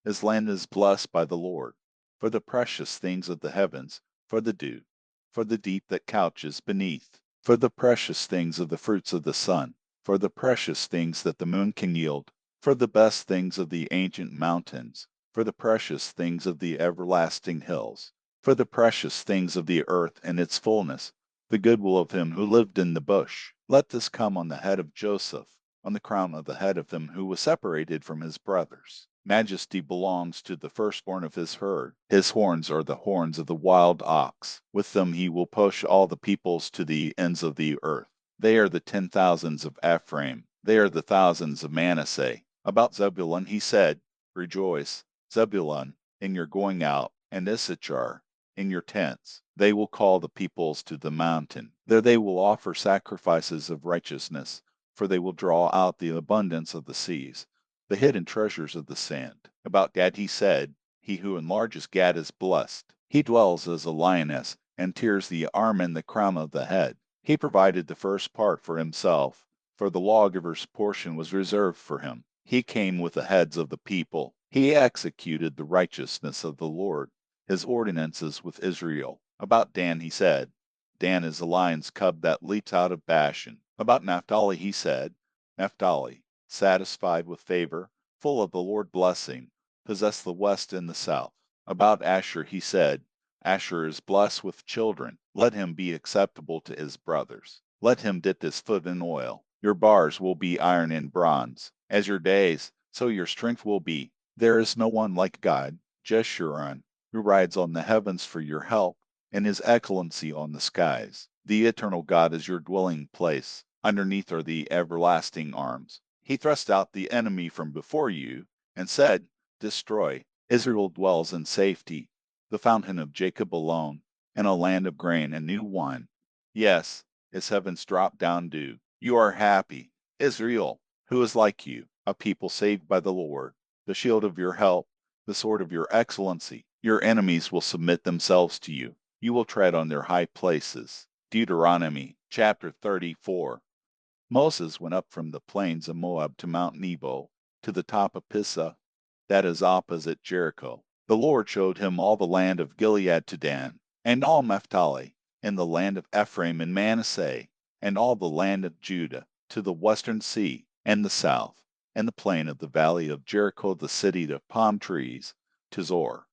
His land is blessed by the Lord. For the precious things of the heavens, for the dew, for the deep that couches beneath, for the precious things of the fruits of the sun, for the precious things that the moon can yield, for the best things of the ancient mountains, for the precious things of the everlasting hills, for the precious things of the earth and its fullness, the goodwill of him who lived in the bush. Let this come on the head of Joseph, on the crown of the head of him who was separated from his brothers. Majesty belongs to the firstborn of his herd. His horns are the horns of the wild ox. With them he will push all the peoples to the ends of the earth. They are the 10,000s of Ephraim. They are the thousands of Manasseh. About Zebulun he said, Rejoice, Zebulun, in your going out, and Issachar, in your tents. They will call the peoples to the mountain. There they will offer sacrifices of righteousness, for they will draw out the abundance of the seas, the hidden treasures of the sand. About Gad he said, He who enlarges Gad is blessed. He dwells as a lioness, and tears the arm and the crown of the head. He provided the first part for himself, for the lawgiver's portion was reserved for him. He came with the heads of the people. He executed the righteousness of the Lord, his ordinances with Israel. About Dan he said, Dan is a lion's cub that leaps out of Bashan. About Naphtali he said, Naphtali, satisfied with favor, full of the Lord blessing, possess the west and the south. About Asher he said, Asher is blessed with children. Let him be acceptable to his brothers. Let him dip his foot in oil. Your bars will be iron and bronze. As your days, so your strength will be. There is no one like God, Jeshurun, who rides on the heavens for your help, and his excellency on the skies. The eternal God is your dwelling place. Underneath are the everlasting arms. He thrust out the enemy from before you, and said, Destroy. Israel dwells in safety, the fountain of Jacob alone, in a land of grain and new wine. Yes, his heavens drop down dew. You are happy, Israel, who is like you, a people saved by the Lord, the shield of your help, the sword of your excellency. Your enemies will submit themselves to you. You will tread on their high places. Deuteronomy chapter 34. Moses went up from the plains of Moab to Mount Nebo, to the top of Pisgah, that is opposite Jericho. The Lord showed him all the land of Gilead to Dan, and all Naphtali, and the land of Ephraim and Manasseh, and all the land of Judah, to the western sea, and the south, and the plain of the valley of Jericho, the city of palm trees, to Zor.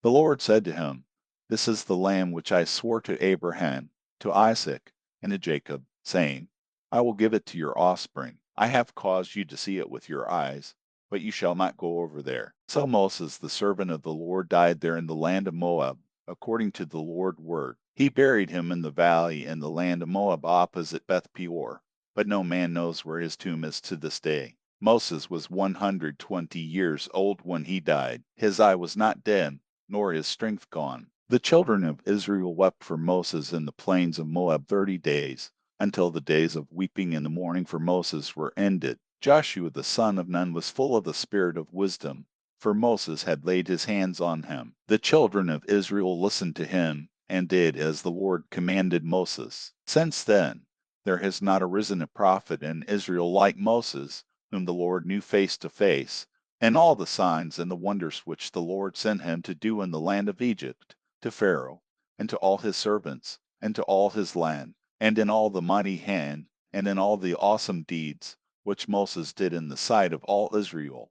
The Lord said to him, This is the land which I swore to Abraham, to Isaac, and to Jacob, saying, I will give it to your offspring. I have caused you to see it with your eyes, but you shall not go over there. So Moses, the servant of the Lord, died there in the land of Moab, according to the Lord's word. He buried him in the valley in the land of Moab opposite Beth Peor, but no man knows where his tomb is to this day. Moses was 120 years old when he died. His eye was not dead, nor his strength gone. The children of Israel wept for Moses in the plains of Moab 30 days, until the days of weeping and the mourning for Moses were ended. Joshua the son of Nun was full of the spirit of wisdom, for Moses had laid his hands on him. The children of Israel listened to him, and did as the Lord commanded Moses. Since then, there has not arisen a prophet in Israel like Moses, whom the Lord knew face to face, and all the signs and the wonders which the Lord sent him to do in the land of Egypt, to Pharaoh, and to all his servants, and to all his land, and in all the mighty hand, and in all the awesome deeds which Moses did in the sight of all Israel.